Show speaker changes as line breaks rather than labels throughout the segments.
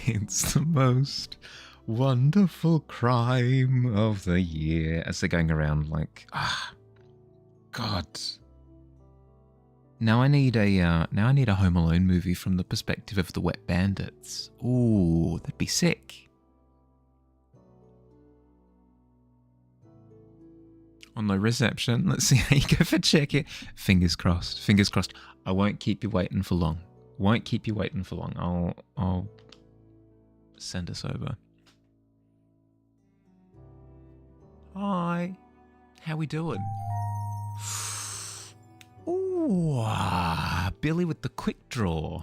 It's the most wonderful crime of the year. As they're going around like, God. Now I need a Home Alone movie from the perspective of the wet bandits. Ooh, that'd be sick. On no reception. Let's see how you go for check it. Fingers crossed. Fingers crossed. I won't keep you waiting for long. Won't keep you waiting for long. I'll send us over. Hi. How we doing? Ooh, Billy with the quick draw.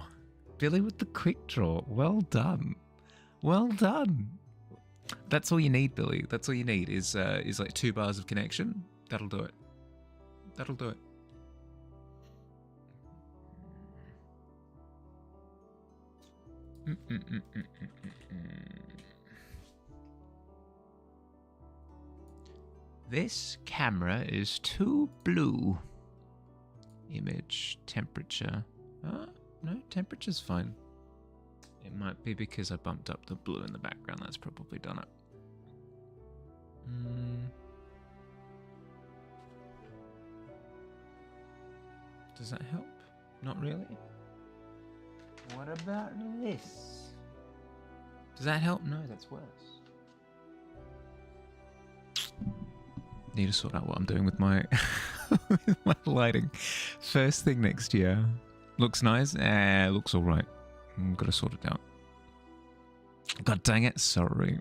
Billy with the quick draw. Well done. Well done. That's all you need, Billy. That's all you need is like 2 bars of connection. That'll do it. That'll do it. This camera is too blue. Image, temperature. No, temperature's fine. It might be because I bumped up the blue in the background. That's probably done it. Does that help? Not really. What about this? Does that help? No, that's worse. Need to sort out what I'm doing with my with my lighting. First thing next year. Looks nice. Looks all right. Got to sort it out. God dang it! Sorry.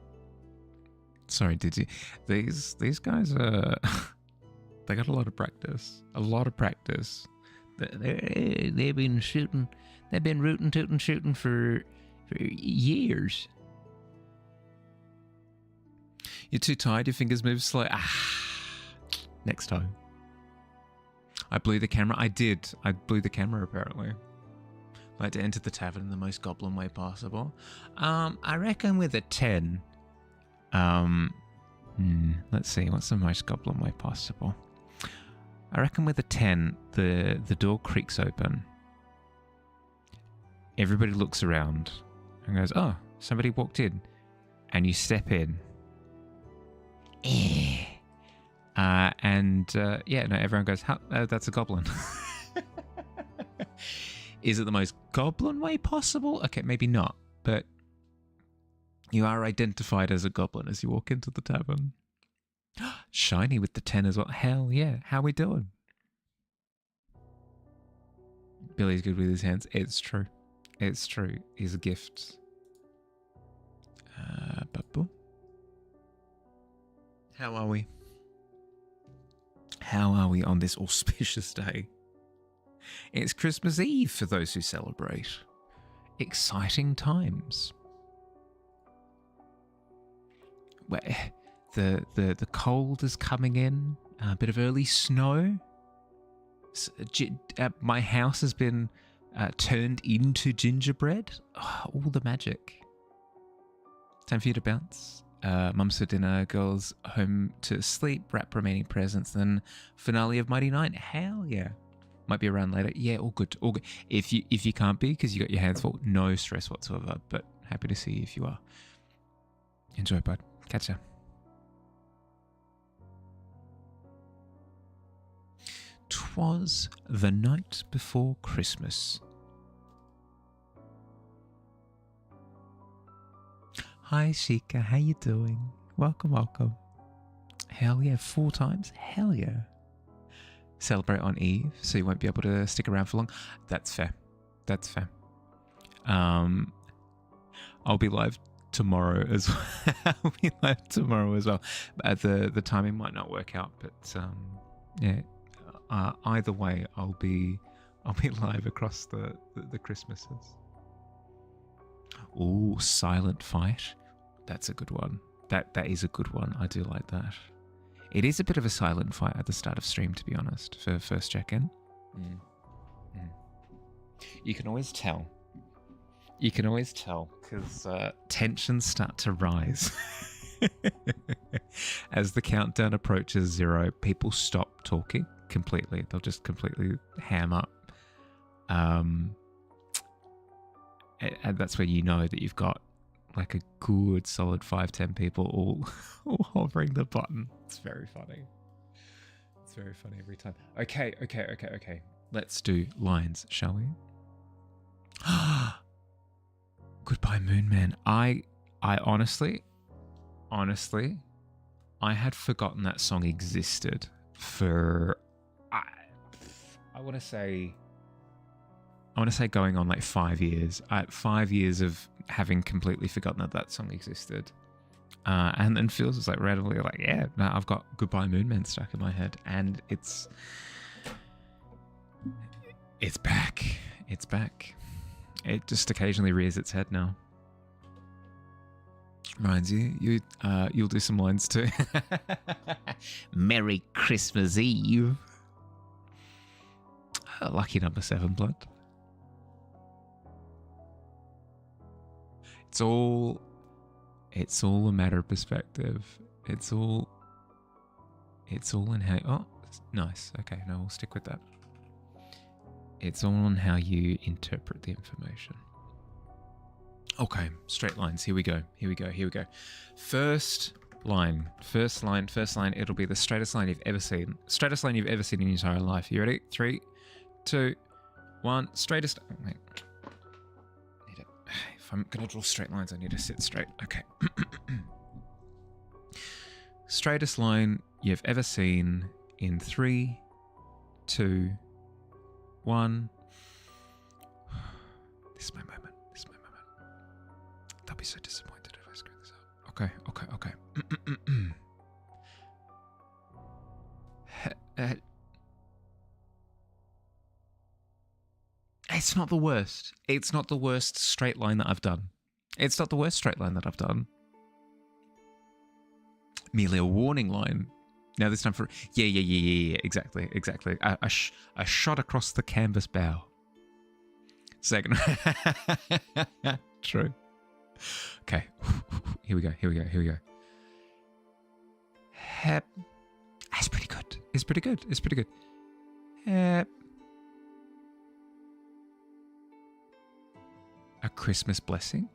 Did you? These guys are. They got a lot of practice. A lot of practice. They've been shooting. They've been rootin' tootin' shooting for years. You're too tired. Your fingers move slow. Next time. I blew the camera. I did. I blew the camera apparently. Like to enter the tavern in the most goblin way possible. I reckon with a 10. Let's see, what's the most goblin way possible? I reckon with a 10, the door creaks open. Everybody looks around and goes, oh, somebody walked in. And you step in. Everyone goes, that's a goblin. Is it the most goblin way possible? Okay, maybe not, but you are identified as a goblin as you walk into the tavern. Shiny with the 10 as well. Hell yeah. How we doing? Billy's good with his hands. It's true. It's true. He's a gift. How are we? How are we on this auspicious day? It's Christmas Eve for those who celebrate. Exciting times. Where the cold is coming in. A bit of early snow. My house has been turned into gingerbread. Oh, all the magic. Time for you to bounce. Mum's for dinner, girls home to sleep, wrap remaining presents, then finale of Mighty Night. Hell yeah. Might be around later. Yeah, all good. All good. If you can't be because you got your hands full, no stress whatsoever. But happy to see you if you are. Enjoy, bud. Catch ya. "'Twas the night before Christmas." Hi, Sheikah. How you doing? Welcome, welcome. Hell yeah, 4 times? Hell yeah. Celebrate on Eve, so you won't be able to stick around for long. That's fair. That's fair. I'll be live tomorrow as well. I'll be live tomorrow as well. The timing might not work out, but yeah. Either way, I'll be live across the Christmases. Ooh, Silent Fight. That's a good one. That is a good one. I do like that. It is a bit of a silent fight at the start of stream, to be honest, for first check-in. You can always tell. You can always tell because tensions start to rise. As the countdown approaches 0, people stop talking completely. They'll just completely ham up. And that's where you know that you've got like a good solid 5-10 people all hovering the button. It's very funny. It's very funny every time. Okay. Let's do lines, shall we? Goodbye, Moon Man. I honestly, I had forgotten that song existed for, I want to say going on like 5 years. 5 years of having completely forgotten that song existed. And then feels just like randomly like, yeah, no, I've got Goodbye Moon Man stuck in my head, and it's back. It's back. It just occasionally rears its head now. Reminds you'll do some lines too. Merry Christmas Eve. Lucky number 7, Blood. It's all a matter of perspective. It's all in how. Oh, nice. Okay, no, we'll stick with that. It's all on how you interpret the information. Okay, straight lines. Here we go. First line. It'll be the straightest line you've ever seen. Straightest line you've ever seen in your entire life. You ready? 3, 2, 1. Straightest. Oh, wait. Need it. If I'm gonna draw straight lines, I need to sit straight. Okay. Straightest line you've ever seen in 3, 2, 1. This is my moment. They'll be so disappointed if I screw this up. Okay. It's not the worst. It's not the worst straight line that I've done. Merely a warning line. Now this time for... Yeah. Exactly. A shot across the canvas bow. Second. True. Okay. Here we go. Hep. It's pretty good. Hep. A Christmas blessing.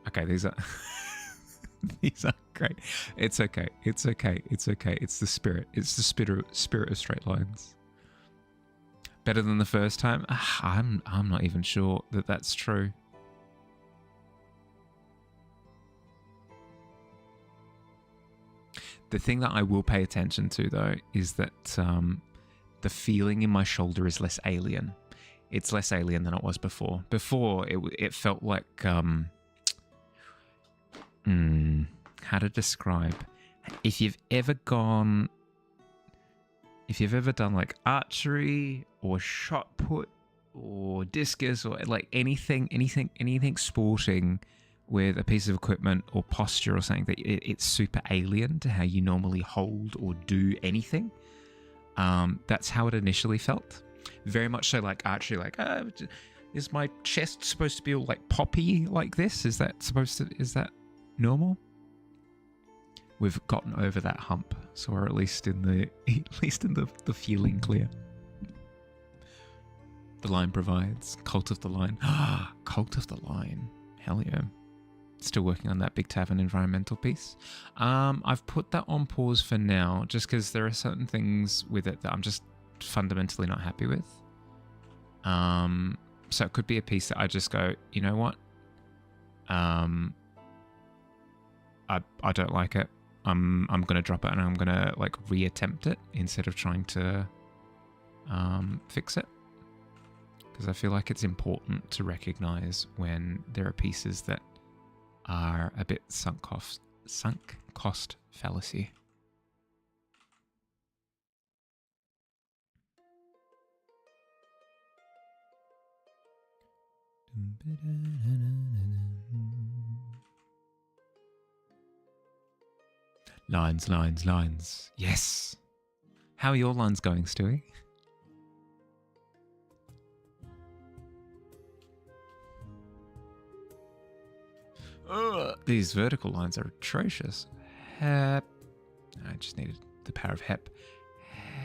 Okay, these are... These are great. It's okay. It's the spirit. It's the spirit of straight lines. Better than the first time? I'm not even sure that that's true. The thing that I will pay attention to, though, is that the feeling in my shoulder is less alien. It's less alien than it was before. Before, it felt like... how to describe? If you've ever done like archery or shot put or discus or like anything sporting with a piece of equipment or posture or something that it's super alien to how you normally hold or do anything. That's how it initially felt. Very much so like archery, like, is my chest supposed to be all like poppy like this? Is that normal? We've gotten over that hump, so we're at least in the feeling clear. The line provides. Cult of the line. Cult of the line. Hell yeah. Still working on that Big Tavern environmental piece. I've put that on pause for now, just because there are certain things with it that I'm just fundamentally not happy with. So it could be a piece that I just go, you know what? I don't like it. I'm gonna drop it and I'm gonna like reattempt it instead of trying to fix it, because I feel like it's important to recognize when there are pieces that are a bit sunk cost fallacy. Lines. Yes. How are your lines going, Stewie? These vertical lines are atrocious. Hep. I just needed the power of hep.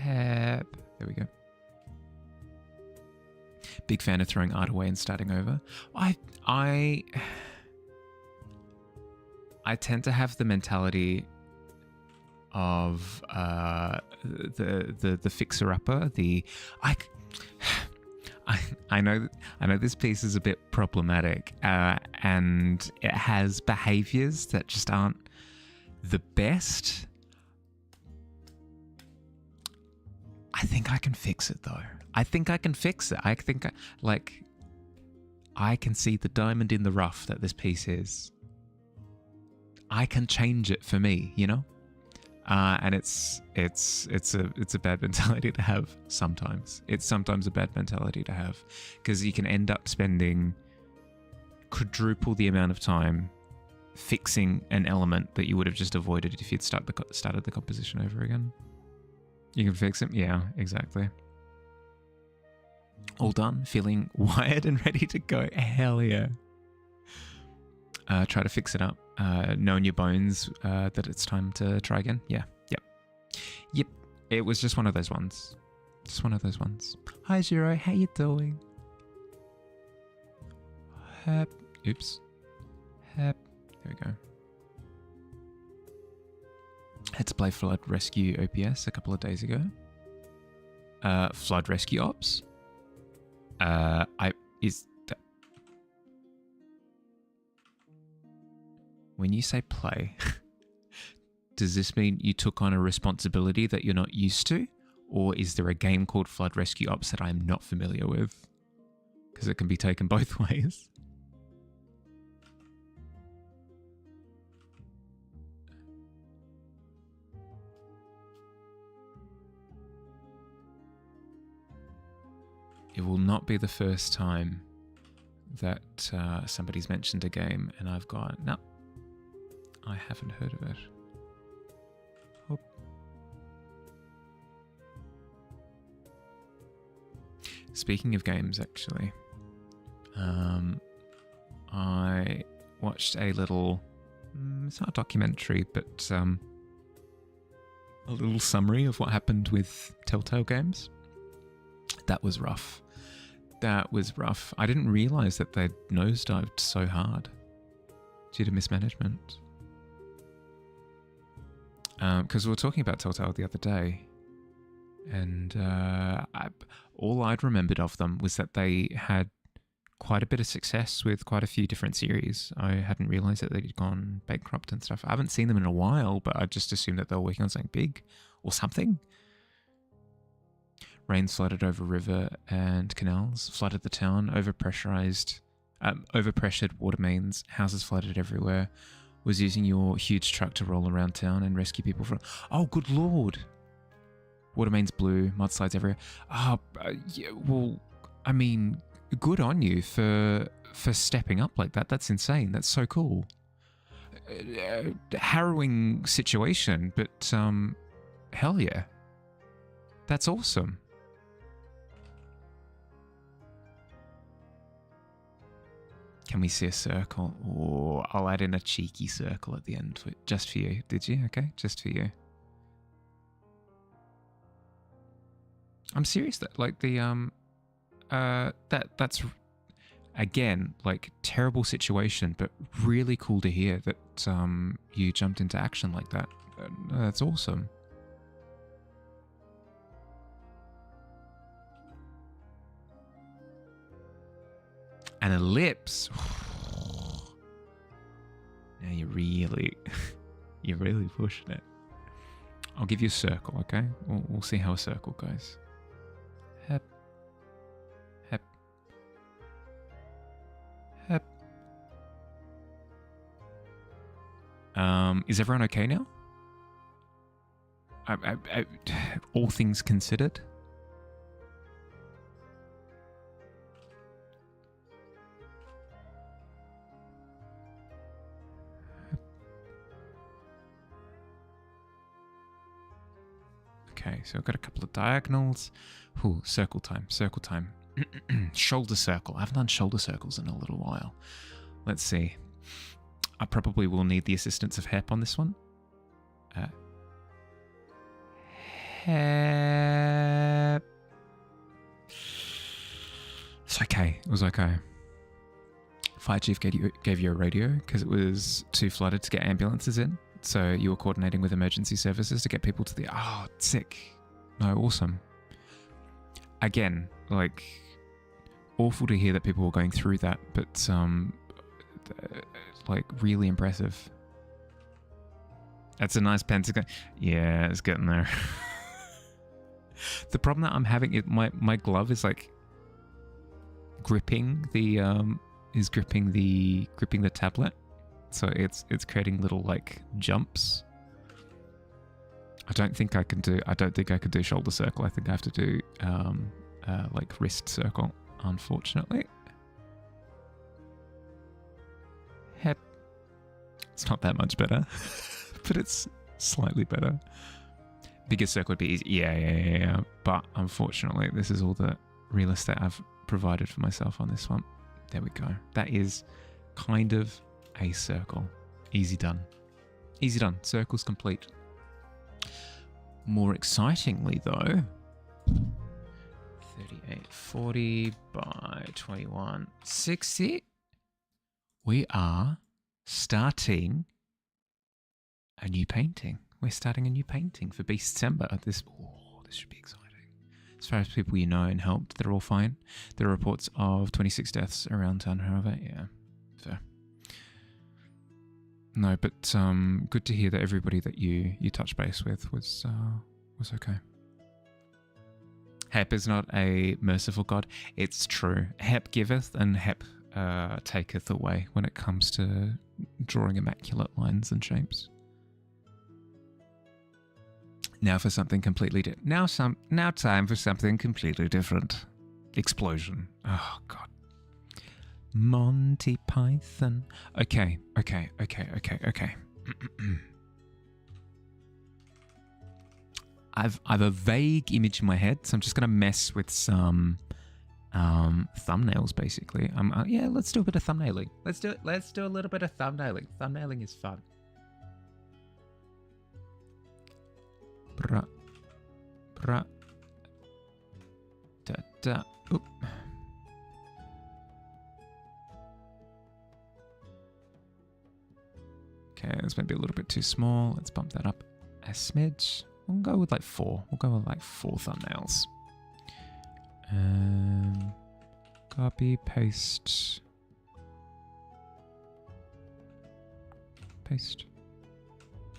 Hep. There we go. Big fan of throwing art away and starting over. I tend to have the mentality of the fixer upper. I know this piece is a bit problematic, and it has behaviors that just aren't the best. I think I can fix it though. I think I can fix it. I think I can see the diamond in the rough that this piece is. I can change it for me, you know? And it's a bad mentality to have sometimes. It's sometimes a bad mentality to have, because you can end up spending quadruple the amount of time fixing an element that you would have just avoided if you'd started the composition over again. You can fix it? Yeah, exactly. All done, feeling wired and ready to go. Hell yeah. Try to fix it up. Know in your bones that it's time to try again. Yeah, yep. It was just one of those ones. Just one of those ones. Hi, Zero. How you doing? Oops. There we go. Had to play Flood Rescue OPS a couple of days ago. Flood Rescue Ops. When you say play, does this mean you took on a responsibility that you're not used to? Or is there a game called Flood Rescue Ops that I'm not familiar with? Because it can be taken both ways. It will not be the first time that somebody's mentioned a game and I've gone, no, I haven't heard of it. Oh. Speaking of games, actually, I watched a little, it's not a documentary, but a little summary of what happened with Telltale Games. That was rough. That was rough. I didn't realise that they'd nosedived so hard due to mismanagement. Because we were talking about Telltale the other day, and all I'd remembered of them was that they had quite a bit of success with quite a few different series. I hadn't realised that they'd gone bankrupt and stuff. I haven't seen them in a while, but I just assumed that they were working on something big or something. Rains flooded over river and canals, flooded the town, overpressured water mains, houses flooded everywhere. Was using your huge truck to roll around town and rescue people from... Oh, good lord! Water mains blew, mudslides everywhere. Yeah, well, I mean, good on you for stepping up like that. That's insane. That's so cool. Harrowing situation, but hell yeah. That's awesome. Can we see a circle? Oh, I'll add in a cheeky circle at the end, just for you. Did you? Okay, just for you. I'm serious. That like the that's again like terrible situation, but really cool to hear that you jumped into action like that. That's awesome. An ellipse. Now you're really pushing it. I'll give you a circle, okay? We'll see how a circle goes. Hep. Hep. Hep. Is everyone okay now? All things considered. Okay, so I've got a couple of diagonals. Ooh, circle time, circle time. Shoulder circle. I haven't done shoulder circles in a little while. Let's see. I probably will need the assistance of Hep on this one. Hep. It's okay. It was okay. fire chief gave you a radio because it was too flooded to get ambulances in. So you were coordinating with emergency services to get people to the... Oh, sick. No, awesome. Again, like, awful to hear that people were going through that, but, like, really impressive. That's a nice pentagon. Yeah, it's getting there. The problem that I'm having, my glove is, like, gripping the tablet. So it's creating little, like, jumps. I don't think I could do shoulder circle. I think I have to do like wrist circle, unfortunately. Hep. It's not that much better, but it's slightly better. Bigger circle would be easy. Yeah. But unfortunately, this is all the real estate I've provided for myself on this one. There we go. That is kind of a circle. Easy done. Easy done. Circle's complete. More excitingly, though, 3840 by 2160, we are starting a new painting. We're starting a new painting for Beastcember. This should be exciting. As far as people you know and helped, they're all fine. There are reports of 26 deaths around town, however. Yeah, fair. No, but good to hear that everybody that you touched base with was okay. Hep is not a merciful god. It's true. Hep giveth and Hep taketh away when it comes to drawing immaculate lines and shapes. Now for something completely different. Now time for something completely different. Explosion. Oh god. Monty Python. Okay. I've a vague image in my head, so I'm just gonna mess with some thumbnails, basically. Yeah, let's do a bit of thumbnailing. Let's do a little bit of thumbnailing. Thumbnailing is fun. Bra. Da. Oop. Okay, this might be a little bit too small. Let's bump that up a smidge. We'll go with like 4. We'll go with like 4 thumbnails. Copy, paste. Paste.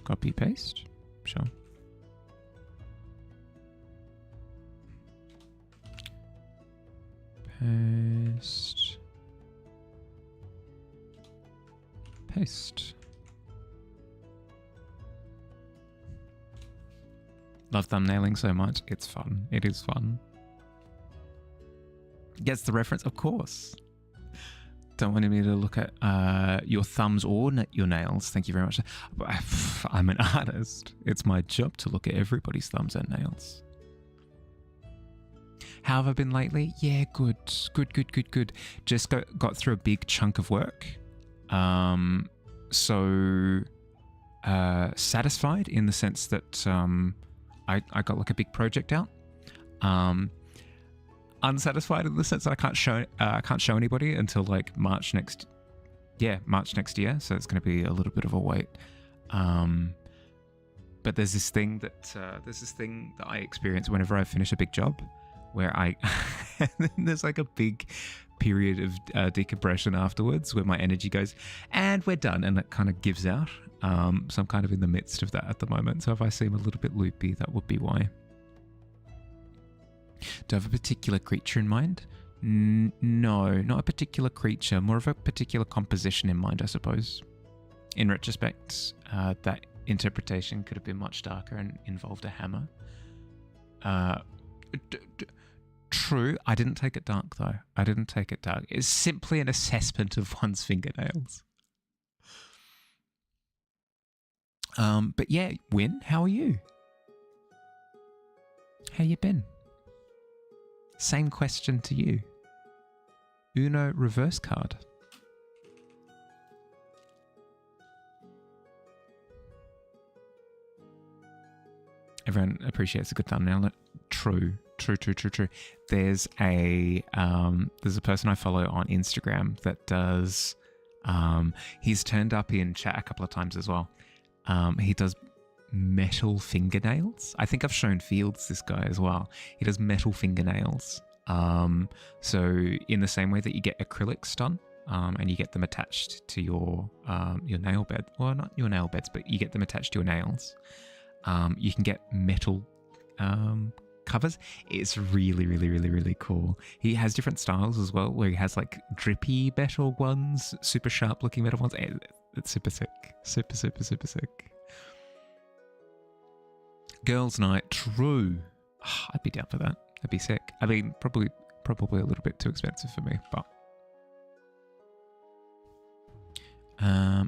Copy, paste. Sure. Paste. Paste. Love thumbnailing so much. It's fun. It is fun. Gets the reference? Of course. Don't want me to look at your thumbs or your nails. Thank you very much. I'm an artist. It's my job to look at everybody's thumbs and nails. How have I been lately? Yeah, good. Just got through a big chunk of work. So satisfied in the sense that I got like a big project out. Unsatisfied in the sense that I can't show anybody until like March next year. So it's going to be a little bit of a wait. But there's this thing that I experience whenever I finish a big job, where there's like a big period of decompression afterwards, where my energy goes, and we're done, and it kind of gives out. So I'm kind of in the midst of that at the moment. So if I seem a little bit loopy, that would be why. Do I have a particular creature in mind? No, not a particular creature. More of a particular composition in mind, I suppose. In retrospect, that interpretation could have been much darker and involved a hammer. True, I didn't take it dark, though. I didn't take it dark. It's simply an assessment of one's fingernails. But yeah, Win, how are you? How you been? Same question to you. Uno reverse card. Everyone appreciates a good thumbnail. True. There's a person I follow on Instagram that does. He's turned up in chat a couple of times as well. He does metal fingernails. I think I've shown Fields this guy as well. He does metal fingernails. So in the same way that you get acrylics done, and you get them attached to your nail bed. Well, not your nail beds, but you get them attached to your nails. You can get metal covers. It's really cool. He has different styles as well, where he has like drippy metal ones, super sharp looking metal ones. It's super sick. Super sick. Girls' night, true. I'd be down for that. That'd be sick. I mean, probably a little bit too expensive for me, but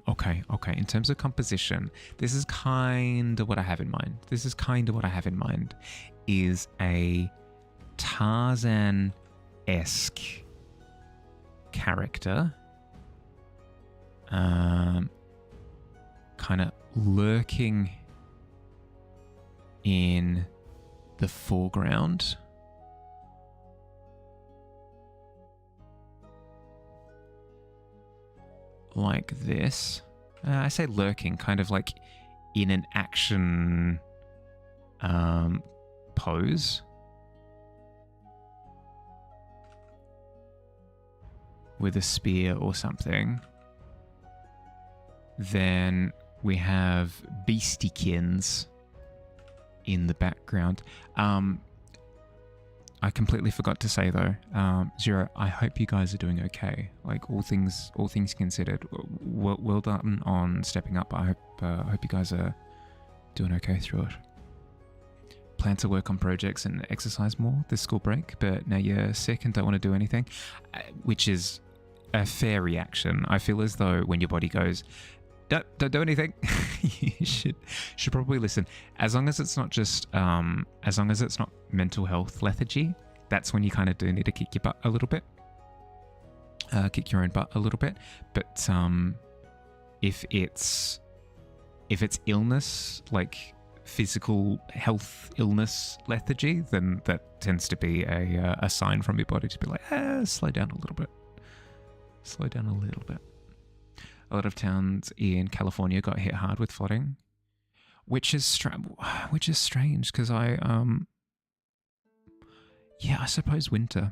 okay. In terms of composition, this is kind of what I have in mind. Is a Tarzan-esque character, kind of lurking in the foreground. Like this. I say lurking, kind of like in an action pose. With a spear or something. Then we have Beastikins in the background. I completely forgot to say though, Zero, I hope you guys are doing okay. Like all things considered, well done on stepping up. I hope you guys are doing okay through it. Plan to work on projects and exercise more this school break, but now you're sick and don't want to do anything, which is a fair reaction. I feel as though when your body goes, don't do anything, you should probably listen. As long as it's not just, as long as it's not mental health lethargy, that's when you kind of do need to kick your butt a little bit. Kick your own butt a little bit. But if it's illness, like physical health illness lethargy, then that tends to be a sign from your body to be like, slow down a little bit. A lot of towns in California got hit hard with flooding, which is strange because I suppose winter.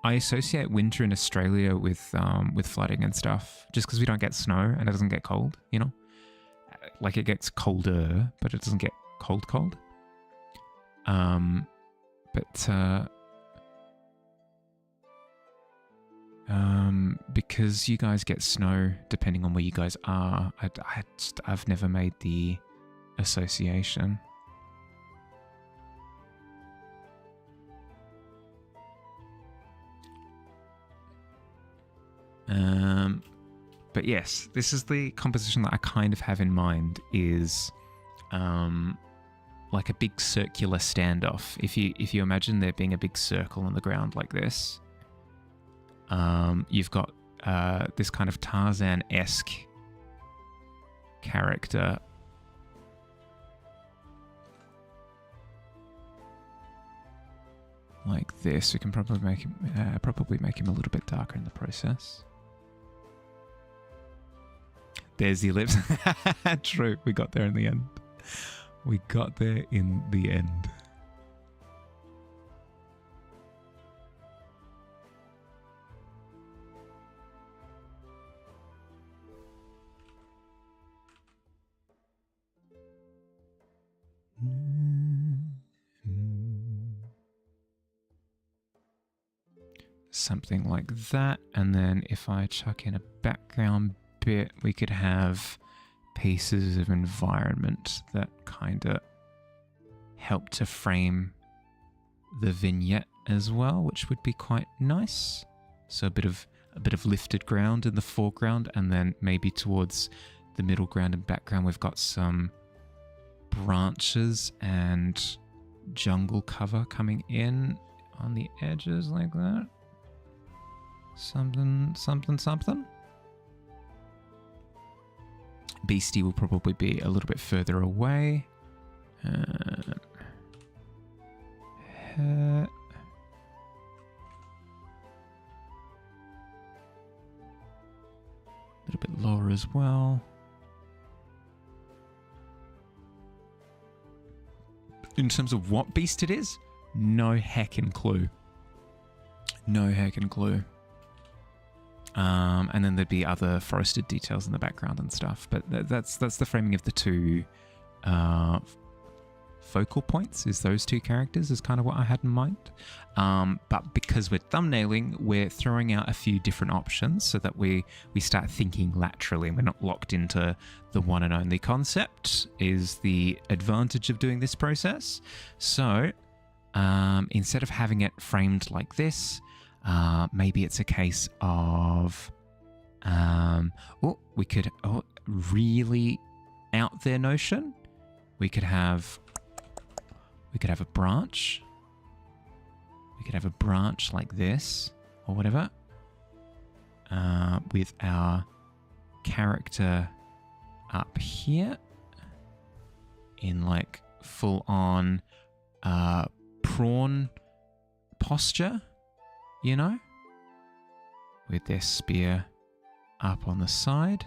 I associate winter in Australia with flooding and stuff, just because we don't get snow and it doesn't get cold, you know? Like it gets colder, but it doesn't get cold. Because you guys get snow depending on where you guys are, I've never made the association. But yes, this is the composition that I kind of have in mind, is like a big circular standoff. If you imagine there being a big circle on the ground like this, you've got this kind of Tarzan-esque character like this. We can probably make him a little bit darker in the process. There's the ellipse. True, we got there in the end. Something like that, and then if I chuck in a background bit, we could have pieces of environment that kind of help to frame the vignette as well, which would be quite nice. So a bit of lifted ground in the foreground, and then maybe towards the middle ground and background we've got some branches and jungle cover coming in on the edges like that. Something. beastie will probably be a little bit further away. A little bit lower as well. In terms of what beast it is, no heckin' clue. No heckin' clue. And then there'd be other forested details in the background and stuff. But that's the framing of the two focal points, is those two characters, is kind of what I had in mind. But because we're thumbnailing, we're throwing out a few different options so that we start thinking laterally and we're not locked into the one and only concept, is the advantage of doing this process. So instead of having it framed like this, maybe it's a case of we could really out there notion. We could have a branch. We could have a branch like this or whatever, with our character up here in like full on prawn posture, you know, with their spear up on the side,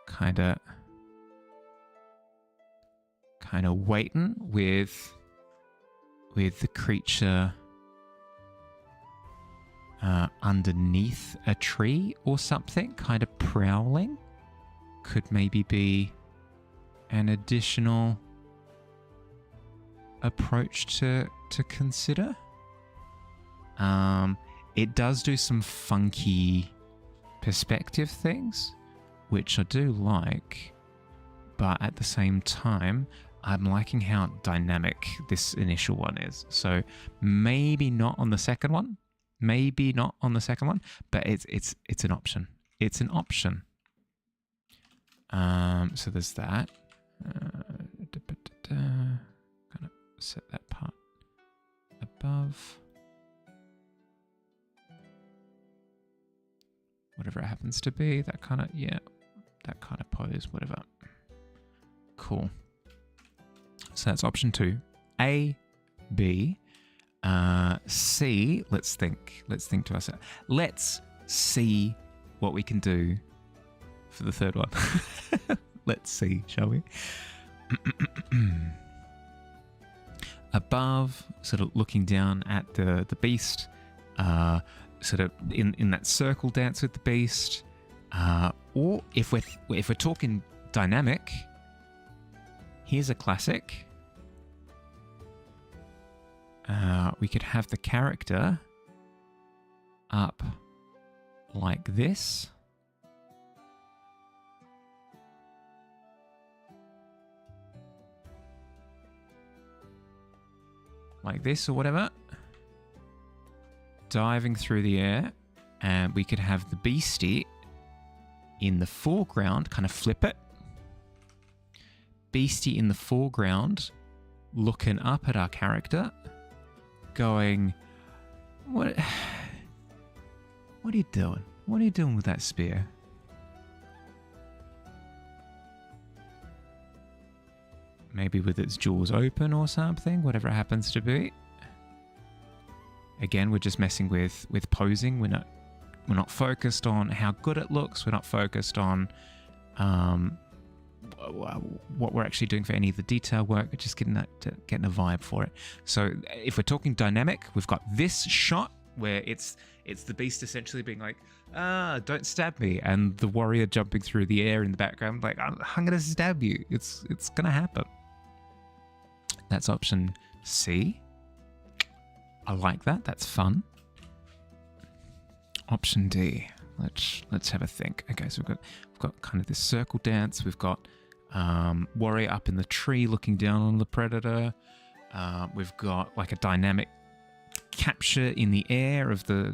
kind of waiting with the creature underneath a tree or something, kind of prowling. Could maybe be an additional approach to consider. It does do some funky perspective things, which I do like, but at the same time, I'm liking how dynamic this initial one is. So maybe not on the second one, but it's an option. It's an option. So there's that. Kind of set that part above. Whatever it happens to be, that kind of pose, whatever. Cool. So that's option 2. A, B, C. Let's think to ourselves. Let's see what we can do for the third one. Let's see, shall we? Above, sort of looking down at the beast, sort of in that circle dance with the beast, or if we're talking dynamic, here's a classic. We could have the character up like this. Like this or whatever. Diving through the air. And we could have the beastie in the foreground, kind of flip it. Beastie in the foreground, looking up at our character, going, what are you doing? What are you doing with that spear? Maybe with its jaws open or something, whatever it happens to be. Again, we're just messing with posing. We're not focused on how good it looks. We're not focused on what we're actually doing for any of the detail work. We're just getting a vibe for it. So if we're talking dynamic, we've got this shot where it's the beast essentially being like, don't stab me, and the warrior jumping through the air in the background like, I'm gonna stab you. It's gonna happen. That's option C. I like that. That's fun. Option D. Let's have a think. Okay, so we've got kind of this circle dance. We've got warrior up in the tree looking down on the predator. We've got like a dynamic capture in the air of the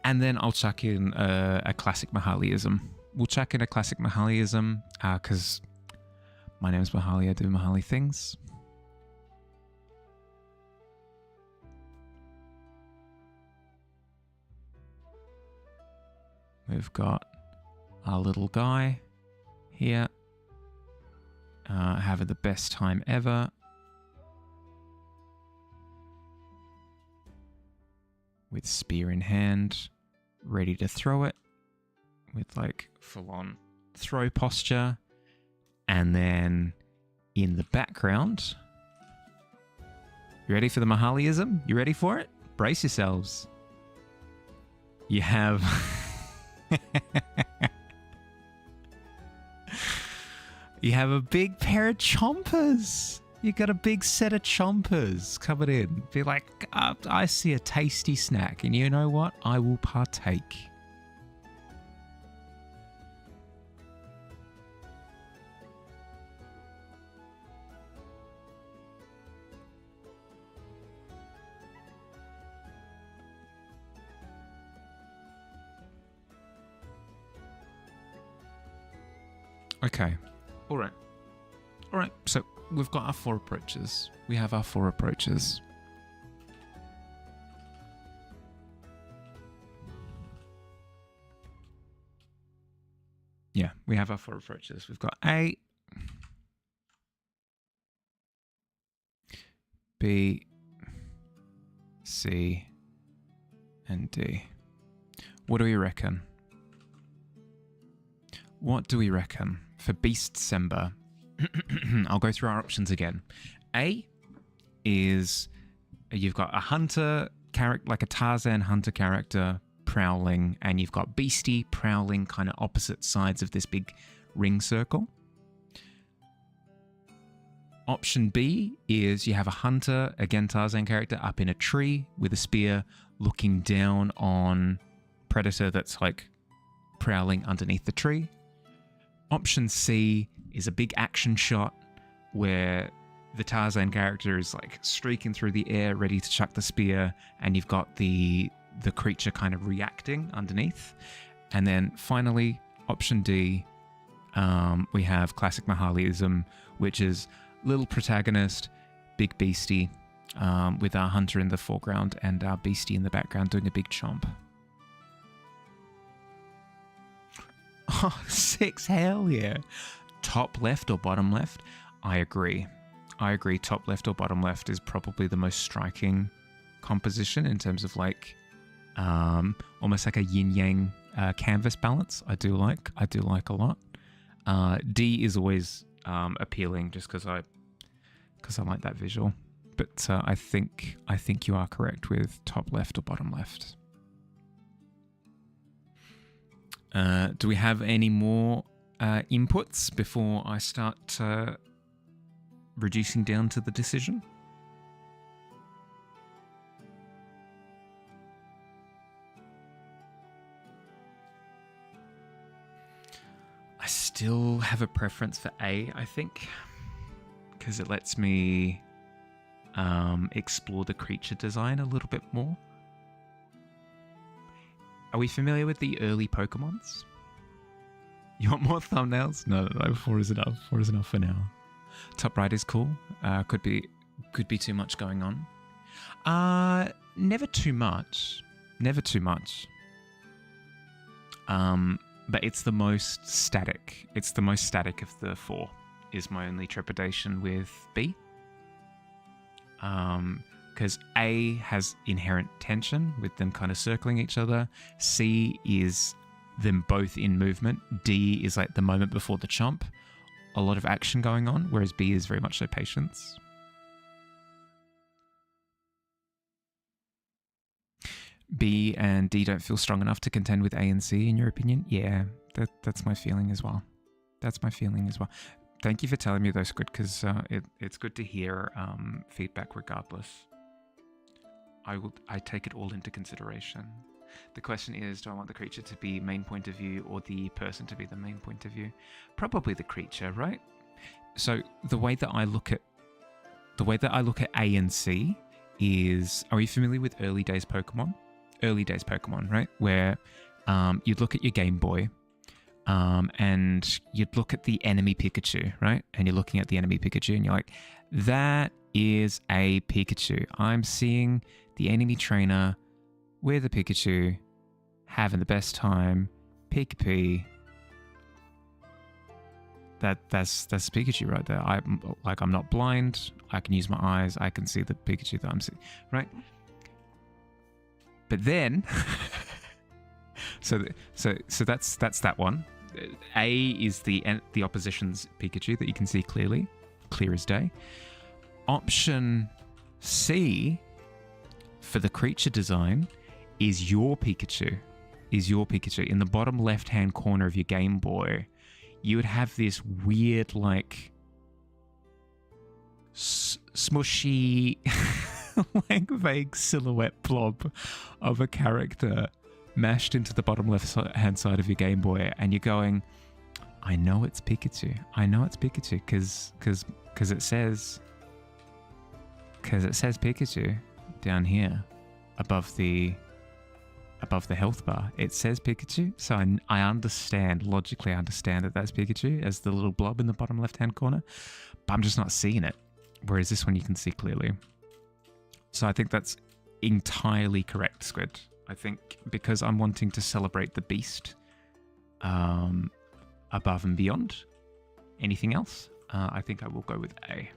and then I'll chuck in a classic Mahaliism. We'll chuck in a classic Mahaliism because my name is Mahali. I do Mahali things. We've got our little guy here having the best time ever. With spear in hand, ready to throw it. With like full-on throw posture. And then in the background... You ready for the Mahaliism? You ready for it? Brace yourselves. You have... you have a big pair of chompers. You got a big set of chompers coming in. Be like, I see a tasty snack, and you know what? I will partake. Okay. All right. All right. So we've got our 4 approaches. We have our 4 approaches. Yeah, we have our 4 approaches. We've got A, B, C, and D. What do we reckon? What do we reckon for Beast Sember? I'll go through our options again. A is you've got a hunter character, like a Tarzan hunter character prowling, and you've got Beastie prowling kind of opposite sides of this big ring circle. Option B is you have a hunter, again Tarzan character, up in a tree with a spear looking down on predator that's like prowling underneath the tree. Option C is a big action shot where the Tarzan character is like streaking through the air, ready to chuck the spear, and you've got the creature kind of reacting underneath. And then finally, option D, we have classic Mahaliism, which is little protagonist, big beastie, with our hunter in the foreground and our beastie in the background doing a big chomp. Oh, 6, hell yeah. Top left or bottom left? I agree. Top left or bottom left is probably the most striking composition in terms of like almost like a yin-yang canvas balance. I do like a lot. D is always appealing just because I like that visual. But I think you are correct with top left or bottom left. Do we have any more inputs before I start reducing down to the decision? I still have a preference for A, I think, because it lets me explore the creature design a little bit more. Are we familiar with the early Pokemons? You want more thumbnails? No, 4 is enough. 4 is enough for now. Top right is cool. Could be too much going on. Never too much. Never too much. But it's the most static. It's the most static of the 4. Is my only trepidation with B. Because A has inherent tension with them kind of circling each other. C is them both in movement. D is like the moment before the chomp. A lot of action going on, whereas B is very much so patience. B and D don't feel strong enough to contend with A and C, in your opinion? Yeah, that's my feeling as well. That's my feeling as well. Thank you for telling me those, Squid, because it's good to hear feedback regardless. I take it all into consideration. The question is, do I want the creature to be main point of view or the person to be the main point of view? Probably the creature, right? So the way that I look at A and C is, are you familiar with early days Pokemon? Early days Pokemon, right? Where you'd look at your Game Boy and you'd look at the enemy Pikachu, right? And you're looking at the enemy Pikachu and you're like, that is a Pikachu. I'm seeing the enemy trainer with a Pikachu having the best time, Pikachu. That's Pikachu right there. I'm not blind. I can use my eyes. I can see the Pikachu that I'm seeing, right? But then, so that's that one. A is the opposition's Pikachu that you can see clearly, clear as day. Option C for the creature design is your Pikachu. In the bottom left-hand corner of your Game Boy. You would have this weird, like, smushy, like, vague silhouette blob of a character mashed into the bottom left-hand side of your Game Boy, and you're going, I know it's Pikachu. Because it says Pikachu down here above the health bar. It says Pikachu, so I understand, logically I understand that that's Pikachu as the little blob in the bottom left-hand corner, but I'm just not seeing it, whereas this one you can see clearly. So I think that's entirely correct, Squid. I think because I'm wanting to celebrate the beast above and beyond anything else, I think I will go with A.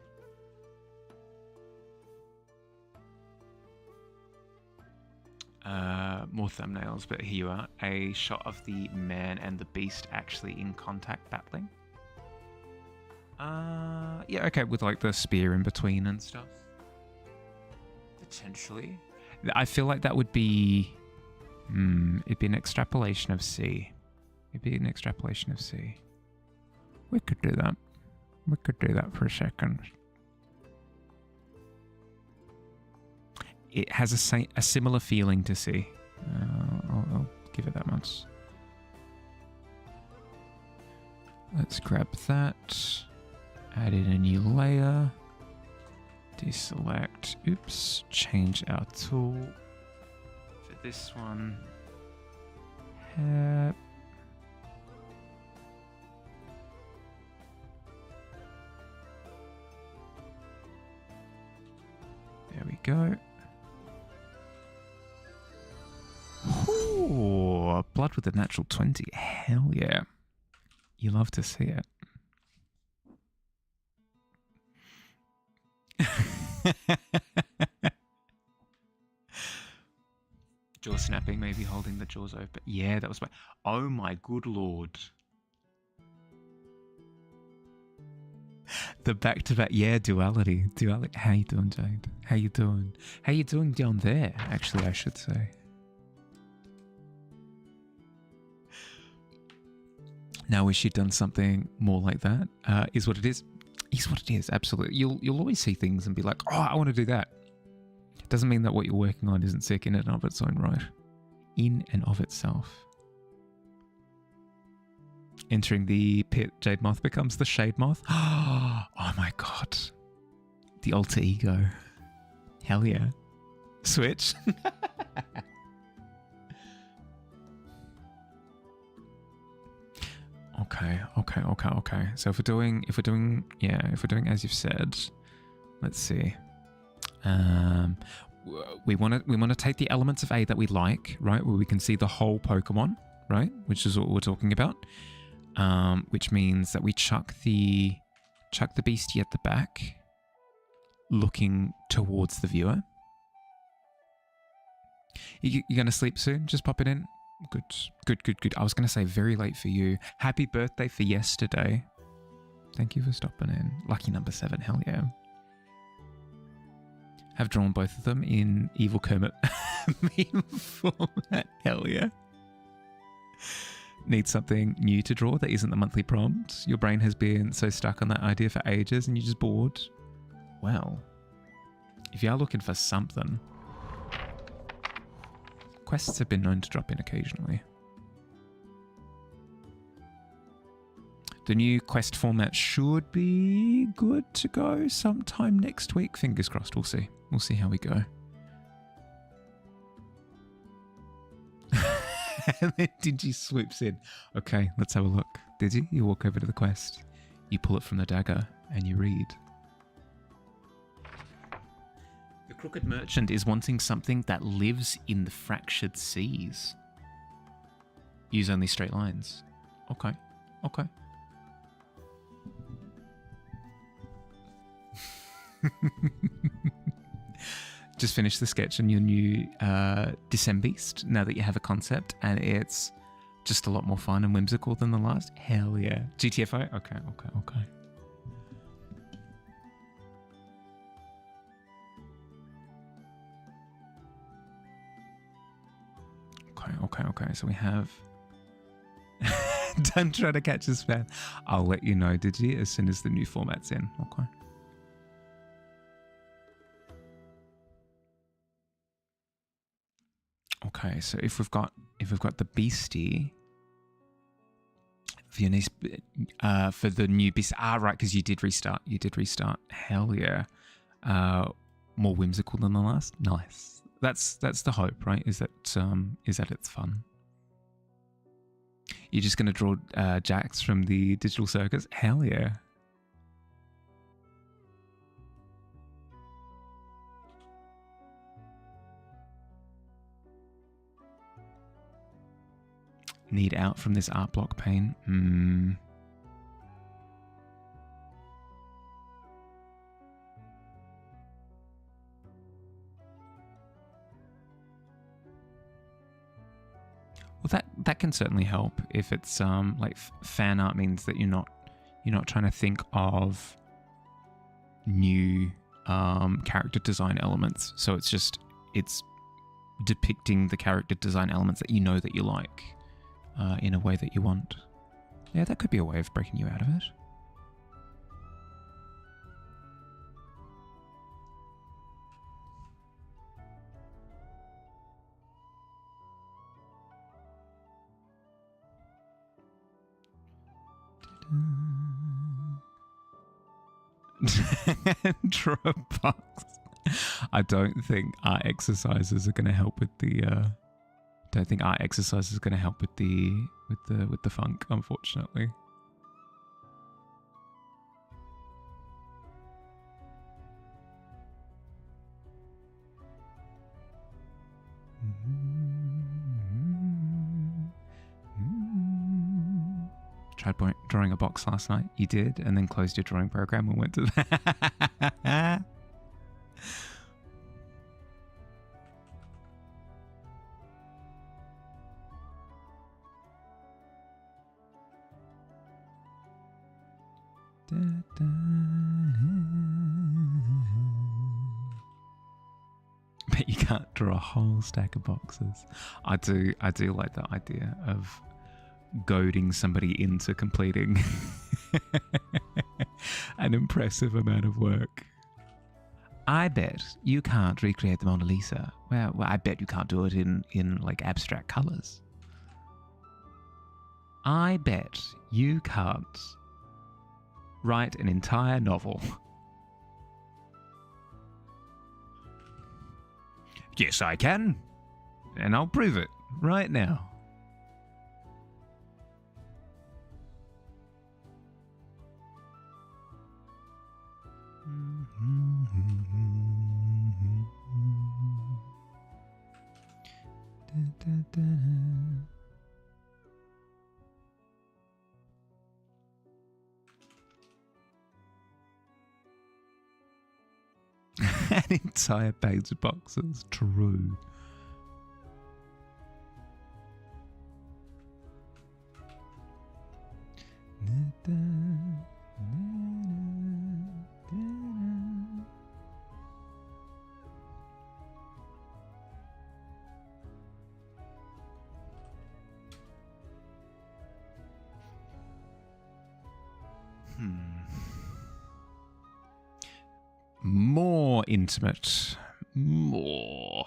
More thumbnails, but here you are. A shot of the man and the beast actually in contact battling. Yeah, okay, with like the spear in between and stuff. Potentially. I feel like that would be... it'd be an extrapolation of C. We could do that. For a second. It has a similar feeling to C. I'll give it that much. Let's grab that. Add in a new layer. Deselect. Oops. Change our tool. For this one. There we go. Ooh, blood with a natural 20. Hell yeah. You love to see it. Jaw snapping, maybe holding the jaws open. Yeah, that was my... Oh my good lord. The back-to-back... Yeah, duality. How you doing, Jade? How you doing? How you doing down there, actually, I should say. Now, wish you'd done something more like that. Is what it is. Absolutely. You'll always see things and be like, oh, I want to do that. Doesn't mean that what you're working on isn't sick in and of its own right. In and of itself. Entering the pit, Jade Moth becomes the Shade Moth. Oh my god. The alter ego. Hell yeah. Switch. Okay. So if we're doing as you've said, let's see. We want to take the elements of A that we like, right, where we can see the whole Pokemon, right, which is what we're talking about. Which means that we chuck the beastie at the back, looking towards the viewer. You're gonna sleep soon? Just pop it in. Good. I was going to say very late for you. Happy birthday for yesterday. Thank you for stopping in. Lucky number 7, hell yeah. Have drawn both of them in Evil Kermit meme format, hell yeah. Need something new to draw that isn't the monthly prompt. Your brain has been so stuck on that idea for ages and you're just bored. Well, if you are looking for something... Quests have been known to drop in occasionally. The new quest format should be good to go sometime next week. Fingers crossed, we'll see. We'll see how we go. And then Dingy swoops in. Okay, let's have a look. Digi, you walk over to the quest. You pull it from the dagger and you read. The Crooked Merchant is wanting something that lives in the fractured seas. use only straight lines. Okay. Okay. Just finished the sketch on your new Decembeast now that you have a concept, and it's just a lot more fun and whimsical than the last. Hell yeah. GTFO? Okay. Okay. So we have... Don't try to catch us, fan. I'll let you know, Digi, as soon as the new format's in. Okay. Okay, so if we've got the beastie for your niece, for the new beast, right, because you did restart. Hell yeah, more whimsical than the last. Nice. That's the hope, right? Is that it's fun. You're just gonna draw Jax from the Digital Circus. Hell yeah. Need out from this art block pain. Well, that can certainly help if it's like fan art means that you're not trying to think of new character design elements. So it's depicting the character design elements that you know that you like. In a way that you want. Yeah, that could be a way of breaking you out of it. Draw a box. I don't think art exercises are going to help with the... Don't think art exercise is going to help with the funk, unfortunately. Tried drawing a box last night. You did, and then closed your drawing program and went to that. But you can't draw a whole stack of boxes. I do like the idea of goading somebody into completing an impressive amount of work. I bet you can't recreate the Mona Lisa. Well, I bet you can't do it in like abstract colors. I bet you can't write an entire novel. Yes, I can. And I'll prove it right now. An entire page of boxes. True. More intimate. More.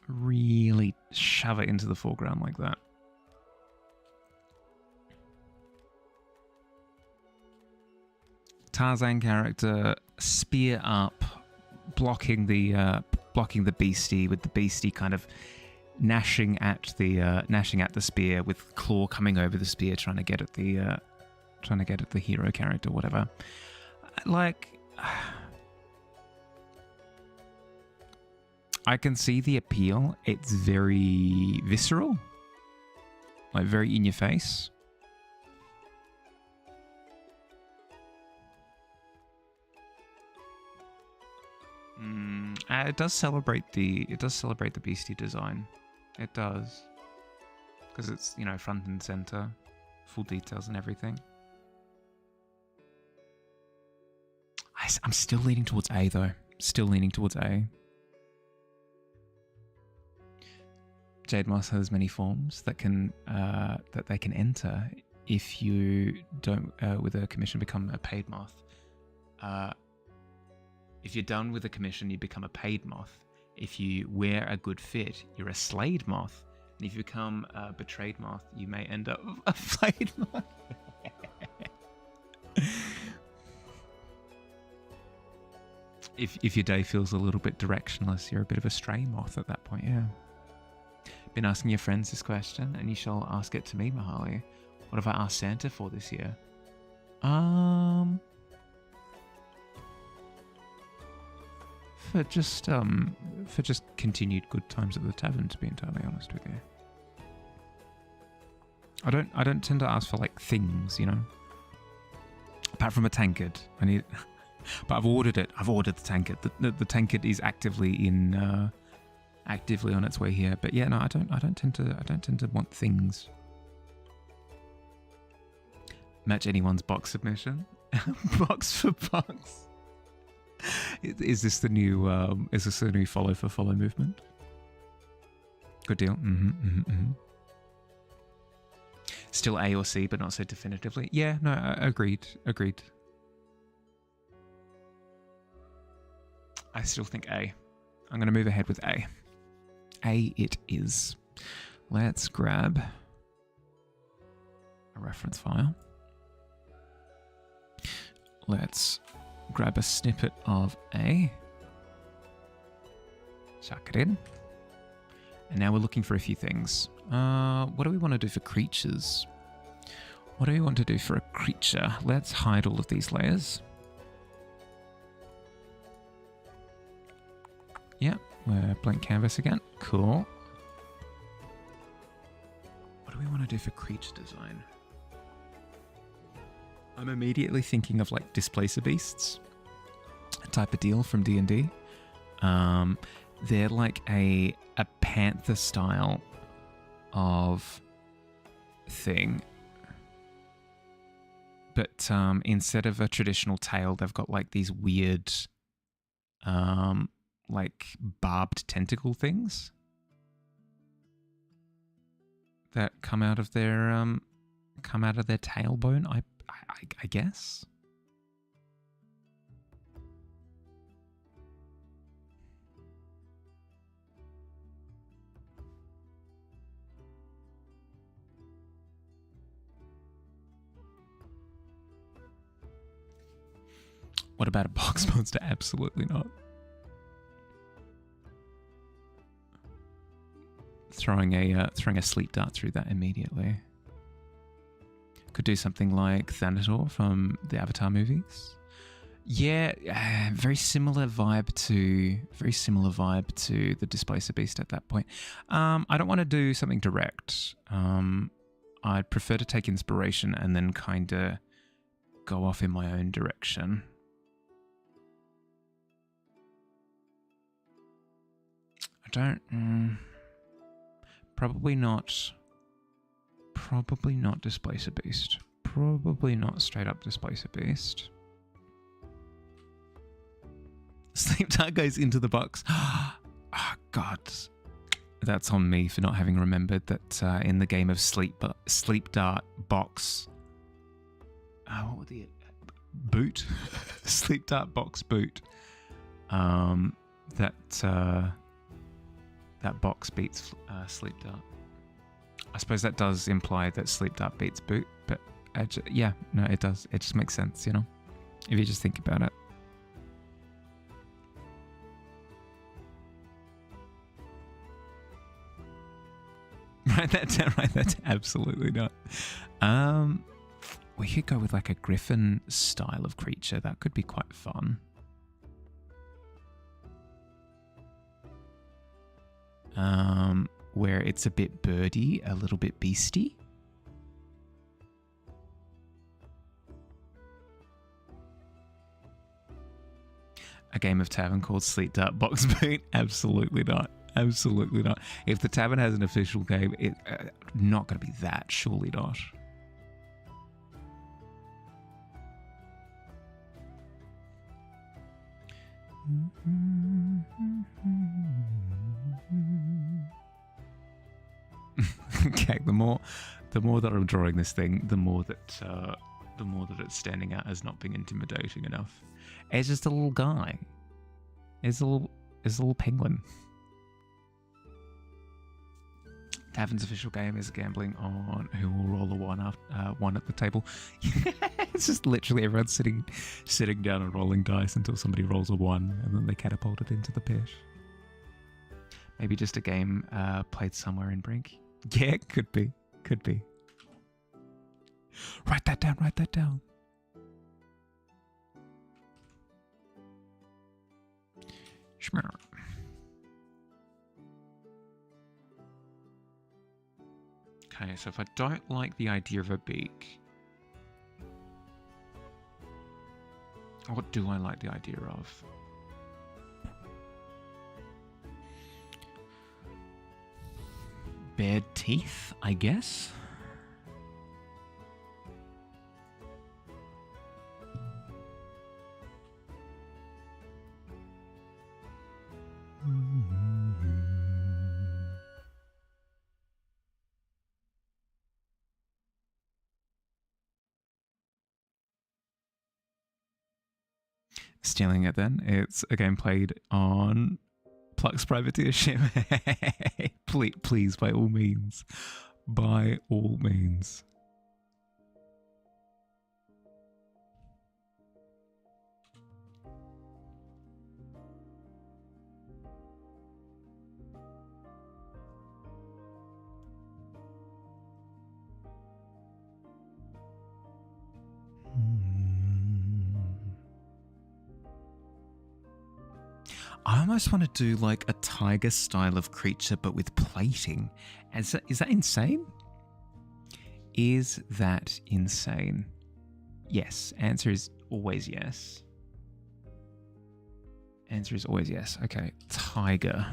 Really shove it into the foreground like that. Tarzan character, spear up, blocking the beastie, with the beastie kind of gnashing at the spear with claw coming over the spear, trying to get at the hero character, whatever. Like, I can see the appeal. It's very visceral, like very in your face. It does celebrate the beastie design. It does, because it's, you know, front and center, full details and everything. I'm still leaning towards A though. Still leaning towards A. Jade Moss has many forms that they can enter if you don't, with a commission, become a paid moth. If you're done with a commission, you become a paid moth. If you wear a good fit, you're a slayed moth. And if you become a betrayed moth, you may end up a flayed moth. If your day feels a little bit directionless, you're a bit of a stray moth at that point, yeah. Been asking your friends this question, and you shall ask it to me, Mahali. What have I asked Santa for this year? For just continued good times at the tavern, to be entirely honest with you. I don't tend to ask for like things, you know. Apart from a tankard, I need. But I've ordered it. I've ordered the tankard. The tankard is actively on its way here. But yeah, no, I don't tend to want things. Match anyone's box submission. Box for box. Is this the new follow for follow movement? Good deal. Still A or C, but not so definitively. Yeah, no, agreed. I still think A. I'm going to move ahead with A. A it is. Let's grab a reference file. Let's grab a snippet of A. Chuck it in. And now we're looking for a few things. What do we want to do for creatures? What do we want to do for a creature? Let's hide all of these layers. Yeah, we're blank canvas again. Cool. What do we want to do for creature design? I'm immediately thinking of like Displacer Beasts type of deal from D&D. They're like a panther style of thing. But instead of a traditional tail, they've got like these weird like barbed tentacle things that come out of their tailbone, I guess. What about a box monster? Absolutely not. Throwing a sleep dart through that immediately. Could do something like Thanator from the Avatar movies. Yeah, very similar vibe to the Displacer Beast at that point. I don't want to do something direct. I'd prefer to take inspiration and then kind of go off in my own direction. I don't. Probably not Displacer Beast. Probably not straight up Displacer Beast. Sleep Dart goes into the box. Oh, God. That's on me for not having remembered that in the game of Sleep Dart box. What would the boot? Sleep Dart box boot. That box beats Sleep Dart. I suppose that does imply that Sleep Dart beats boot, but yeah, no, it does. It just makes sense, you know, if you just think about it. Write that down. Write that down. Absolutely not. We could go with like a griffin style of creature. That could be quite fun. Where it's a bit birdy, a little bit beasty. A game of Tavern called Sleet Dart Box Boot? Absolutely not. Absolutely not. If the Tavern has an official game, it's not going to be that. Surely not. Okay, the more that I'm drawing this thing, the more that it's standing out as not being intimidating enough. It's just a little guy. It's a little penguin. Tavern's official game is gambling on who will roll a one at the table. It's just literally everyone sitting down and rolling dice until somebody rolls a 1 and then they catapult it into the pit. Maybe just a game played somewhere in Brink. Yeah, could be. Write that down. Schmear. Okay, so if I don't like the idea of a beak, what do I like the idea of? Bared teeth, I guess? Stealing it then. It's a game played on Pluck's privateership. Please, by all means. By all means. I almost want to do like a tiger style of creature, but with plating. Is that insane? Is that insane? Yes. Answer is always yes. Answer is always yes. Okay. Tiger.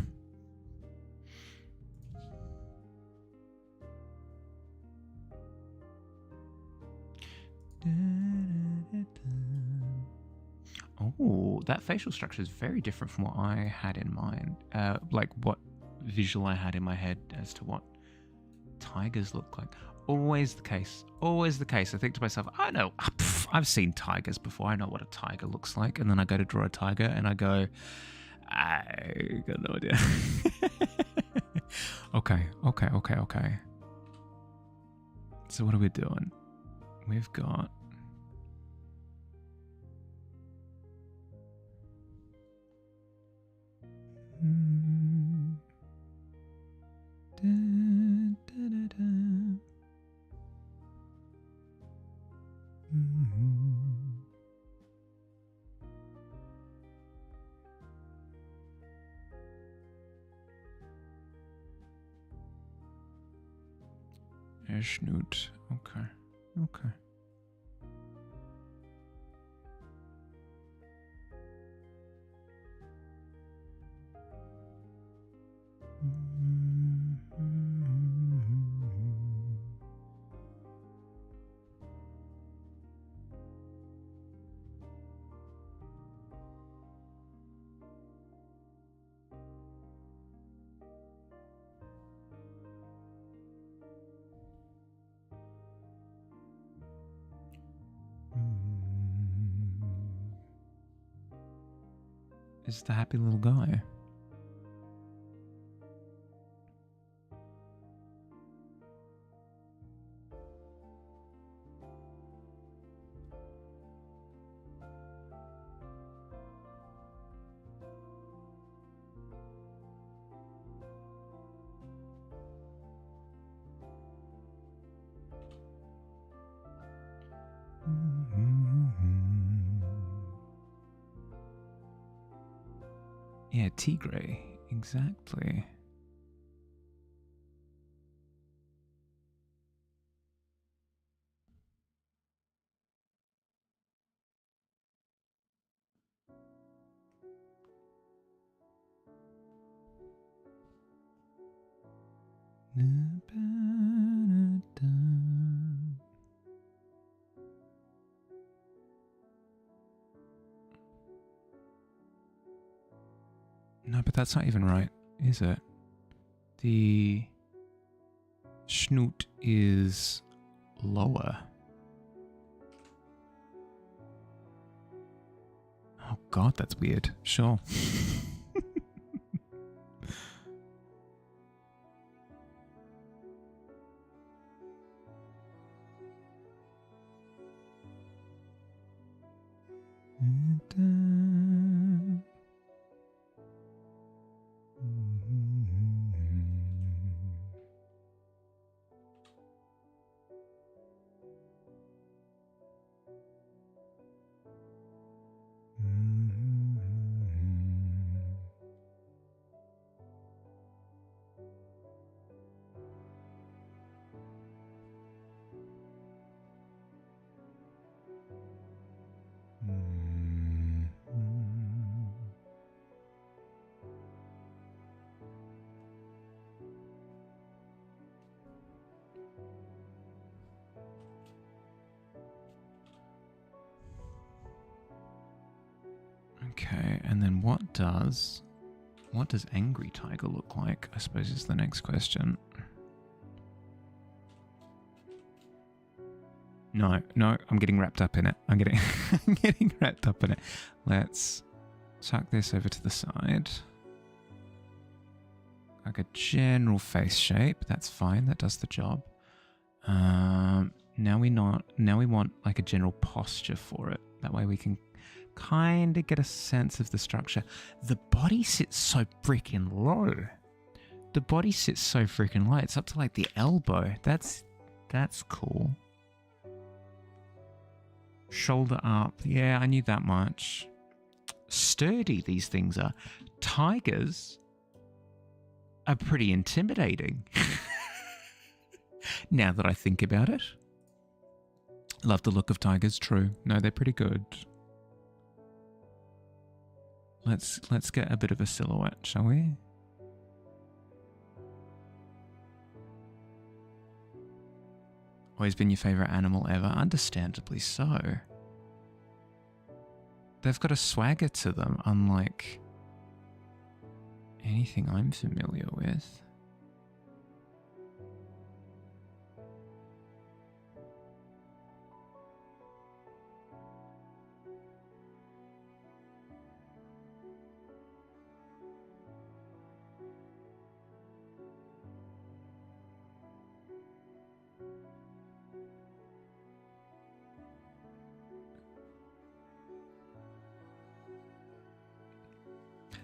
Oh, that facial structure is very different from what I had in mind. Like what visual I had in my head as to what tigers look like. Always the case. Always the case. I think to myself, I know, I've seen tigers before. I know what a tiger looks like. And then I go to draw a tiger and I go, I got no idea. Okay. So what are we doing? We've got... Snoot. Okay. It's the happy little guy. Yeah, tigre. Exactly. No, but that's not even right, is it? The snoot is lower. Oh god, that's weird. Sure. Okay, and then what does angry tiger look like? I suppose is the next question. No, I'm getting wrapped up in it. I'm getting wrapped up in it. Let's tuck this over to the side. Like a general face shape. That's fine. That does the job. Now we want like a general posture for it. That way we can kind of get a sense of the structure. The body sits so freaking low. The body sits so freaking low. It's up to like the elbow. That's cool. Shoulder up. Yeah, I knew that much. Sturdy these things are. Tigers are pretty intimidating. Now that I think about it. Love the look of tigers, true. No, they're pretty good. Let's get a bit of a silhouette, shall we? Always been your favourite animal ever? Understandably so. They've got a swagger to them, unlike anything I'm familiar with.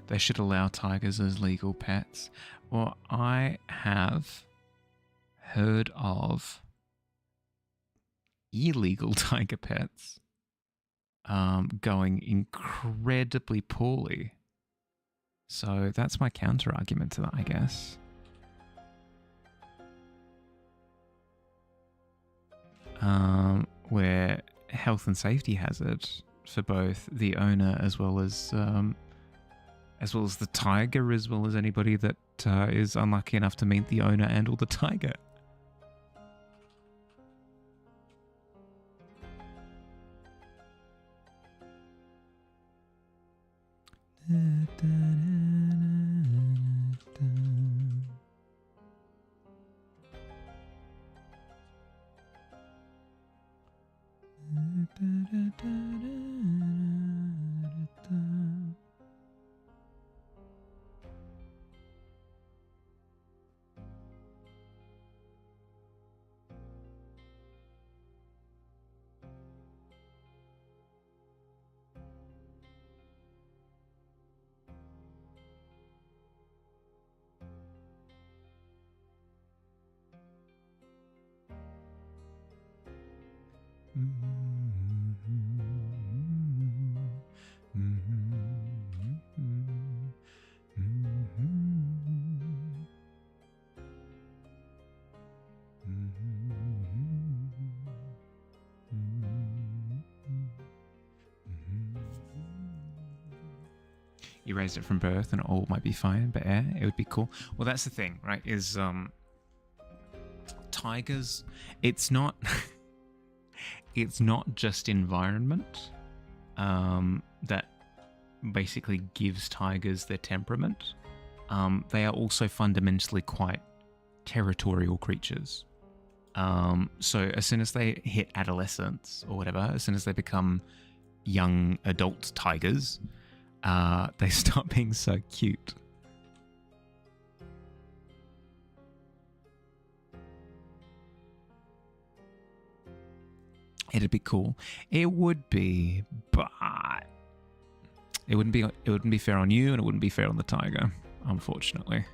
They should allow tigers as legal pets. Well, I have heard of illegal tiger pets going incredibly poorly. So that's my counter argument to that, I guess. Where health and safety hazard for both the owner as well as the tiger, as well as anybody that is unlucky enough to meet the owner and or the tiger. you raised it from birth and it all might be fine, but yeah, it would be cool. Well, that's the thing, right? Is tigers? It's not. It's not just environment that basically gives tigers their temperament. They are also fundamentally quite territorial creatures. So as soon as they hit adolescence or whatever, as soon as they become young adult tigers, they stop being so cute. It'd be cool. It would be, but it wouldn't be fair on you, and it wouldn't be fair on the tiger, unfortunately.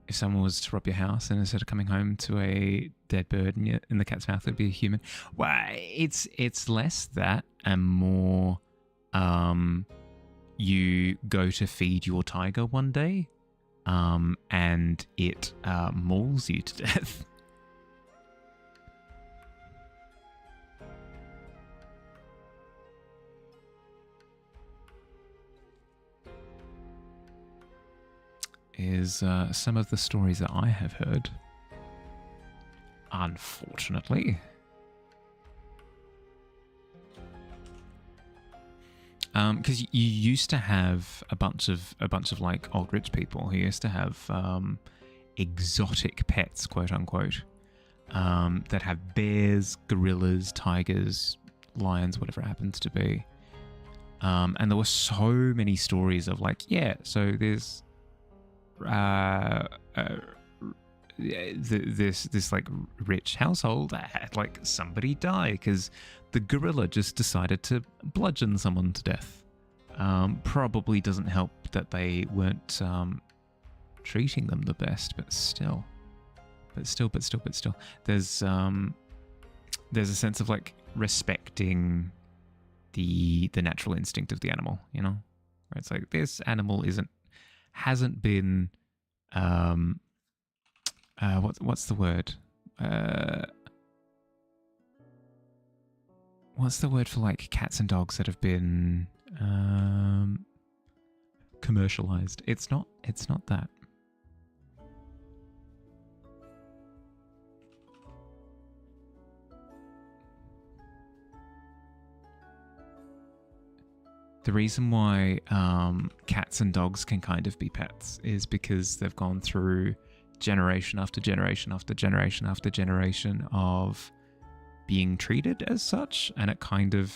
If someone was to rob your house and instead of coming home to a dead bird in the cat's mouth, it'd be a human. Well, it's less that and more you go to feed your tiger one day and it mauls you to death. Is some of the stories that I have heard. Unfortunately. Because you used to have a bunch of like old rich people who used to have exotic pets, quote unquote, that have bears, gorillas, tigers, lions, whatever it happens to be. And there were so many stories of like, yeah, so there's this like rich household that had like somebody die because the gorilla just decided to bludgeon someone to death. Probably doesn't help that they weren't treating them the best, but still, there's a sense of like respecting the natural instinct of the animal, you know? Where it's like this animal hasn't been what's the word? What's the word for like cats and dogs that have been commercialized? It's not that. The reason why cats and dogs can kind of be pets is because they've gone through generation after generation after generation after generation of being treated as such, and it kind of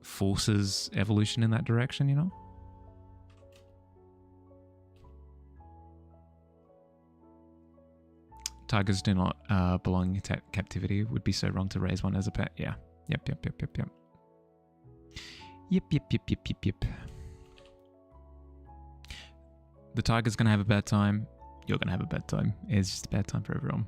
forces evolution in that direction, you know? Tigers do not belong in captivity. It would be so wrong to raise one as a pet. Yeah. Yep. Yep. The tiger's going to have a bad time. You're going to have a bad time. It's just a bad time for everyone.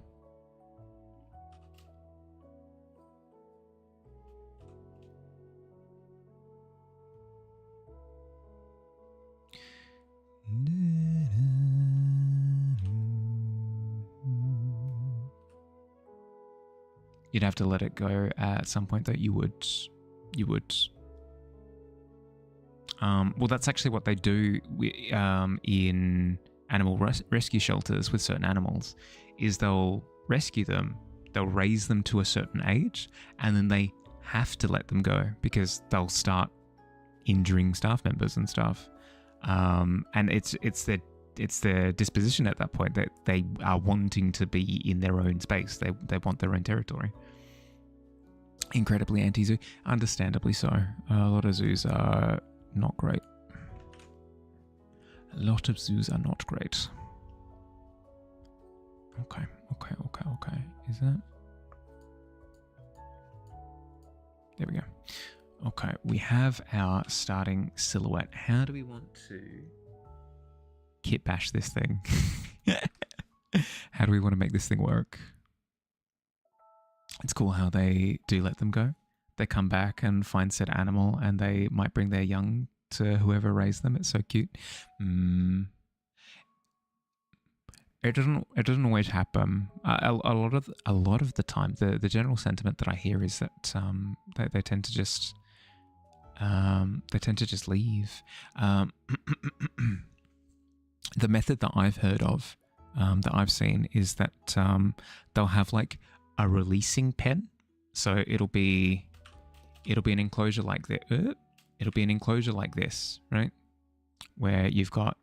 You'd have to let it go at some point, though. You would. Well, that's actually what they do in animal rescue shelters with certain animals, is they'll rescue them, they'll raise them to a certain age, and then they have to let them go because they'll start injuring staff members and stuff. And it's their disposition at that point that they are wanting to be in their own space. They want their own territory. Incredibly anti-zoo, understandably so. A lot of zoos are not great. A lot of zoos are not great. Okay. Is that? There we go. Okay, we have our starting silhouette. How do we want to kit bash this thing? How do we want to make this thing work? It's cool how they do let them go. They come back and find said animal, and they might bring their young to whoever raised them. It's so cute. It doesn't always happen. A lot of the time, the general sentiment that I hear is that they tend to just leave. The method that I've heard of, that I've seen, is that they'll have like a releasing pen. So it'll be an enclosure like that. It'll be an enclosure like this, right? Where you've got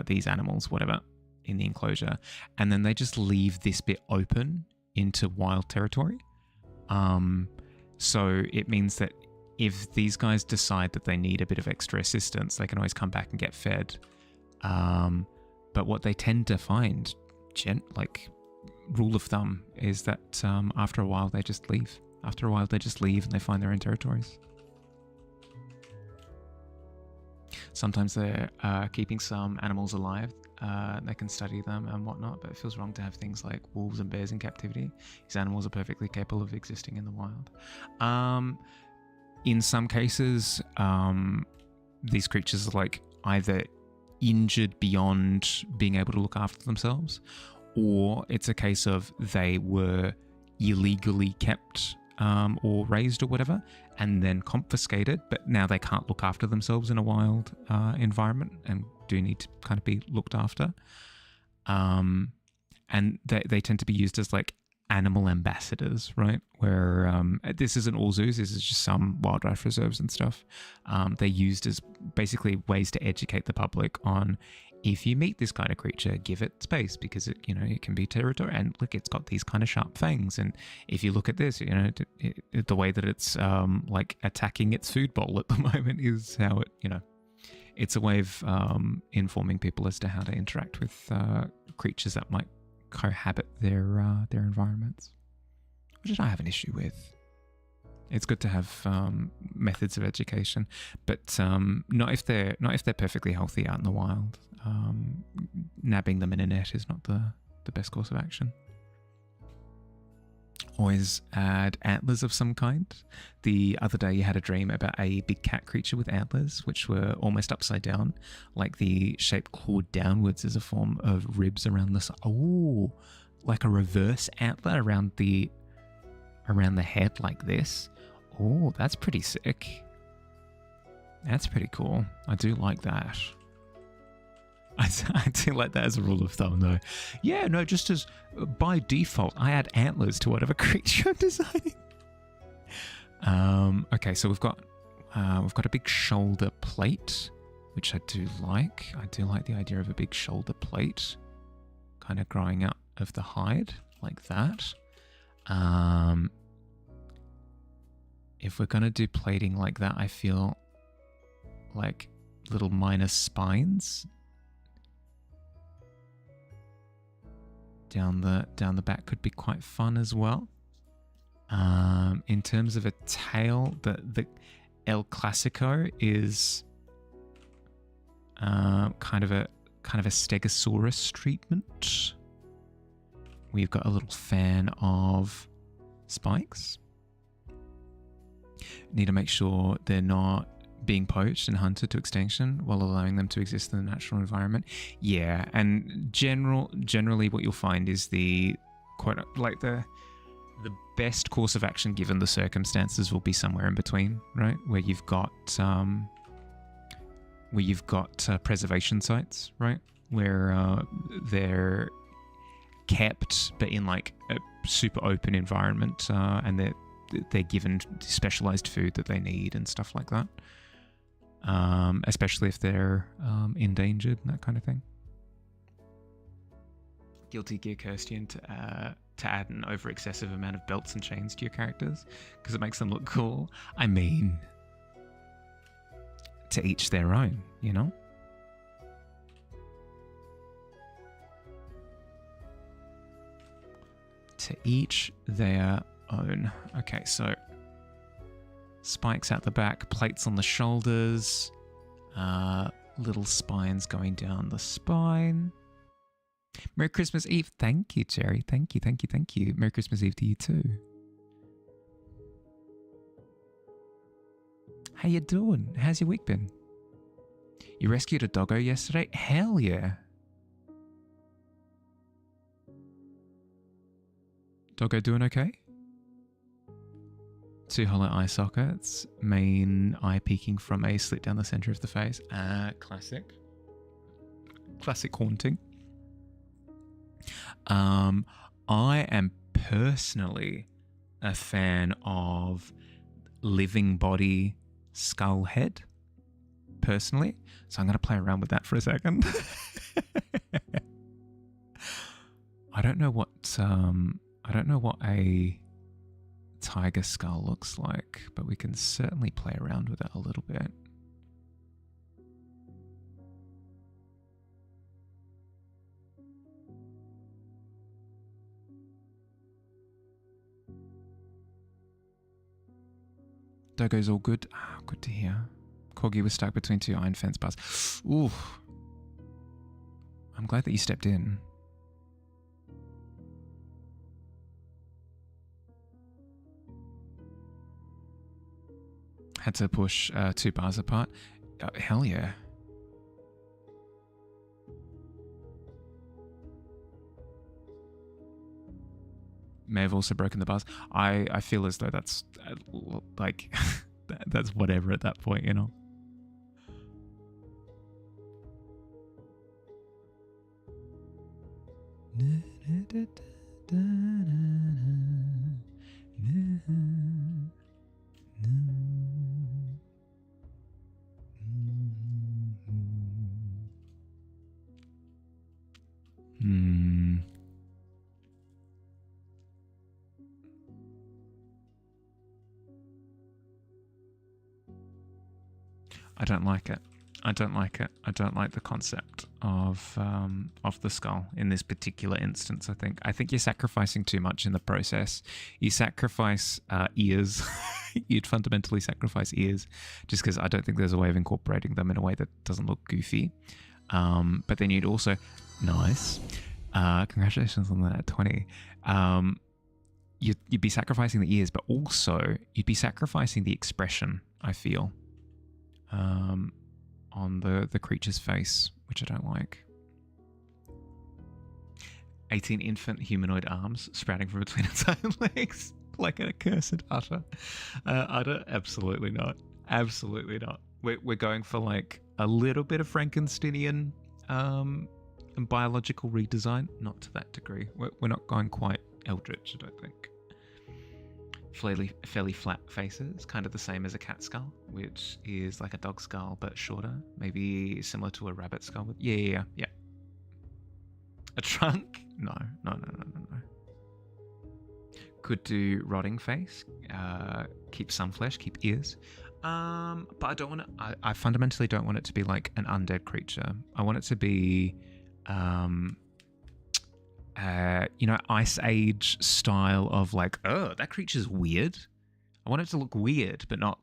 these animals, whatever, in the enclosure, and then they just leave this bit open into wild territory. So it means that if these guys decide that they need a bit of extra assistance, they can always come back and get fed. But what they tend to find, like rule of thumb, is that after a while they just leave. After a while they just leave and they find their own territories. Sometimes they're keeping some animals alive. They can study them and whatnot, but it feels wrong to have things like wolves and bears in captivity. These animals are perfectly capable of existing in the wild. In some cases, these creatures are like either injured beyond being able to look after themselves, or it's a case of they were illegally kept or raised or whatever, and then confiscated, but now they can't look after themselves in a wild environment and do need to kind of be looked after. And they tend to be used as like animal ambassadors, right? Where this isn't all zoos, this is just some wildlife reserves and stuff. They're used as basically ways to educate the public on, if you meet this kind of creature, give it space, because it can be territorial, and look, it's got these kind of sharp fangs, and if you look at this, the way that it's like attacking its food bowl at the moment is how it's a way of informing people as to how to interact with creatures that might cohabit their environments, which I have an issue with. It's good to have methods of education, but not if they're perfectly healthy out in the wild. Nabbing them in a net is not the best course of action. Always add antlers of some kind. The other day you had a dream about a big cat creature with antlers, which were almost upside down, like the shape clawed downwards as a form of ribs around the side. Oh, like a reverse antler around the head like this. Oh, that's pretty sick. That's pretty cool. I do like that. I do like that as a rule of thumb, though. Yeah, no, just as by default, I add antlers to whatever creature I'm designing. Okay, so we've got a big shoulder plate, which I do like. I do like the idea of a big shoulder plate, kind of growing out of the hide like that. If we're gonna do plating like that, I feel like little minor spines down the back could be quite fun as well. In terms of a tail, the El Clasico is kind of a Stegosaurus treatment. We've got a little fan of spikes. Need to make sure they're not being poached and hunted to extinction while allowing them to exist in the natural environment. Yeah, and generally what you'll find is the best course of action given the circumstances will be somewhere in between, right? Where you've got preservation sites, right? Where they're kept but in like a super open environment, and they're given specialized food that they need and stuff like that. Especially if they're endangered and that kind of thing. Guilty Gear Kirstian to add an over excessive amount of belts and chains to your characters because it makes them look cool. I mean, to each their own, you know? To each their own. Okay, so spikes out the back, plates on the shoulders, little spines going down the spine. Merry Christmas Eve. Thank you, Jerry. Thank you, thank you, thank you. Merry Christmas Eve to you too. How you doing? How's your week been? You rescued a doggo yesterday? Hell yeah. Doggo doing okay? 2 hollow eye sockets, main eye peeking from a slit down the center of the face. Classic. Classic haunting. I am personally a fan of living body skull head, personally. So I'm going to play around with that for a second. I don't know what a tiger skull looks like, but we can certainly play around with it a little bit. Dogo's all good. Ah, good to hear. Corgi was stuck between 2 iron fence bars. Ooh. I'm glad that you stepped in. Had to push 2 bars apart. Hell yeah. May have also broken the bars. I feel as though that's like that's whatever at that point, you know. I don't like it. I don't like it. I don't like the concept of the skull in this particular instance. I think you're sacrificing too much in the process. You sacrifice ears. You'd fundamentally sacrifice ears, just because I don't think there's a way of incorporating them in a way that doesn't look goofy. But then you'd also nice. Congratulations on that 20. You'd be sacrificing the ears, but also you'd be sacrificing the expression, I feel, on the creature's face, which I don't like. 18 infant humanoid arms sprouting from between its hind legs like an accursed udder. Udder? Absolutely not. Absolutely not. We're going for like a little bit of Frankensteinian biological redesign. Not to that degree. We're not going quite eldritch, I don't think. Fairly flat faces, kind of the same as a cat skull, which is like a dog skull but shorter, maybe similar to a rabbit skull. Yeah. A trunk? No. Could do rotting face, keep some flesh, keep ears. But I don't want to. I fundamentally don't want it to be like an undead creature. I want it to be, Ice Age style of like, oh, that creature's weird. I want it to look weird, but not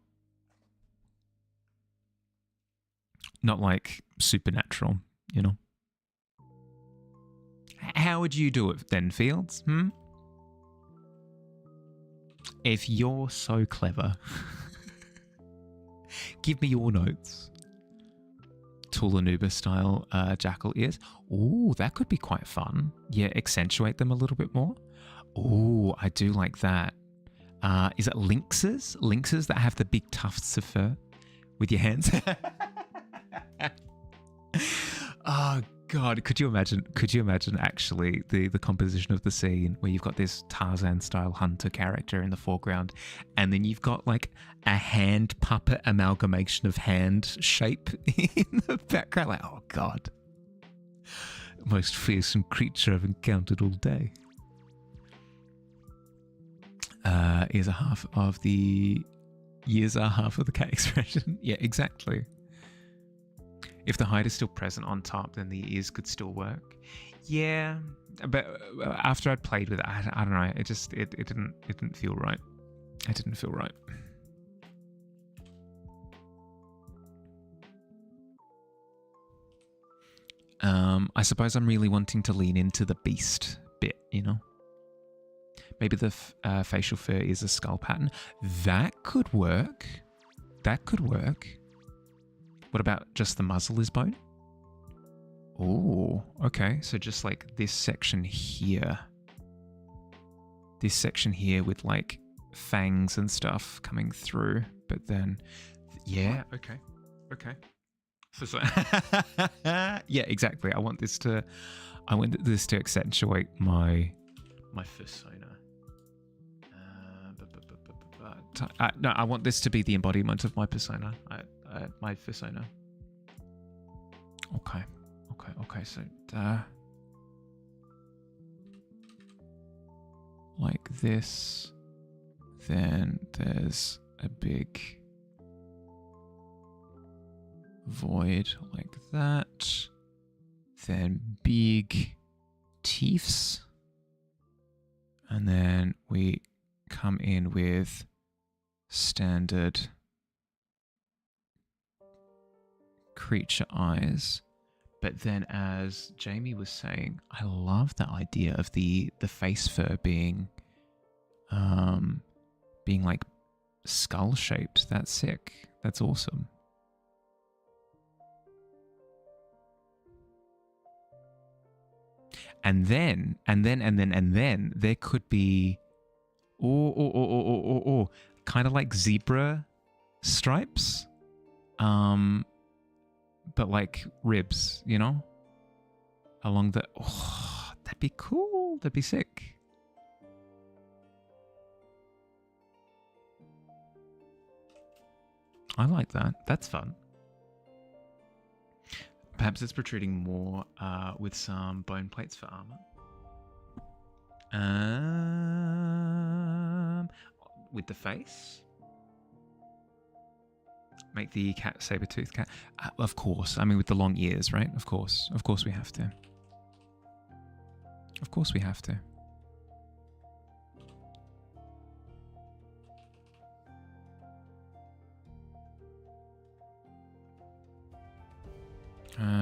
like supernatural, you know? How would you do it then, Fields? If you're so clever, give me your notes. Tulanuba style jackal ears. Ooh, that could be quite fun. Yeah, accentuate them a little bit more. Ooh, I do like that. Is it lynxes? Lynxes that have the big tufts of fur with your hands? Oh God, could you imagine actually the composition of the scene where you've got this Tarzan style hunter character in the foreground, and then you've got like a hand puppet amalgamation of hand shape in the background? Like, oh God. Most fearsome creature I've encountered all day. Ears are half of the cat expression. Yeah, exactly. If the hide is still present on top, then the ears could still work. Yeah, but after I'd played with it, I don't know. It didn't feel right. It didn't feel right. I suppose I'm really wanting to lean into the beast bit, you know? Maybe the facial fur is a skull pattern. That could work. That could work. What about just the muzzle is bone? Oh, okay. So just like this section here. This section here with like fangs and stuff coming through. But then, yeah, okay. Okay. So yeah, exactly. I want this to accentuate my persona. No, I want this to be the embodiment of my persona. My persona. Okay. So, like this. Then there's a big void like that. Then big teeths. And then we come in with standard creature eyes. But then, as Jamie was saying, I love that idea of the face fur being like skull shaped. That's sick. That's awesome. And then there could be kind of like zebra stripes. But like ribs, you know? Along the... Oh, that'd be cool. That'd be sick. I like that. That's fun. Perhaps it's protruding more with some bone plates for armor. With the face. Make the cat saber-toothed cat. Of course. I mean, with the long ears, right? Of course. Of course we have to. Of course we have to.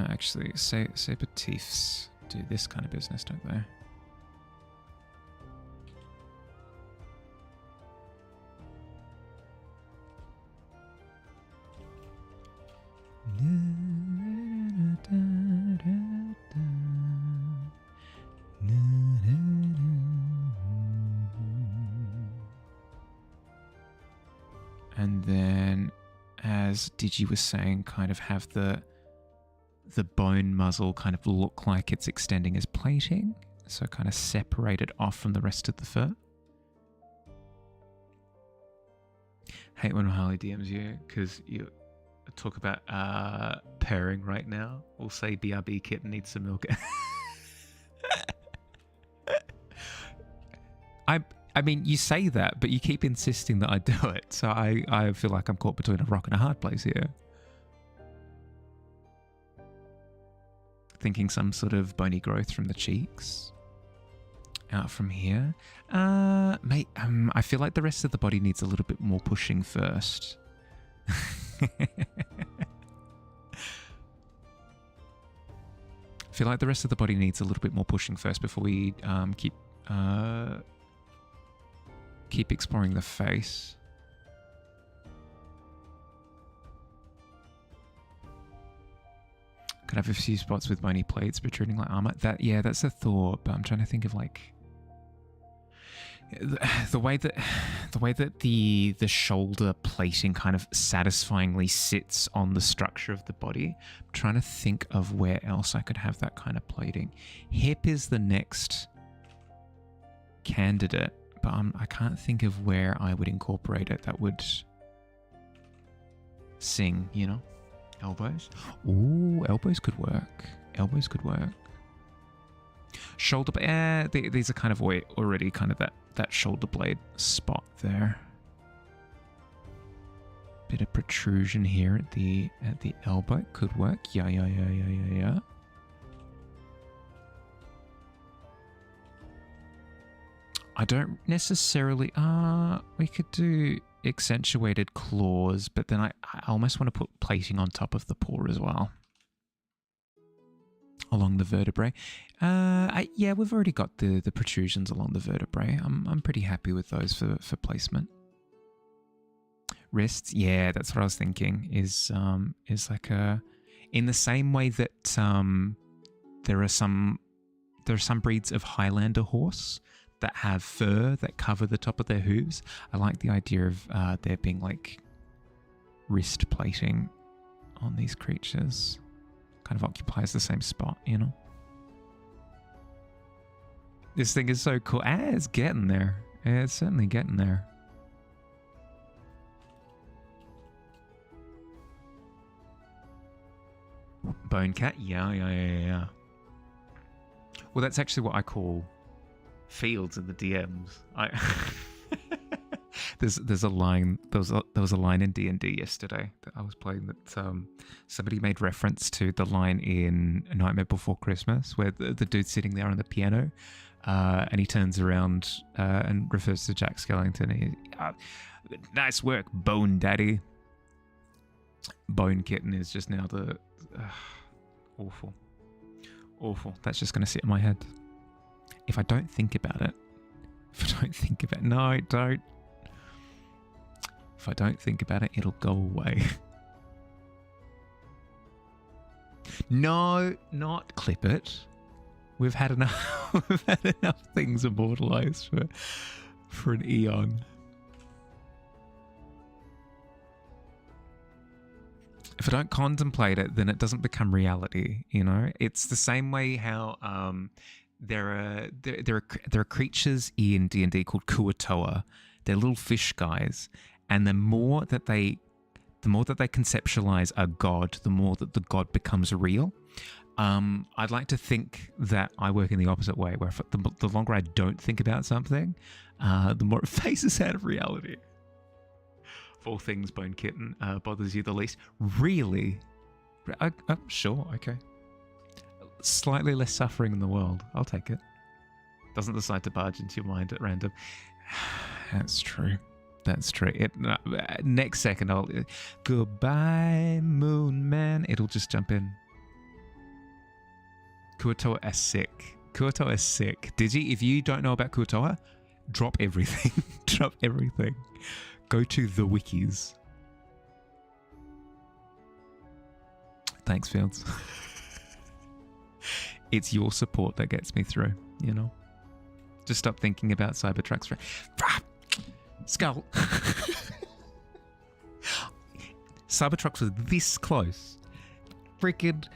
Actually, saber-teeths do this kind of business, don't they? And then, as Digi was saying, kind of have the bone muzzle kind of look like it's extending as plating, so kind of separate it off from the rest of the fur. Hate when Harley DMs you because you talk about purring right now. We'll say BRB kitten needs some milk. I mean, you say that, but you keep insisting that I do it, so I feel like I'm caught between a rock and a hard place here. Thinking some sort of bony growth from the cheeks. Out from here. Mate, I feel like the rest of the body needs a little bit more pushing first. I feel like the rest of the body needs a little bit more pushing first before we keep exploring the face. Could have a few spots with bony plates protruding like armor. That's a thought, but I'm trying to think of like the way that the shoulder plating kind of satisfyingly sits on the structure of the body. I'm trying to think of where else I could have that kind of plating. Hip is the next candidate, but I can't think of where I would incorporate it that would sing, you know? Elbows? Ooh, elbows could work. Elbows could work. Shoulder... these are kind of already kind of that shoulder blade spot there. Bit of protrusion here at the elbow. Could work. Yeah. I don't necessarily... we could do accentuated claws, but then I almost want to put plating on top of the paw as well. along the vertebrae. Yeah, we've already got the protrusions along the vertebrae. I'm pretty happy with those for placement. Wrists, yeah, that's what I was thinking. Is like in the same way that there are some breeds of Highlander horse that have fur that cover the top of their hooves. I like the idea of there being like wrist plating on these creatures. Kind of occupies the same spot, you know? This thing is so cool. It's getting there. It's certainly getting there. Bone cat? Yeah. Well, that's actually what I call fields in the DMs. There's a line. There was a line in D&D yesterday that I was playing that somebody made reference to the line in A Nightmare Before Christmas where the dude's sitting there on the piano, and he turns around and refers to Jack Skellington. Nice work, Bone Daddy. Bone Kitten is just now the awful. That's just going to sit in my head. If I don't think about it. No, don't. If I don't think about it, it'll go away. No, not clip it. We've had enough. We've had enough things immortalized for an eon. If I don't contemplate it, then it doesn't become reality. You know, it's the same way how there are creatures in D&D called Kuatoa. They're little fish guys, and the more that they conceptualize a god, the more that the god becomes real. I'd like to think that I work in the opposite way, where the longer I don't think about something, the more it phases out of reality. Of all things, Bone Kitten bothers you the least. Really? Sure, okay. Slightly less suffering in the world. I'll take it. Doesn't decide to barge into your mind at random. That's true. Next second, I'll... Goodbye, Moon Man. It'll just jump in. Kuatoa is sick. Digi, if you don't know about Kuatoa, drop everything. Drop everything. Go to the wikis. Thanks, Fields. It's your support that gets me through, you know? Just stop thinking about Cybertruck's... Skull! Cybertrucks was this close. Freaking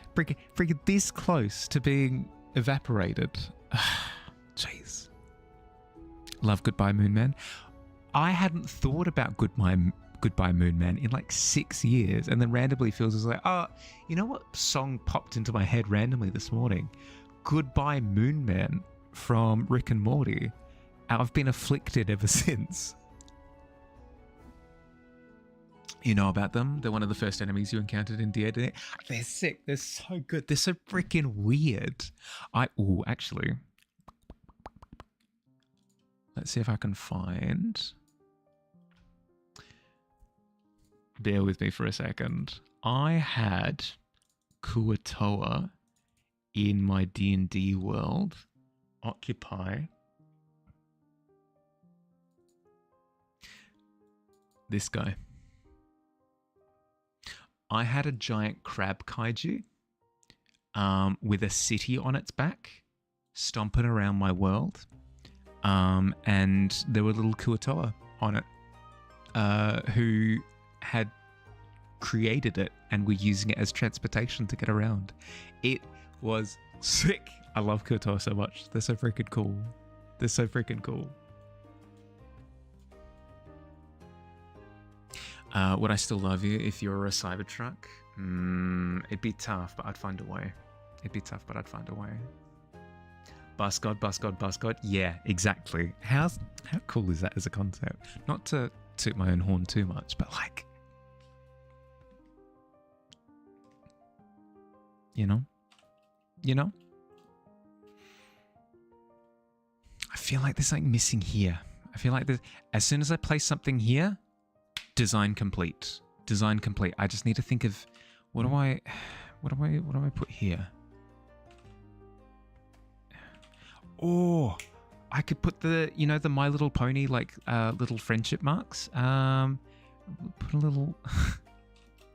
this close to being evaporated. Jeez. Love Goodbye Moon Man. I hadn't thought about Goodbye Moon Man in like 6 years, and then randomly feels like, oh, you know what song popped into my head randomly this morning? Goodbye Moon Man from Rick and Morty. I've been afflicted ever since. You know about them? They're one of the first enemies you encountered in D&D. They're sick. They're so good. They're so freaking weird. Actually, let's see if I can find... Bear with me for a second. I had Kuatoa in my D&D world occupy this guy. I had a giant crab kaiju with a city on its back stomping around my world, and there were little Kuatoa on it who had created it and were using it as transportation to get around. It was sick. I love Kuatoa so much. They're so freaking cool. Would I still love you if you were a Cybertruck? It'd be tough, but I'd find a way. Bus God. Yeah, exactly. How cool is that as a concept? Not to toot my own horn too much, but like, you know? I feel like there's something missing here. I feel like as soon as I place something here, design complete. I just need to think of what do I put here? Oh, I could put the, the My Little Pony, like, little friendship marks. Put a little...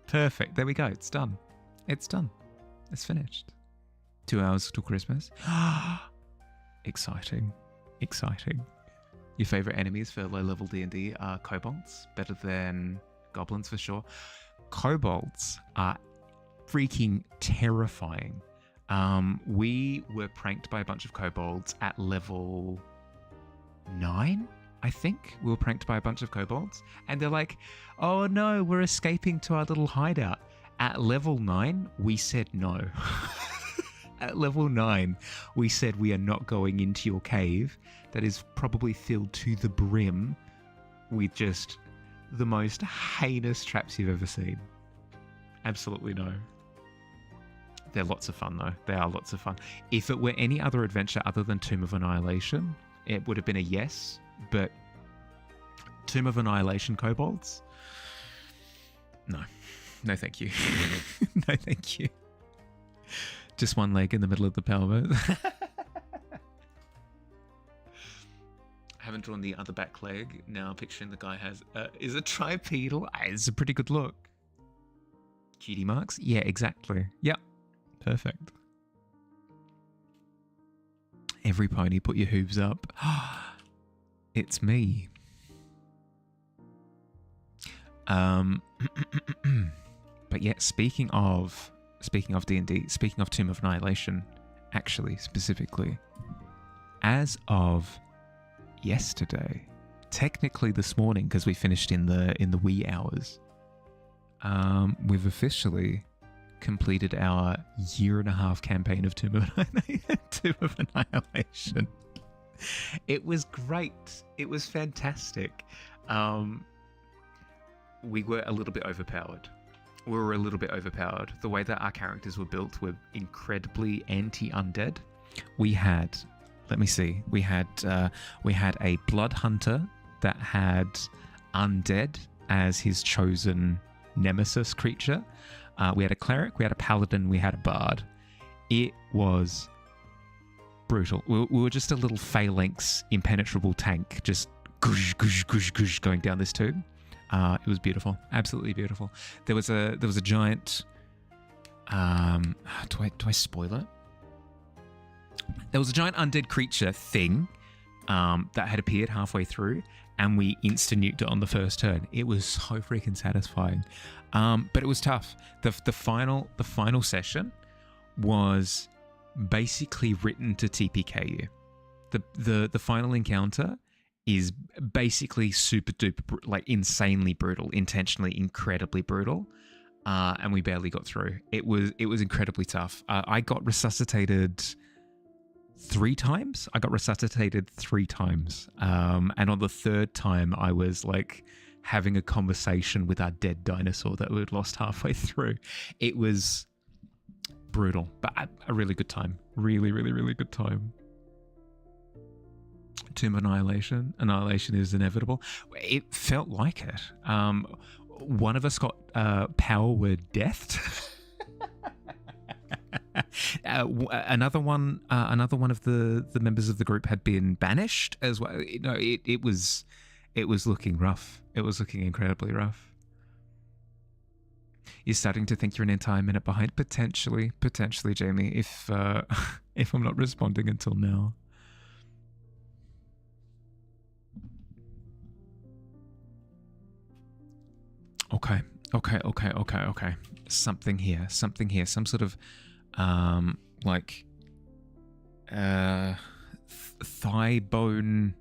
Perfect. There we go. It's done. It's done. It's finished. 2 hours till Christmas. Exciting. Exciting. Your favorite enemies for low-level D&D are kobolds. Better than goblins for sure. Kobolds are freaking terrifying. We were pranked by a bunch of kobolds at level 9, I think. We were pranked by a bunch of kobolds. And they're like, oh no, we're escaping to our little hideout. At level 9, we said no. At level 9, we said we are not going into your cave that is probably filled to the brim with just the most heinous traps you've ever seen. Absolutely no. They're lots of fun, though. They are lots of fun. If it were any other adventure other than Tomb of Annihilation, it would have been a yes, but Tomb of Annihilation kobolds? No. No, thank you. No, thank you. Just one leg in the middle of the pelvis. I haven't drawn the other back leg. Now picturing the guy has is a tripedal. It's a pretty good look. Cutie marks? Yeah, exactly. Yep. Perfect. Every pony, put your hooves up. It's me. But yeah, speaking of D&D, speaking of Tomb of Annihilation, actually, specifically, as of yesterday, technically this morning, because we finished in the wee hours, we've officially completed our 1.5-year campaign of Tomb of Annihilation. It was great. It was fantastic. We were a little bit overpowered. The way that our characters were built were incredibly anti-undead. We had, let me see, we had a blood hunter that had undead as his chosen nemesis creature. We had a cleric, we had a paladin, we had a bard. It was brutal. We were just a little phalanx impenetrable tank, just goosh, goosh, goosh, goosh going down this tube. It was beautiful, absolutely beautiful. There was a giant. Do I spoil it? There was a giant undead creature thing that had appeared halfway through, and we insta-nuked it on the first turn. It was so freaking satisfying, but it was tough. The final session was basically written to TPK you. The final encounter is basically super duper, like insanely brutal, intentionally incredibly brutal, and we barely got through. It was incredibly tough. I got resuscitated 3 times. And on the third time, I was like having a conversation with our dead dinosaur that we had lost halfway through. It was brutal, but a really good time. Really, really, really good time. Tomb of Annihilation. Annihilation is inevitable. It felt like it. One of us got power word deathed. Another one of the members of the group had been banished as well. It was looking rough. It was looking incredibly rough. You're starting to think you're an entire minute behind, potentially, Jamie. If I'm not responding until now. Okay. Something here. Some sort of, thigh bone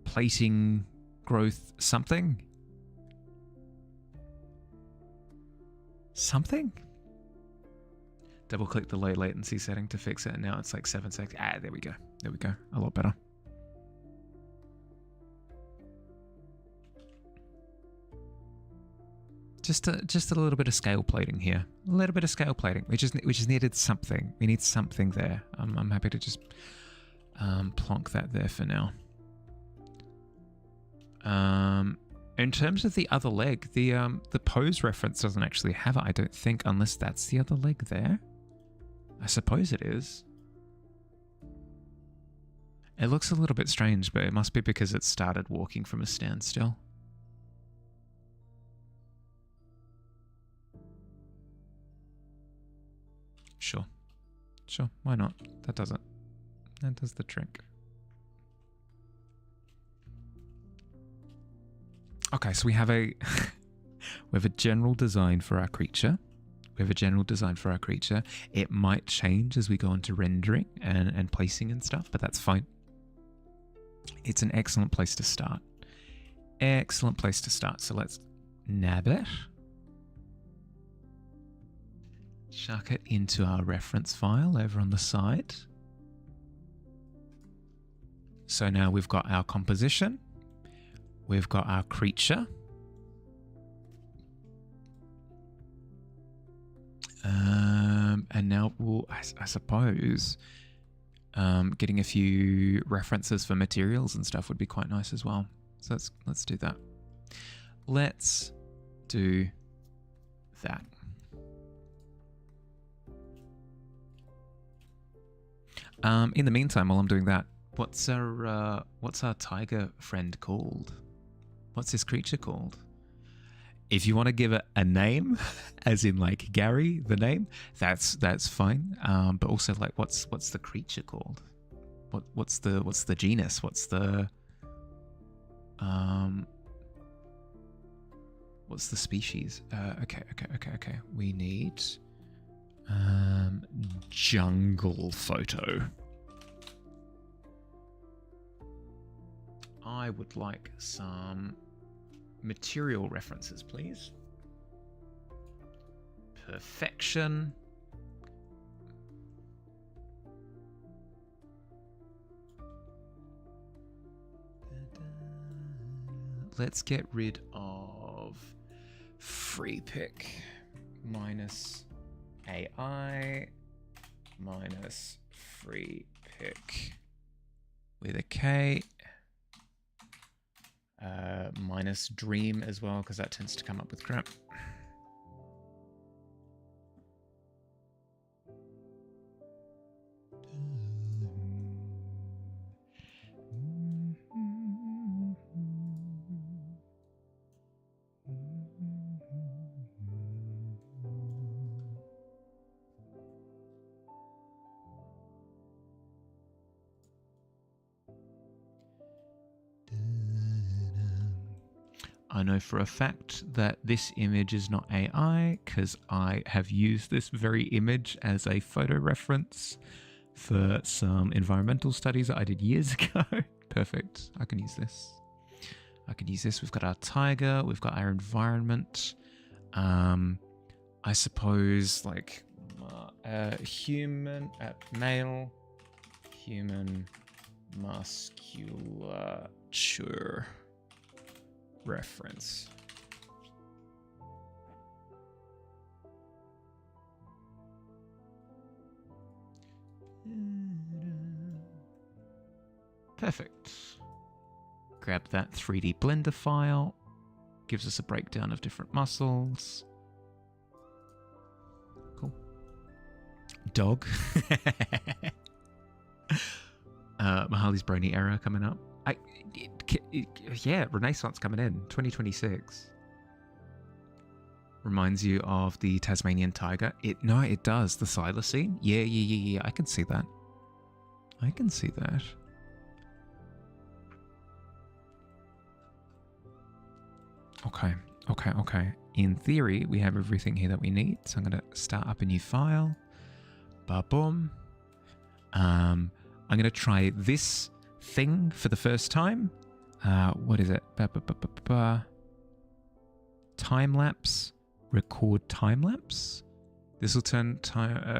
plating growth. Something. Double click the low latency setting to fix it, and now it's like 7 seconds. There we go. A lot better. Just a little bit of scale plating here. A little bit of scale plating. We just needed something. We need something there. I'm happy to just plonk that there for now. In terms of the other leg, the pose reference doesn't actually have it, I don't think, unless that's the other leg there. I suppose it is. It looks a little bit strange, but it must be because it started walking from a standstill. Sure. Sure, why not? That does it. That does the trick. Okay, so we have a we have a general design for our creature. It might change as we go into rendering and placing and stuff, but that's fine. It's an excellent place to start. Excellent place to start. So let's nab it. Chuck it into our reference file over on the side. So now we've got our composition. We've got our creature. And now we'll, I suppose, getting a few references for materials and stuff would be quite nice as well. So let's do that. Let's do that. In the meantime, while I'm doing that, what's our tiger friend called? What's this creature called? If you want to give it a name, as in like Gary, the name, that's fine. But also like what's the creature called? What's the genus? What's the species? Okay. We need jungle photo. I would like some material references, please. Perfection. Let's get rid of free pick minus AI minus free pick with a K. Minus dream as well, because that tends to come up with crap. I know for a fact that this image is not AI because I have used this very image as a photo reference for some environmental studies that I did years ago. Perfect. I can use this. We've got our tiger. We've got our environment. I suppose like human, male, human musculature reference. Perfect. Grab that 3D Blender file. Gives us a breakdown of different muscles. Cool. Dog. Mahali's Brony error coming up. Yeah, Renaissance coming in 2026. Reminds you of the Tasmanian tiger. It does. The Thylacine. Yeah. I can see that. Okay. In theory, we have everything here that we need. So I'm going to start up a new file. Ba-boom. I'm going to try this thing for the first time. What is it? Time lapse. Record time lapse. This will turn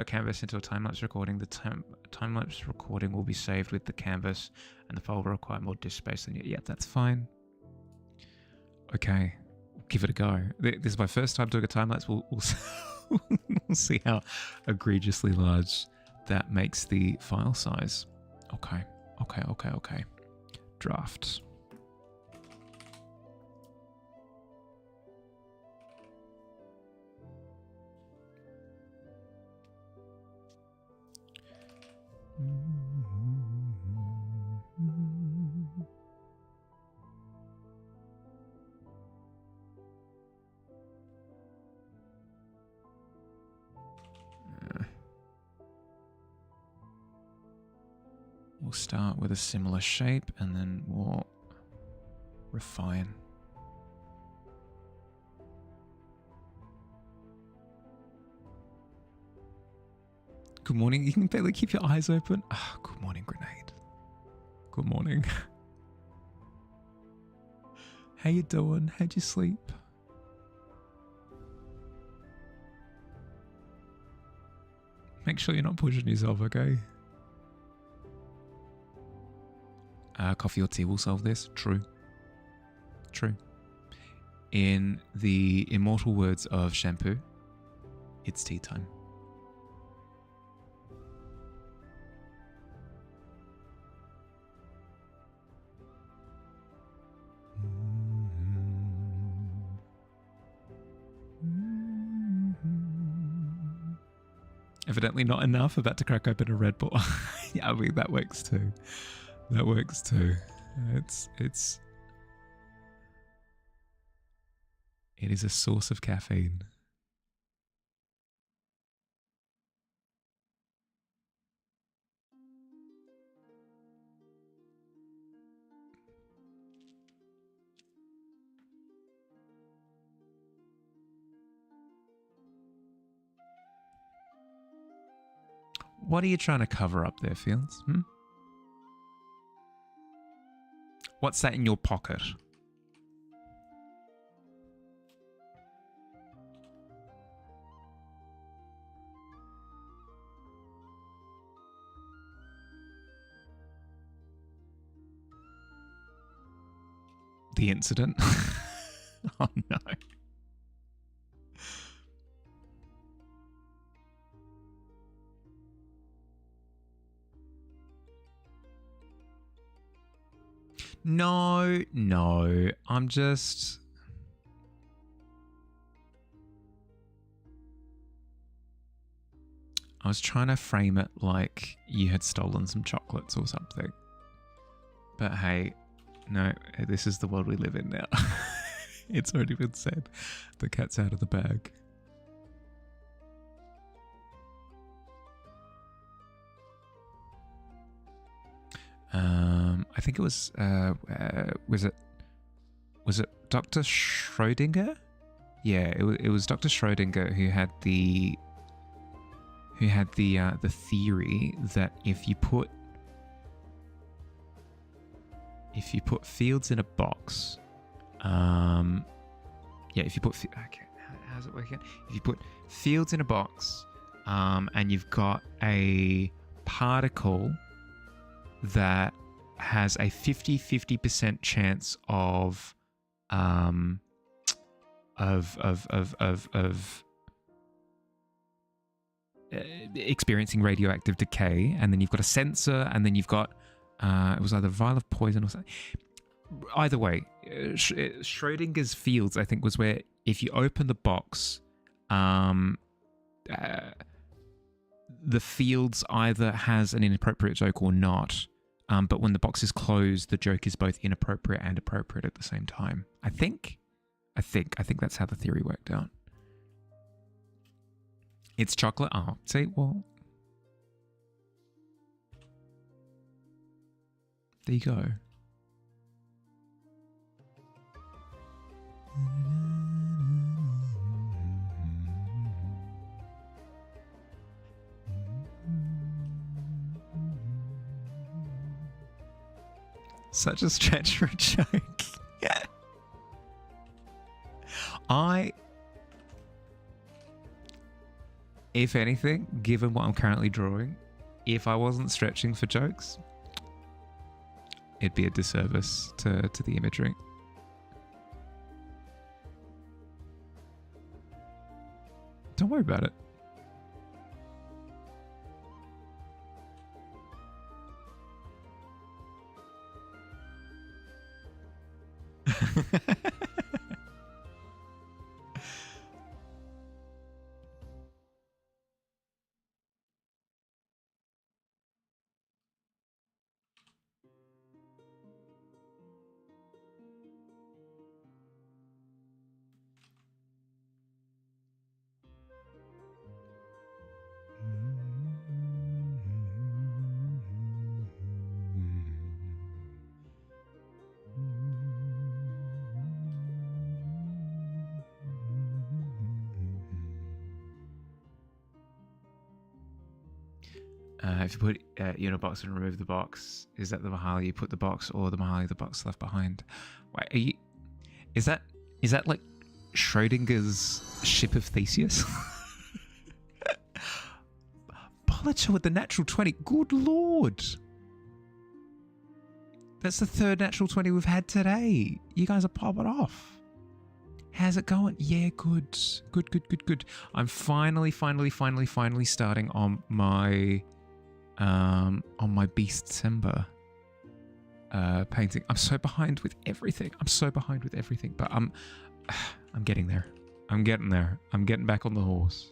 canvas into a time lapse recording. The time lapse recording will be saved with the canvas, and the file will require more disk space than yeah, that's fine. Okay, give it a go. This is my first time doing a time lapse. We'll see how egregiously large that makes the file size. Okay. Draft. We'll start with a similar shape and then we'll refine. Good morning. You can barely keep your eyes open. Oh, good morning, Grenade. Good morning. How you doing? How'd you sleep? Make sure you're not pushing yourself, okay? Coffee or tea will solve this. True. True. In the immortal words of Shampoo, it's tea time. Evidently not enough. About to crack open a Red Bull. Yeah, I mean, that works too. That works too. It is a source of caffeine. What are you trying to cover up there, Fields? What's that in your pocket? The incident? Oh no. No. I'm just... I was trying to frame it like you had stolen some chocolates or something. But hey, no, this is the world we live in now. It's already been said. The cat's out of the bag. I think it was it Dr. Schrödinger? Yeah, it was Dr. Schrödinger who had the theory that if you put fields in a box, if you put how's it working? If you put fields in a box, and you've got a particle that has a 50% chance of experiencing radioactive decay, and then you've got a sensor, and then you've got it was either vial of poison or something. Either way, Schrodinger's fields, I think, was where if you open the box, the fields either has an inappropriate joke or not. But when the box is closed, the joke is both inappropriate and appropriate at the same time. I think that's how the theory worked out. It's chocolate. Oh, see, well, there you go. Such a stretch for a joke. Yeah. If anything, given what I'm currently drawing, if I wasn't stretching for jokes, it'd be a disservice to the imagery. Don't worry about it. If you put you in a box and remove the box, is that the Mahali you put the box, or the Mahali the box left behind? Wait, are you? Is that like Schrodinger's ship of Theseus? Bollicher with the natural 20. Good lord. That's the third natural 20 we've had today. You guys are popping off. How's it going? Yeah, good. Good. I'm finally starting on my Beast December painting. I'm so behind with everything. But I'm getting there. I'm getting back on the horse.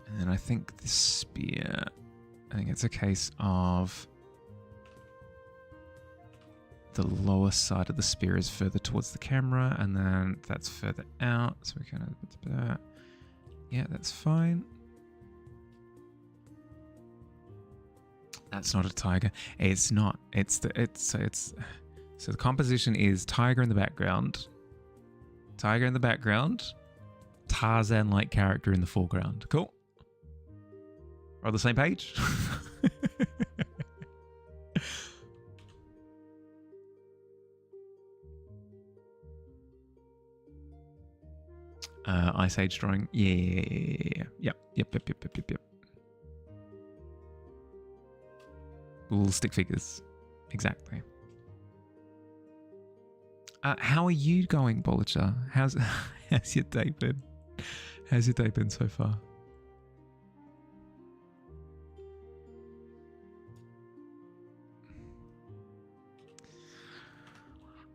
And then I think the spear, I think it's a case of the lower side of the spear is further towards the camera, and then that's further out. So we kind of, yeah, that's fine. That's not a tiger. It's not. So the composition is tiger in the background, Tarzan-like character in the foreground. Cool. We're on the same page. Ice Age drawing. Yeah. Yep. Little stick figures. Exactly. How are you going, Bollicher? How's your day been? How's your day been so far?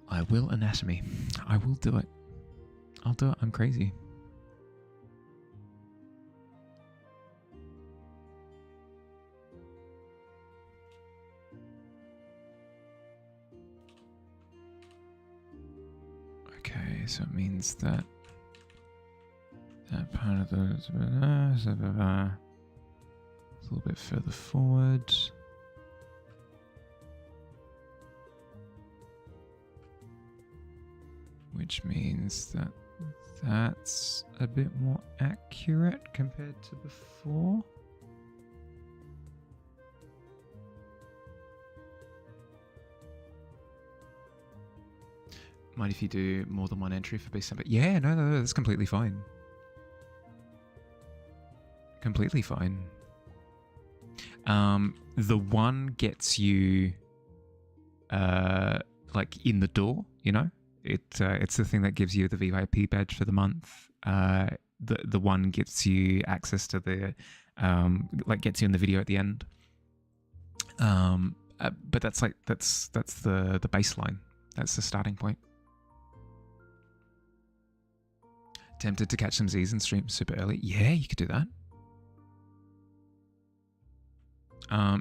I will anatomy. I will do it. I'll do it. I'm crazy. Okay, so it means that part of the it's a little bit further forward. Which means that that's a bit more accurate compared to before. Mind if you do more than one entry for December? Yeah, no, that's completely fine. Completely fine. The one gets you, like in the door, you know? It's the thing that gives you the VIP badge for the month. The one gets you access to the like gets you in the video at the end. But that's the baseline. That's the starting point. Tempted to catch some Z's and stream super early. Yeah, you could do that.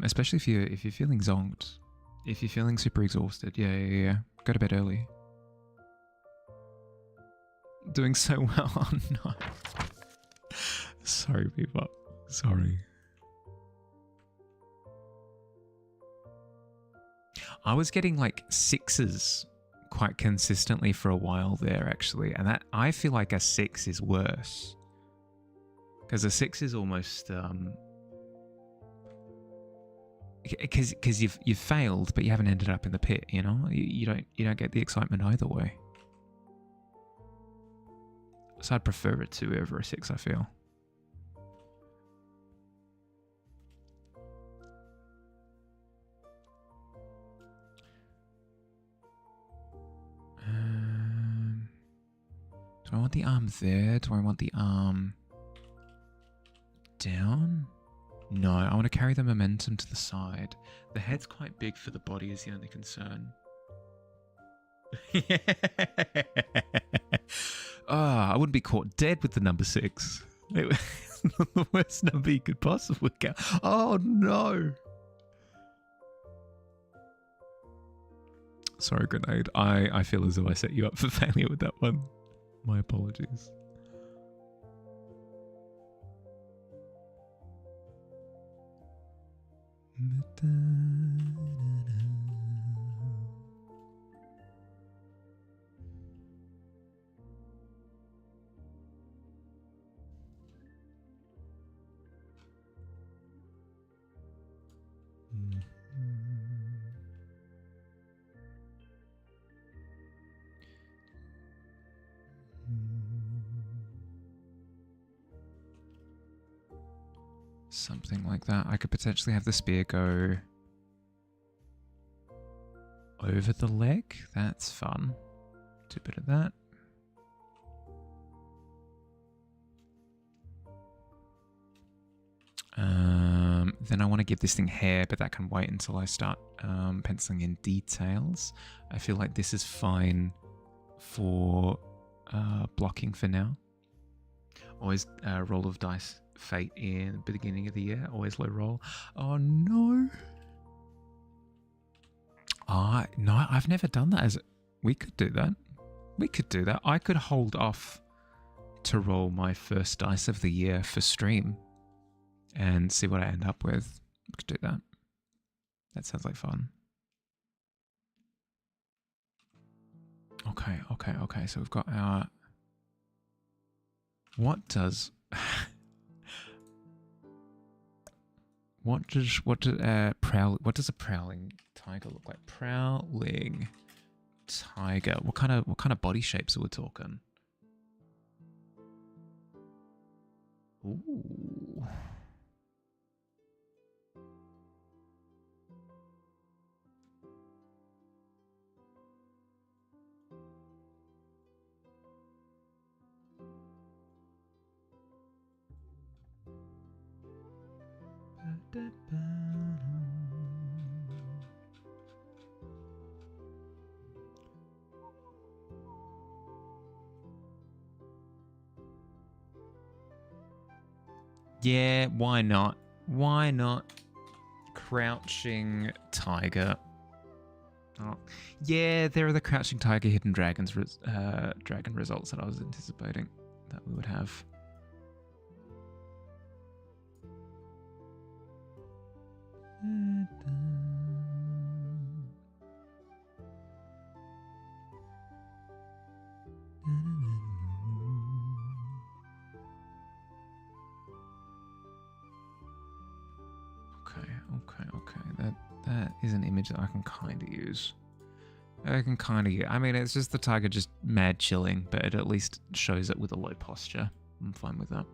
Especially if you're feeling zonked, if you're feeling super exhausted. Yeah. Go to bed early. Doing so well. Oh no. Sorry, people. Sorry. I was getting like 6s quite consistently for a while there, actually, and that I feel like a 6 is worse because a 6 is almost because you've failed, but you haven't ended up in the pit. You know, you don't get the excitement either way. So I'd prefer a 2 over a 6, I feel. Do I want the arm there? Do I want the arm down? No, I want to carry the momentum to the side. The head's quite big for the body is the only concern. I wouldn't be caught dead with the number 6. It was the worst number you could possibly get. Oh no! Sorry, Grenade. I feel as though I set you up for failure with that one. My apologies. Something like that. I could potentially have the spear go over the leg. That's fun. Do a bit of that. Then I want to give this thing hair, but that can wait until I start penciling in details. I feel like this is fine for blocking for now. Always roll of dice fate in the beginning of the year. Always low roll. Oh no. No, I've never done that. We could do that. We could do that. I could hold off to roll my first dice of the year for stream and see what I end up with. We could do that. That sounds like fun. Okay. So we've got our... What does a prowling tiger look like? Prowling tiger. What kind of body shapes are we talking? Ooh. Yeah, why not? Why not? Crouching tiger. Oh. Yeah, there are the crouching tiger hidden dragons dragon results that I was anticipating that we would have. Okay. That is an image that I can kind of use. I mean, it's just the tiger just mad chilling, but it at least shows it with a low posture. I'm fine with that.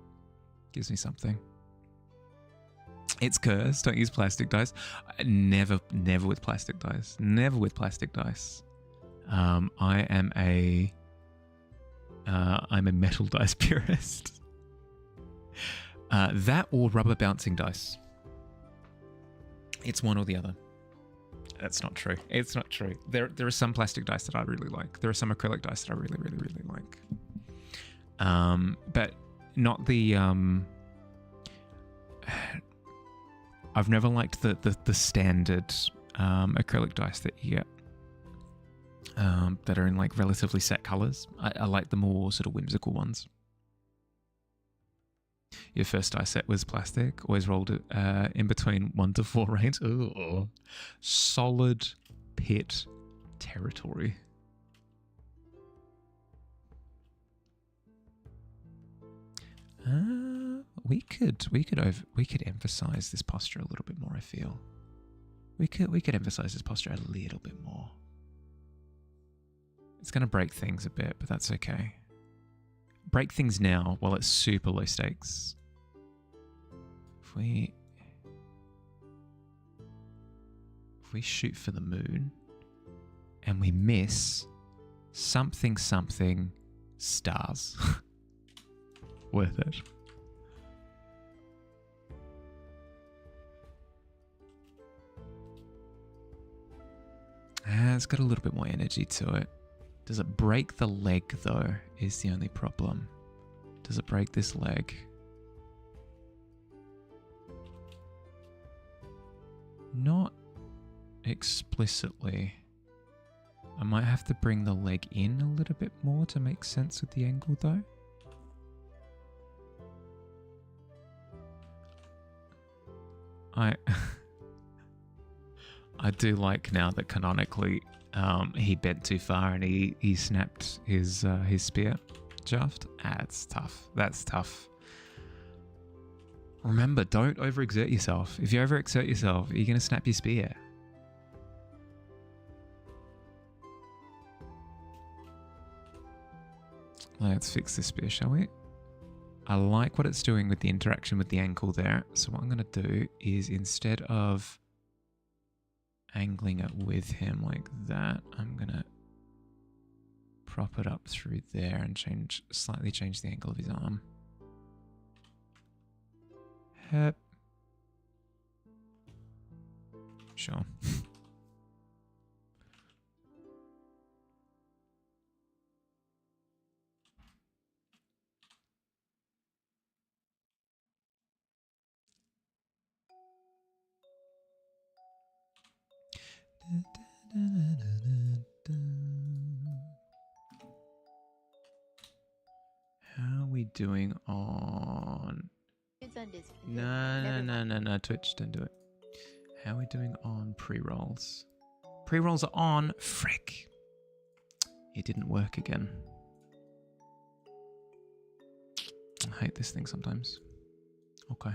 Gives me something. It's cursed. Don't use plastic dice. Never with plastic dice. Never with plastic dice. I'm a metal dice purist. That or rubber bouncing dice. It's one or the other. That's not true. It's not true. There are some plastic dice that I really like. There are some acrylic dice that I really like. But not the I've never liked the standard acrylic dice that you get that are in like relatively set colors. I like the more sort of whimsical ones. Your first dice set was plastic. Always rolled it in between 1 to 4 range. Ooh, solid pit territory. We could emphasize this posture a little bit more. I feel we could emphasize this posture a little bit more. It's going to break things a bit, but that's okay. Break things now while it's super low stakes. If we shoot for the moon and we miss something stars. Worth it. It's got a little bit more energy to it. Does it break the leg, though, is the only problem. Does it break this leg? Not explicitly. I might have to bring the leg in a little bit more to make sense with the angle, though. I do like now that canonically he bent too far and he snapped his spear shaft. It's tough. That's tough. Remember, don't overexert yourself. If you overexert yourself, you're going to snap your spear. Let's fix this spear, shall we? I like what it's doing with the interaction with the ankle there. So what I'm going to do is, instead of angling it with him like that, I'm going to prop it up through there and slightly change the angle of his arm. Hep. Sure. How are we doing on... No, Twitch, don't do it. How are we doing on pre-rolls? Pre-rolls are on. Frick. It didn't work again. I hate this thing sometimes. Okay.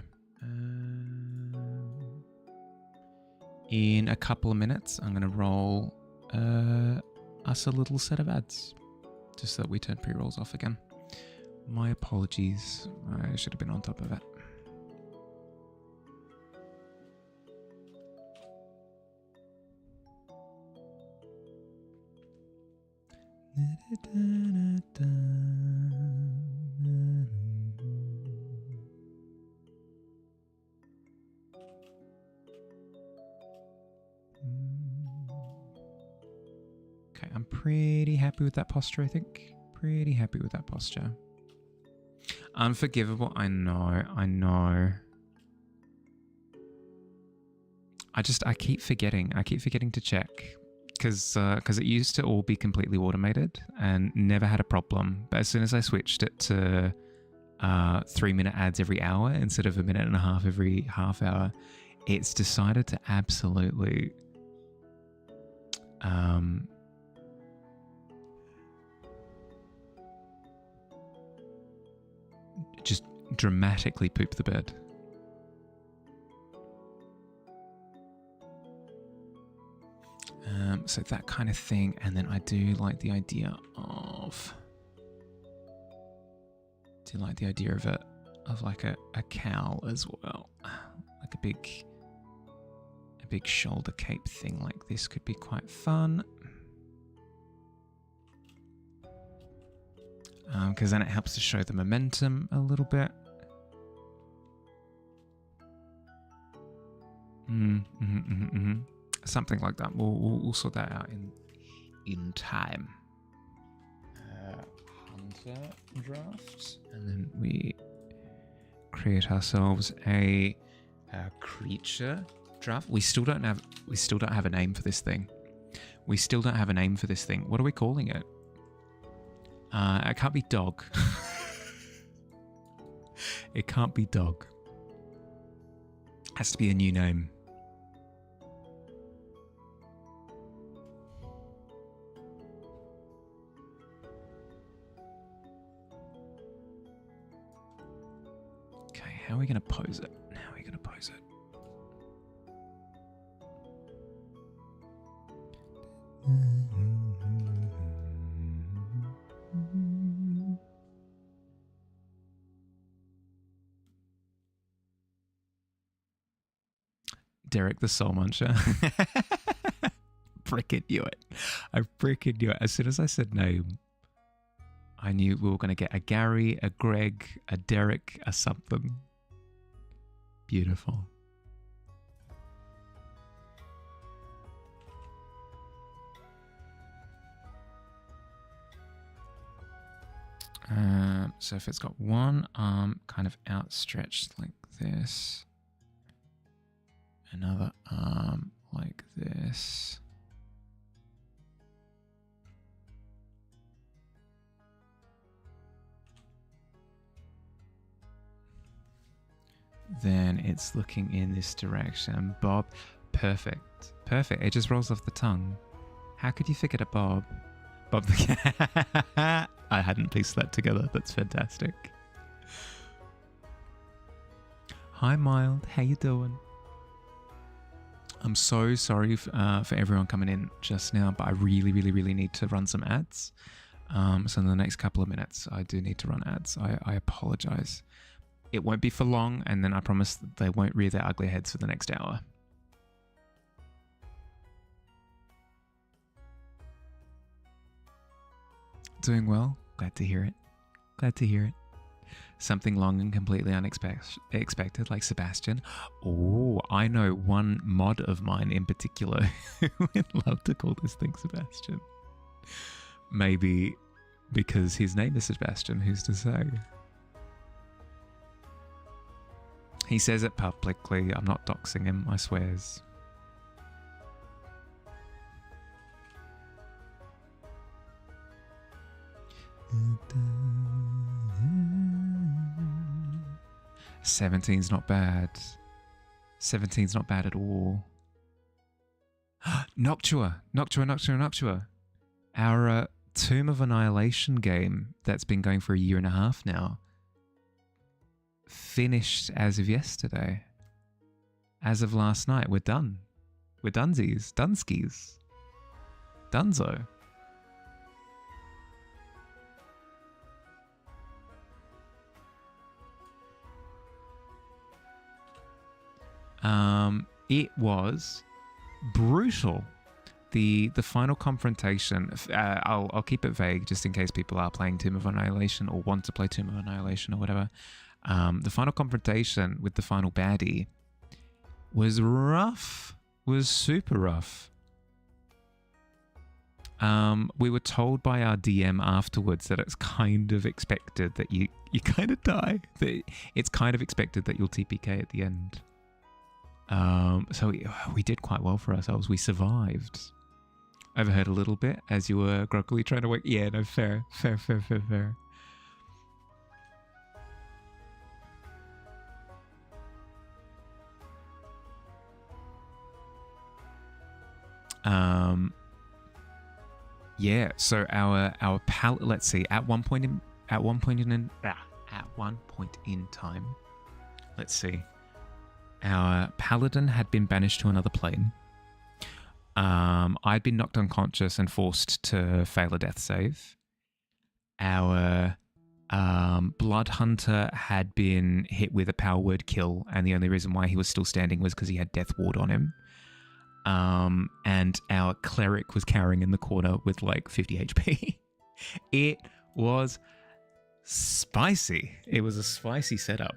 In a couple of minutes, I'm going to roll us a little set of ads, just so that we turn pre-rolls off again. My apologies. I should have been on top of it. Okay, I'm pretty happy with that posture, I think. Pretty happy with that posture. Unforgivable, I know. I keep forgetting. I keep forgetting to check. Because it used to all be completely automated and never had a problem. But as soon as I switched it to 3-minute ads every hour instead of 1.5 minutes every half hour, it's decided to absolutely just dramatically poop the bed. So that kind of thing, and then I do like the idea of like a cowl as well, like a big shoulder cape thing like this could be quite fun. Because then it helps to show the momentum a little bit. Something like that. We'll sort that out in time. Hunter drafts, and then we create ourselves a creature draft. We still don't have a name for this thing. What are we calling it? It can't be dog. It can't be dog. Has to be a new name. How are we going to pose it? Derek the Soul Muncher. Frickin' knew it. I freaking knew it. As soon as I said name, I knew we were going to get a Gary, a Greg, a Derek, a something. Beautiful. So if it's got one arm kind of outstretched like this, another arm like this, then it's looking in this direction. Bob, perfect. Perfect. It just rolls off the tongue. How could you forget a Bob? Bob the cat. I hadn't pieced that together. That's fantastic. Hi, Mild. How you doing? I'm so sorry for everyone coming in just now, but I really need to run some ads. So in the next couple of minutes, I do need to run ads. I apologize. It won't be for long, and then I promise that they won't rear their ugly heads for the next hour. Doing well. Glad to hear it. Glad to hear it. Something long and completely unexpected, like Sebastian. Oh, I know one mod of mine in particular who would love to call this thing Sebastian. Maybe because his name is Sebastian, who's to say? He says it publicly. I'm not doxing him, I swears. "17's not bad. 17's not bad at all." Noctua. Our Tomb of Annihilation game that's been going for a year and a half now. Finished as of yesterday. As of last night, we're done. We're dunsies. Dunskies. Dunzo. It was brutal. The final confrontation, I'll keep it vague just in case people are playing Tomb of Annihilation or want to play Tomb of Annihilation or whatever. The final confrontation with the final baddie was rough. Was super rough. We were told by our DM afterwards that it's kind of expected that you kind of die. That it's kind of expected that you'll TPK at the end. So we did quite well for ourselves. We survived. Overheard a little bit as you were groggily trying to wake. Yeah, no, fair. Yeah. So our palette. Let's see. At one point in time, let's see. Our paladin had been banished to another plane. I'd been knocked unconscious and forced to fail a death save. Our blood hunter had been hit with a power word kill, and the only reason why he was still standing was because he had death ward on him. And our cleric was cowering in the corner with like 50 HP. It was spicy. It was a spicy setup.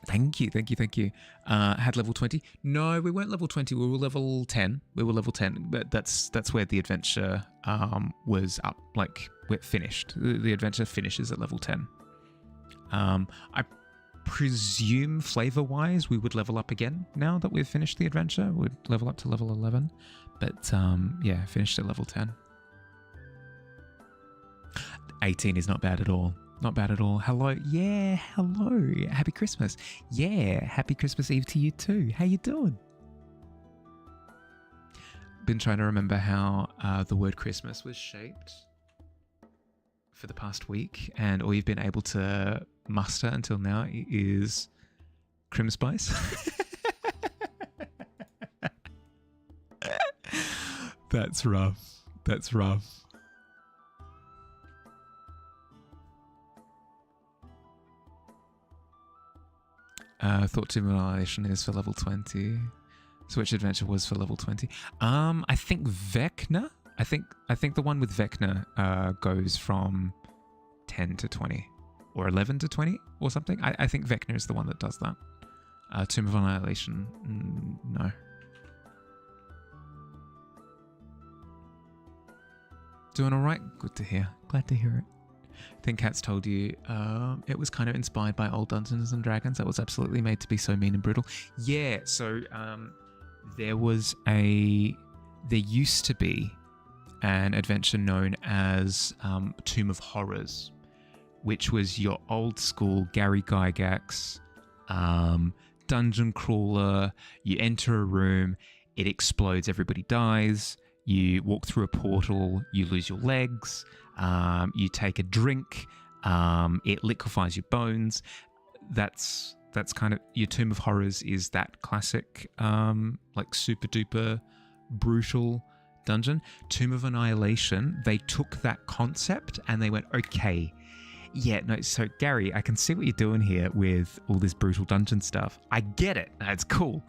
Thank you. Had level 20? No, we weren't level 20. We were level 10. But that's where the adventure was up. Like, we're finished. The adventure finishes at level 10. I presume flavor-wise we would level up again now that we've finished the adventure. We'd level up to level 11. But, yeah, finished at level 10. 18 is not bad at all. Not bad at all. Hello. Yeah, hello. Happy Christmas. Yeah, happy Christmas Eve to you too. How you doing? Been trying to remember how the word Christmas was shaped for the past week, and all you've been able to muster until now is Crim Spice. That's rough. Thought Tomb of Annihilation is for level 20. So which adventure was for level 20? I think Vecna. I think the one with Vecna goes from 10 to 20 or 11 to 20 or something. I think Vecna is the one that does that. Tomb of Annihilation, no. Doing all right? Good to hear. Glad to hear it. I think Kat's told you it was kind of inspired by old Dungeons and Dragons. That was absolutely made to be so mean and brutal. Yeah, so there used to be an adventure known as Tomb of Horrors, which was your old school Gary Gygax dungeon crawler. You enter a room, it explodes, everybody dies. You walk through a portal, you lose your legs. You take a drink, it liquefies your bones. That's kind of your Tomb of Horrors is that classic, like super duper brutal dungeon. Tomb of Annihilation, they took that concept and they went, okay, yeah, no, so Gary, I can see what you're doing here with all this brutal dungeon stuff. I get it. It's cool.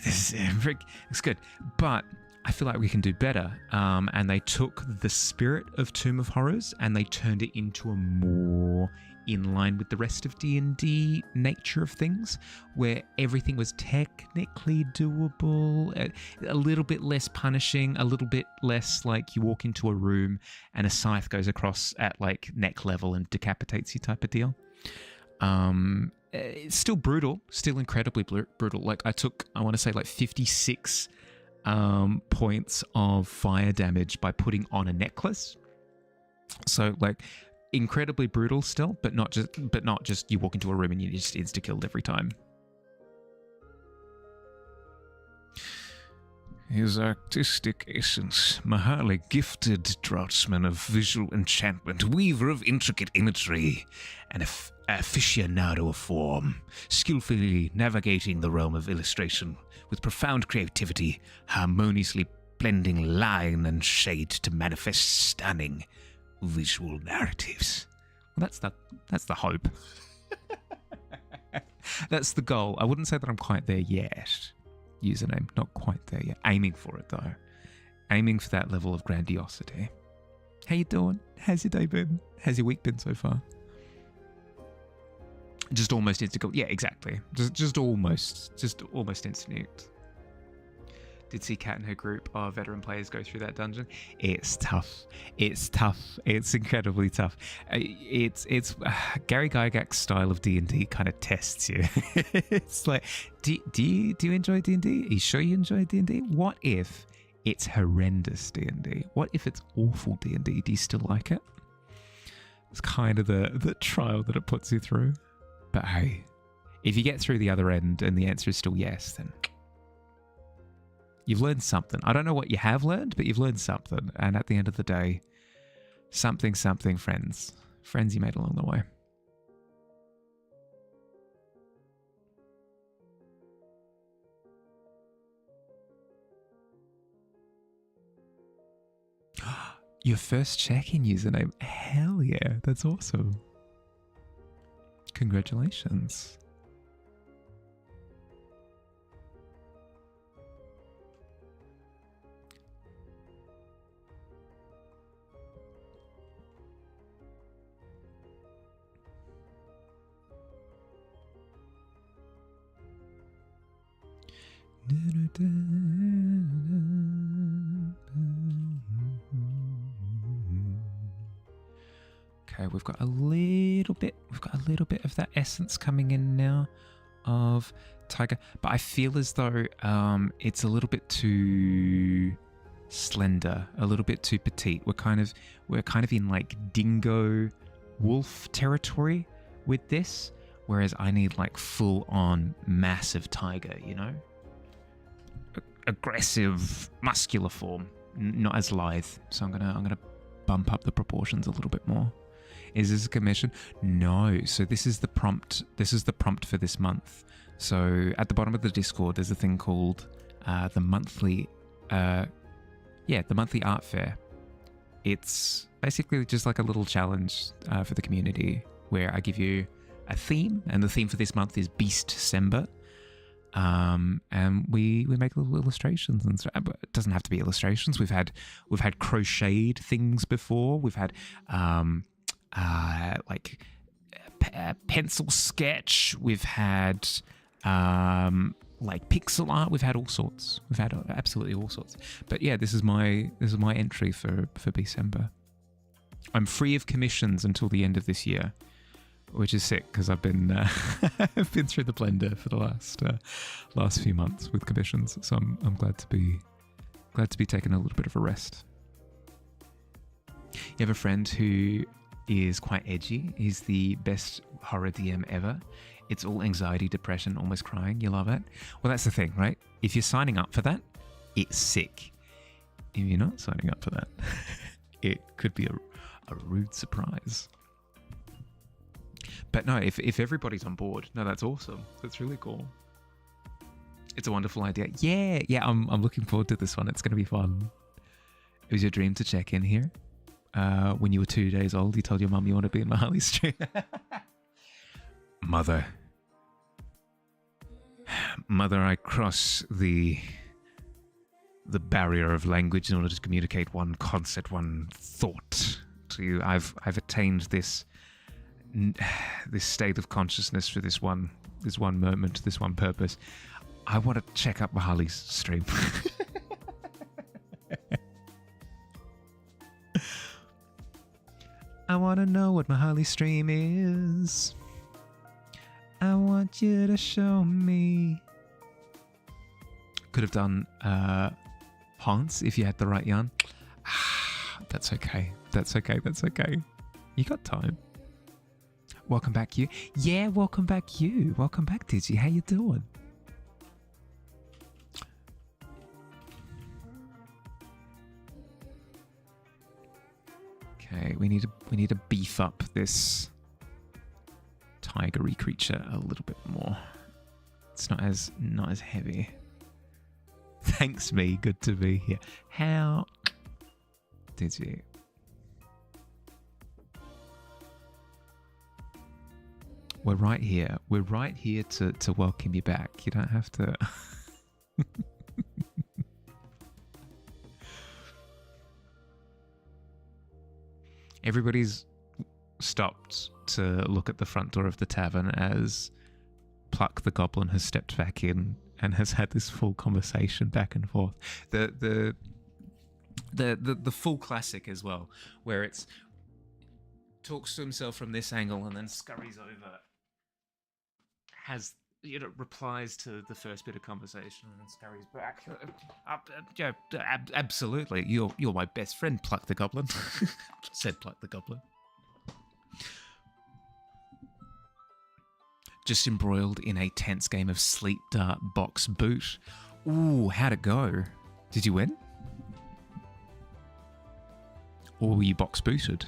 It's good. But I feel like we can do better. And they took the spirit of Tomb of Horrors and they turned it into a more in line with the rest of D&D nature of things, where everything was technically doable, a little bit less punishing, a little bit less like you walk into a room and a scythe goes across at like neck level and decapitates you type of deal. It's still brutal, still incredibly brutal. Like I want to say like 56 points of fire damage by putting on a necklace. So like incredibly brutal still, but not just you walk into a room and you're just insta-killed every time. His artistic essence, Mahali, gifted draftsman of visual enchantment, weaver of intricate imagery, and aficionado of form, skillfully navigating the realm of illustration with profound creativity, harmoniously blending line and shade to manifest stunning visual narratives. Well, that's the hope. That's the goal. I wouldn't say that I'm quite there yet. Username, not quite there yet. Aiming for it though. Aiming for that level of grandiosity. How you doing? How's your day been? How's your week been so far? Just almost instant. Yeah, exactly. Just almost instant. Did see Kat and her group of veteran players go through that dungeon. It's tough. It's incredibly tough. It's Gary Gygax's style of D&D kind of tests you. It's like, do you enjoy D&D? Are you sure you enjoy D&D? What if it's horrendous D&D? What if it's awful D&D? Do you still like it? It's kind of the trial that it puts you through. But hey, if you get through the other end and the answer is still yes, then you've learned something. I don't know what you have learned, but you've learned something. And at the end of the day, something, friends you made along the way. Your first check-in username. Hell yeah, that's awesome. Congratulations. Okay, we've got a little bit of that essence coming in now of tiger, but I feel as though it's a little bit too slender, a little bit too petite. We're kind of in like dingo wolf territory with this, whereas I need like full on massive tiger, you know? Aggressive, muscular form, not as lithe. So I'm gonna bump up the proportions a little bit more. Is this a commission? No. So this is the prompt. This is the prompt for this month. So at the bottom of the Discord, there's a thing called the monthly art fair. It's basically just like a little challenge for the community where I give you a theme, and the theme for this month is Beast-Sember. And we make little illustrations and stuff. But it doesn't have to be illustrations. We've had crocheted things before. We've had pencil sketch. We've had like pixel art. We've had all sorts. We've had absolutely all sorts. But yeah, this is my entry for December. I'm free of commissions until the end of this year, which is sick because I've been I've been through the blender for the last few months with commissions. So I'm glad to be taking a little bit of a rest. You have a friend who is quite edgy. He's the best horror DM ever. It's all anxiety, depression, almost crying. You love it. Well, that's the thing, right? If you're signing up for that, it's sick. If you're not signing up for that, it could be a rude surprise. But no, if everybody's on board, no, that's awesome. That's really cool. It's a wonderful idea. Yeah, I'm looking forward to this one. It's going to be fun. It was your dream to check in here. When you were 2 days old, you told your mum you want to be in Harley Street. Mother, I cross the barrier of language in order to communicate one concept, one thought to you. I've attained this state of consciousness for this one moment, this one purpose. I want to check out Mahali's stream. I want to know what Mahali's stream is. I want you to show me. Could have done Hans if you had the right yarn. That's okay. You got time. Welcome back, you. Yeah, welcome back, you. Welcome back, Digi. How you doing? Okay, we need to beef up this tigery creature a little bit more. It's not as heavy. Thanks, me. Good to be here. How did you? We're right here. We're right here to welcome you back. You don't have to. Everybody's stopped to look at the front door of the tavern as Pluck the Goblin has stepped back in and has had this full conversation back and forth. The full classic as well, where it's talks to himself from this angle and then scurries over, has replies to the first bit of conversation and then scurries back. Absolutely, you're my best friend, Pluck the Goblin. Said Pluck the Goblin. Just embroiled in a tense game of sleep dart box boot. Ooh, how'd it go? Did you win? Or were you box booted?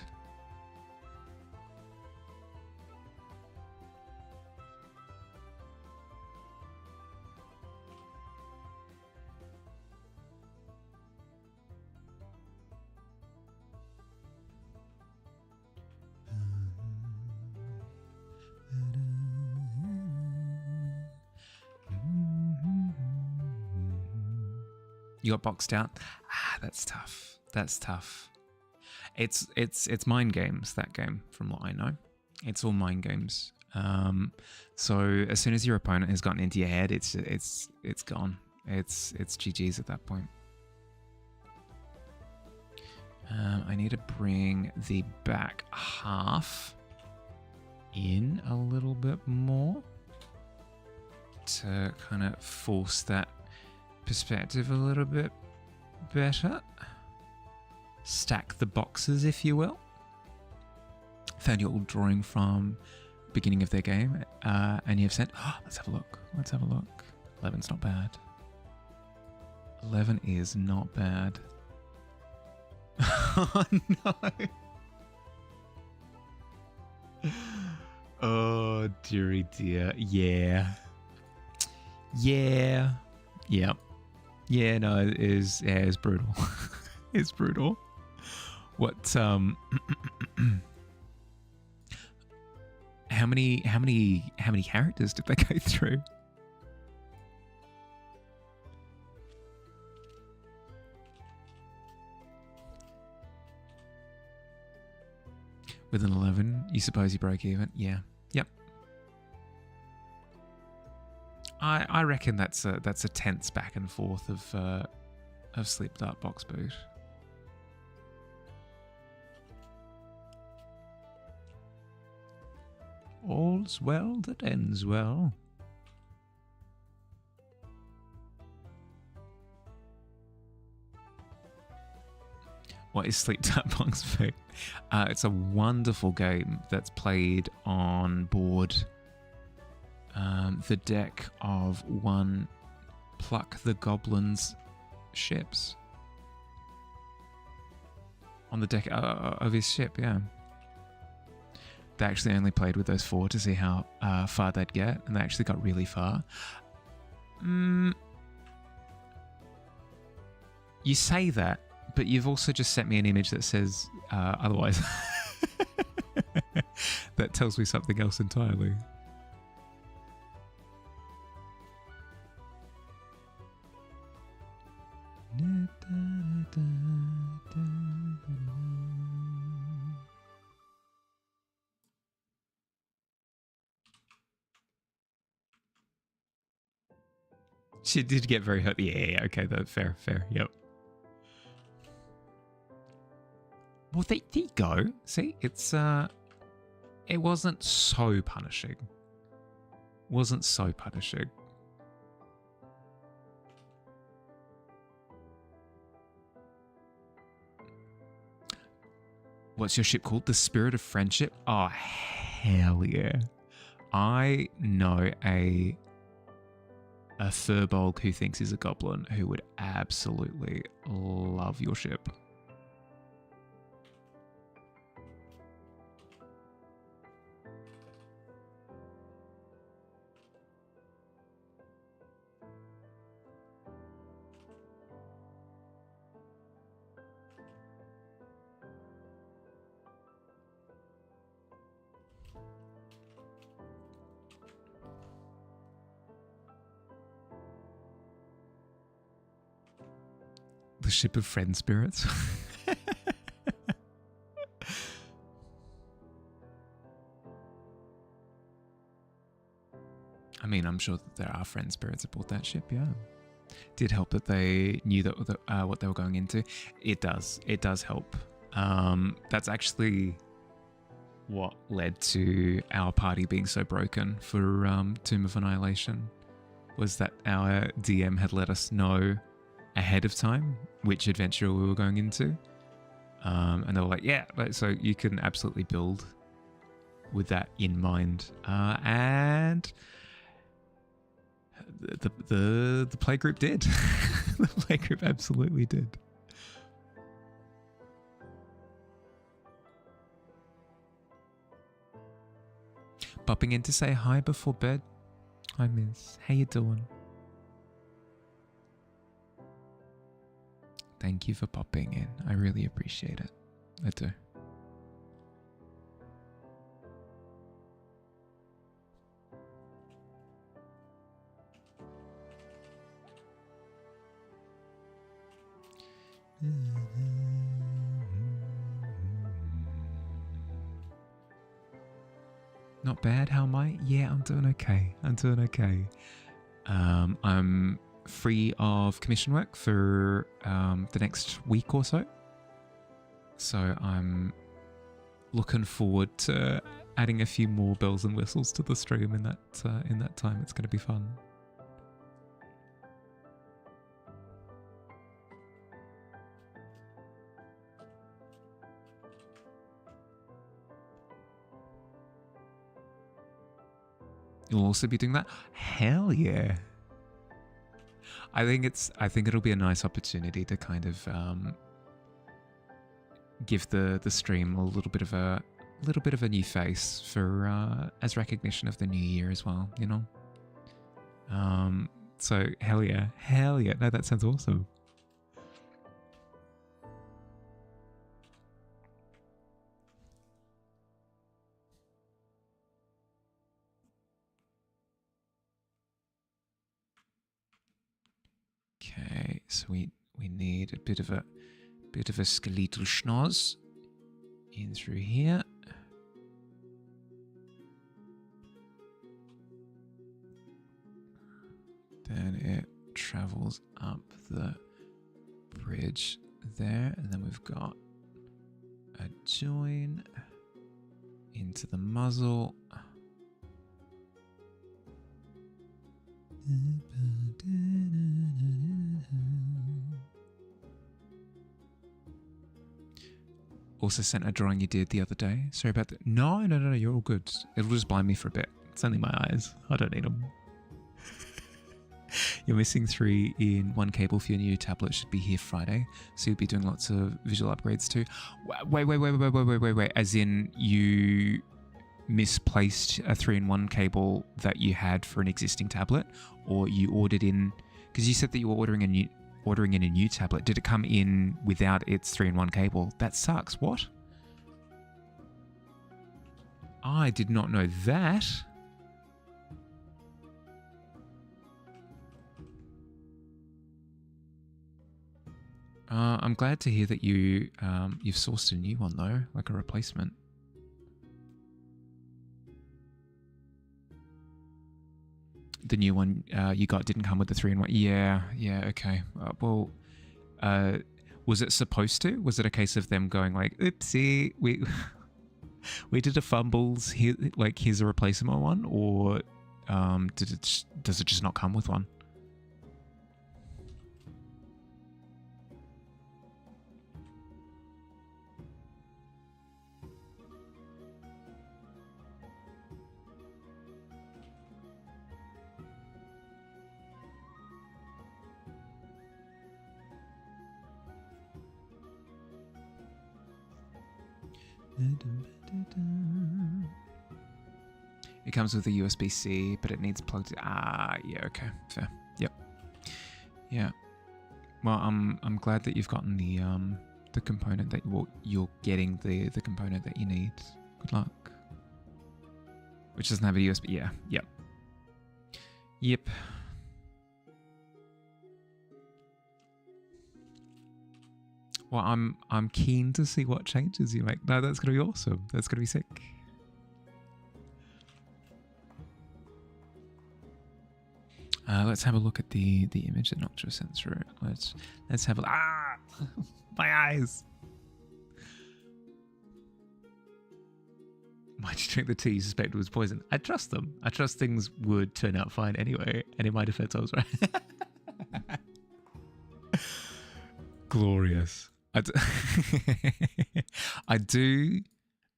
You got boxed out? That's tough. It's mind games, that game, from what I know. It's all mind games. So as soon as your opponent has gotten into your head, it's gone. It's GG's at that point. I need to bring the back half in a little bit more to kind of force that perspective a little bit better. Stack the boxes, if you will. Found your old drawing from beginning of their game, and you've said, let's have a look. 11's not bad. 11 is not bad. Oh no. Oh dearie dear. Yeah, no, it's brutal. It's brutal. What how many characters did they go through? With an 11, you suppose you broke even? Yeah. Yep. I reckon that's a tense back and forth of Sleep Dart Box Boot. All's well that ends well. What is Sleep Dart Box Boot? It's a wonderful game that's played on board the deck of one Pluck the Goblin's ships. On the deck of his ship, yeah. They actually only played with those 4 to see how far they'd get, and they actually got really far. You say that, but you've also just sent me an image that says otherwise. That tells me something else entirely. She did get very hurt. Yeah, okay, that's fair, yep. Well, there you go. See, it's it wasn't so punishing. Wasn't so punishing. What's your ship called? The Spirit of Friendship? Oh, hell yeah. I know a furbolg who thinks he's a goblin who would absolutely love your ship. The ship of friend spirits. I mean, I'm sure that there are friend spirits aboard that ship, yeah. Did help that they knew that what they were going into. It does help. That's actually what led to our party being so broken for Tomb of Annihilation, was that our DM had let us know ahead of time which adventure we were going into, and they were like, yeah, so you can absolutely build with that in mind, and the playgroup did. The playgroup absolutely did. Popping in to say hi before bed. Hi, miss. How you doing? Thank you for popping in. I really appreciate it. I do. Not bad. How am I? Yeah, I'm doing okay. I'm free of commission work for the next week or so. So I'm looking forward to adding a few more bells and whistles to the stream in that time. It's going to be fun. You'll also be doing that? Hell yeah. I think it'll be a nice opportunity to kind of give the stream a little bit of a new face for as recognition of the new year as well, you know. So hell yeah. No, that sounds awesome. Okay, so we need a bit of a skeletal schnoz in through here. Then it travels up the bridge there, and then we've got a join into the muzzle. Also sent a drawing you did the other day. Sorry about that. No, you're all good. It'll just blind me for a bit. It's only my eyes. I don't need them. You're missing 3 in 1 cable for your new tablet. Should be here Friday. So you'll be doing lots of visual upgrades too. Wait. As in you misplaced a 3-in-1 cable that you had for an existing tablet, or you ordered in, because you said that you were ordering in a new tablet. Did it come in without its 3-in-1 cable? That sucks. What? I did not know that. I'm glad to hear that you've sourced a new one though, like a replacement. The new one you got didn't come with the 3-in-1. Yeah, okay. Was it supposed to? Was it a case of them going like, oopsie, we did a fumbles, here, like here's a replacement one, or does it just not come with one? It comes with a USB-C, but it needs plugged in. Yeah, okay, fair. Yep. Yeah. Well, I'm glad that you've gotten the component that you're getting the component that you need. Good luck. Which doesn't have a USB. Yeah. Yep. Yep. Well, I'm keen to see what changes you make. No, that's gonna be awesome. That's gonna be sick. Let's have a look at the image that Noctua sent through. Let's have a my eyes. Why'd you drink the tea you suspected was poison? I trust them. I trust things would turn out fine anyway. And in my defense, I was right. Glorious. I do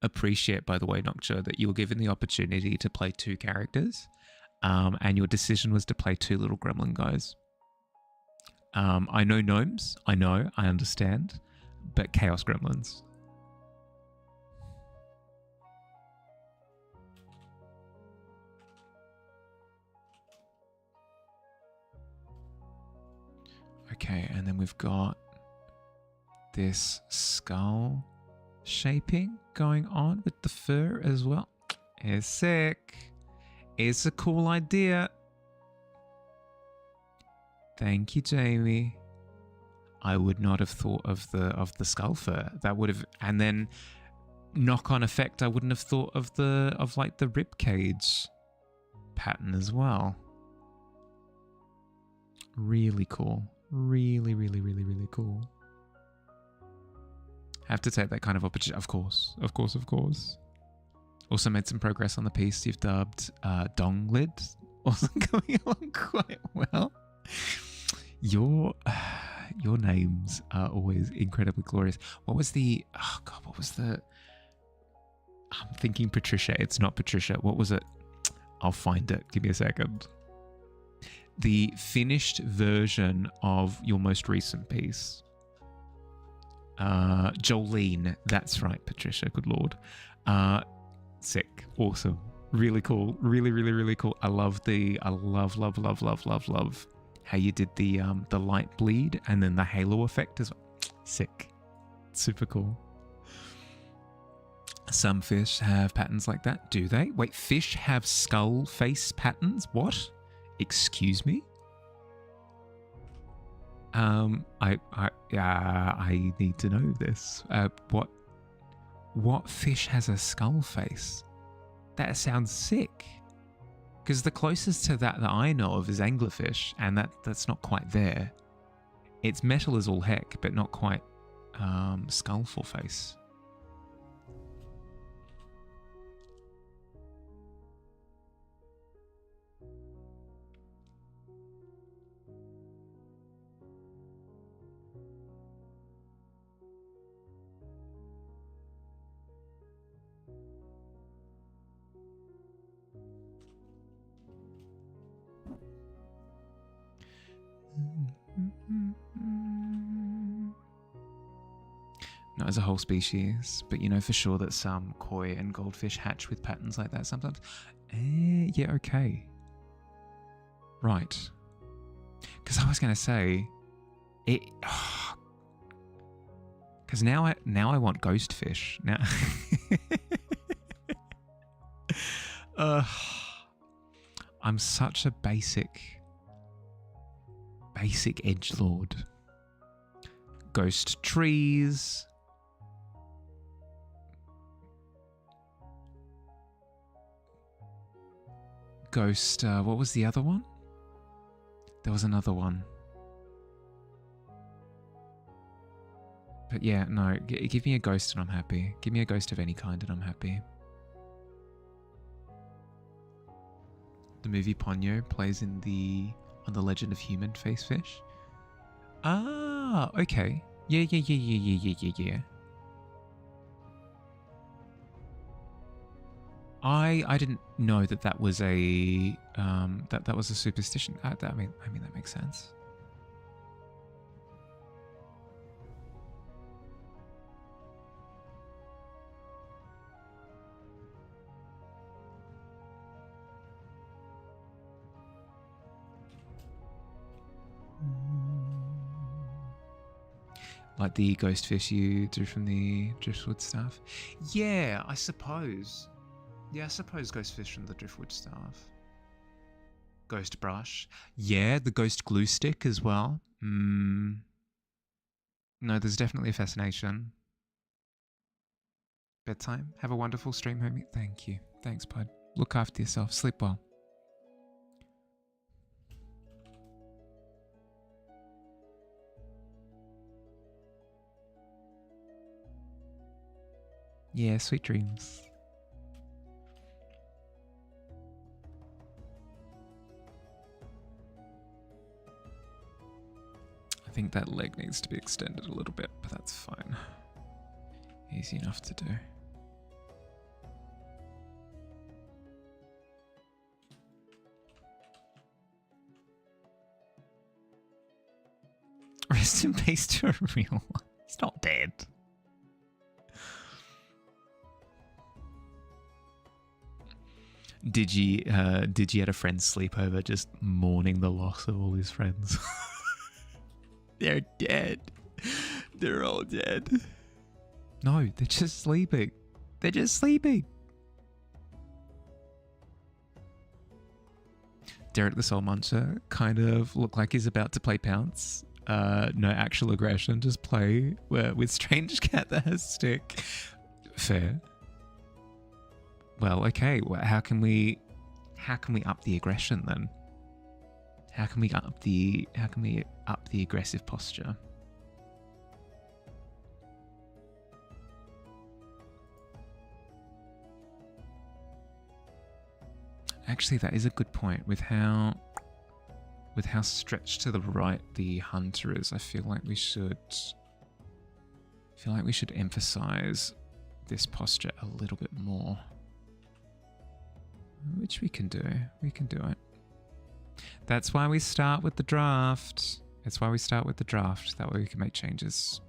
appreciate, by the way, Noctua, that you were given the opportunity to play 2 characters, and your decision was to play 2 little gremlin guys. I know gnomes, I understand, but chaos gremlins. Okay, and then we've got this skull shaping going on with the fur as well. It's sick. It's a cool idea. Thank you, Jamie. I would not have thought of the skull fur. That would have, and then knock-on effect, I wouldn't have thought of like the rib cage pattern as well. Really cool. Really, really, really, really cool. Have to take that kind of opportunity. Of course. Also made some progress on the piece you've dubbed Dong Lid. Also going along quite well. Your names are always incredibly glorious. What was the... Oh, God, what was the... I'm thinking Patricia. It's not Patricia. What was it? I'll find it. Give me a second. The finished version of your most recent piece. Jolene. That's right, Patricia. Good Lord. Sick. Awesome. Really cool. Really, really, really cool. I love how you did the light bleed and then the halo effect as well. Sick. Super cool. Some fish have patterns like that. Do they? Wait, fish have skull face patterns? What? Excuse me? I need to know this. What fish has a skull face? That sounds sick. Because the closest to that I know of is anglerfish, and that's not quite there. It's metal as all heck, but not quite skullful face. not as a whole species, but you know for sure that some koi and goldfish hatch with patterns like that sometimes. Yeah, okay. Right. Because I was going to say, it... Because now I want ghost fish. Now... I'm such a basic edgelord. Ghost trees. Ghost, what was the other one? There was another one. But yeah, no, give me a ghost and I'm happy. Give me a ghost of any kind and I'm happy. The movie Ponyo plays on the Legend of Human Face Fish. Ah, okay. Yeah. I didn't know that was a that was a superstition. I mean that makes sense. Like the ghost fish you drew from the driftwood staff. Yeah, I suppose. Yeah, I suppose ghost fish from the driftwood staff. Ghost brush. Yeah, the ghost glue stick as well. No, there's definitely a fascination. Bedtime. Have a wonderful stream, homie. Thank you. Thanks, bud. Look after yourself. Sleep well. Yeah, sweet dreams. I think that leg needs to be extended a little bit, but that's fine. Easy enough to do. Rest in peace to a real one. He's not dead. Did you at a friend's sleepover just mourning the loss of all his friends? They're dead. They're all dead. No, they're just sleeping. They're just sleeping. Derek the Soul Muncher kind of looked like he's about to play pounce. No actual aggression, just play with Strange Cat that has stick. Fair. Well, okay. Well, how can we up the aggression then? How can we up the aggressive posture? Actually, that is a good point. With how stretched to the right the hunter is, I feel like we should emphasize this posture a little bit more. Which we can do. We can do it. That's why we start with the draft. That's why we start with the draft. That way we can make changes.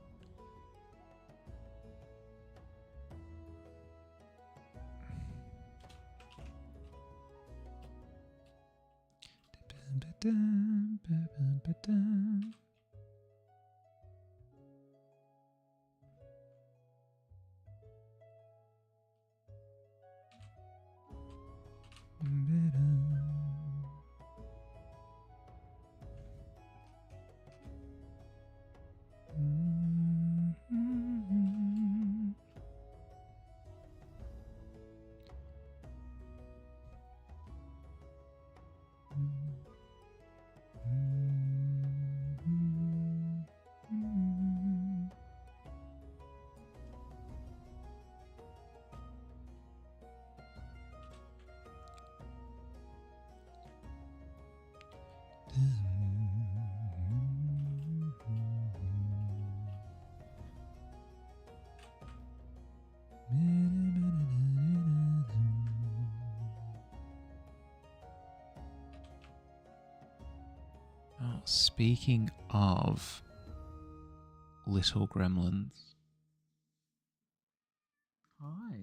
Speaking of little gremlins, Hi.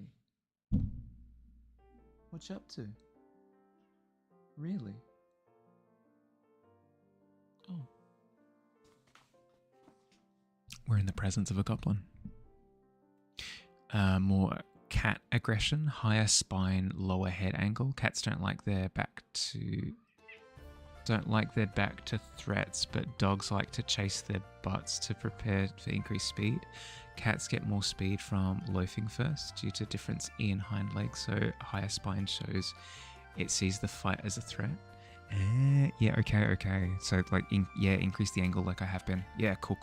What you up to? Really? Oh. We're in the presence of a goblin. More cat aggression, higher spine, lower head angle. Cats don't like their back to threats, but dogs like to chase their butts to prepare for increased speed. Cats get more speed from loafing first due to difference in hind legs, so higher spine shows it sees the fight as a threat. Yeah, okay. So like, increase the angle like I have been. Yeah, cool.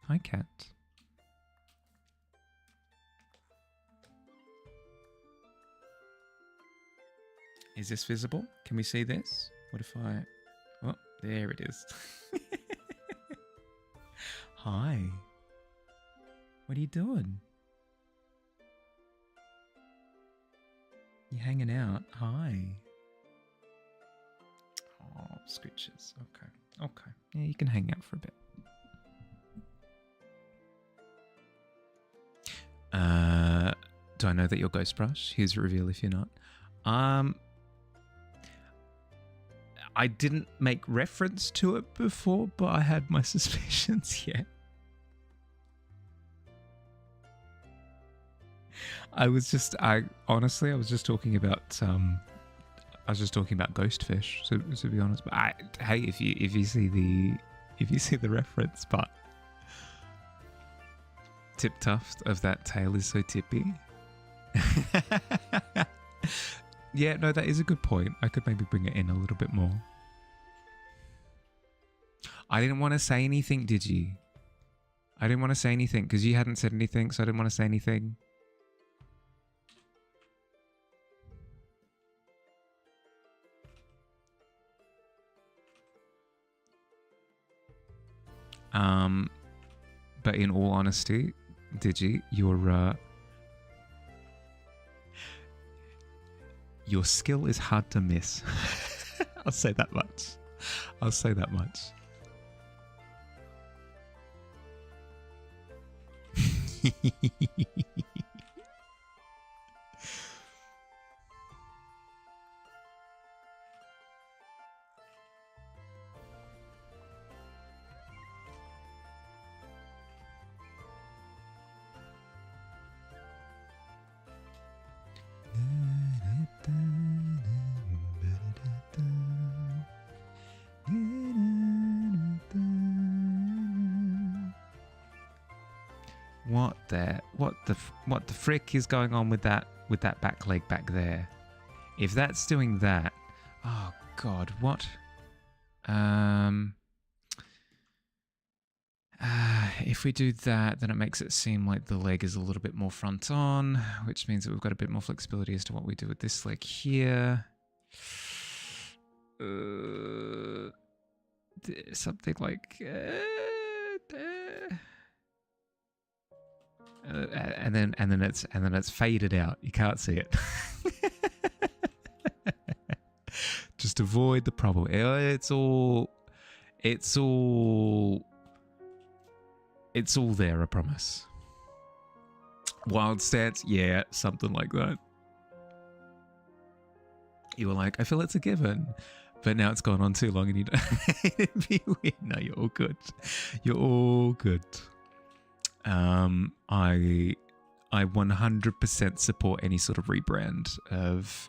Hi, cat. Is this visible? Can we see this? What if I... Oh, there it is. Hi. What are you doing? You hanging out? Hi. Oh, scritches. Okay. Yeah, you can hang out for a bit. Do I know that you're Ghost Brush? Here's a reveal if you're not. I didn't make reference to it before, but I had my suspicions, yeah. I was just talking about Ghostfish, to be honest. But hey, if you see the reference, but Tip Tuft of that tail is so tippy. Yeah, no, that is a good point. I could maybe bring it in a little bit more. I didn't want to say anything, did you? I didn't want to say anything because you hadn't said anything, so I didn't want to say anything. But in all honesty, Digi, your skill is hard to miss. I'll say that much. What the frick is going on with that back leg back there? If that's doing that, oh god, what? If we do that, then it makes it seem like the leg is a little bit more front on, which means that we've got a bit more flexibility as to what we do with this leg here. Something like and then it's faded out. You can't see it. Just avoid the problem. It's all there, I promise. Wild stance, yeah, something like that. You were like, I feel it's a given, but now it's gone on too long and you don't. It'd be weird. No, you're all good. You're all good. I 100% support any sort of rebrand of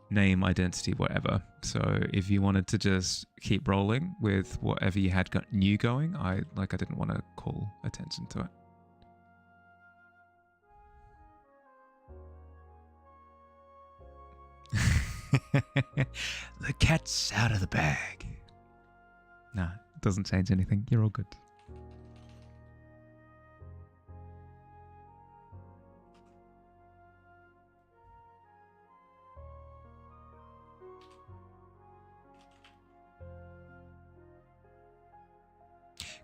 name, identity, whatever. So if you wanted to just keep rolling with whatever you had got new going, I didn't want to call attention to it. The cat's out of the bag. Nah, it doesn't change anything. You're all good.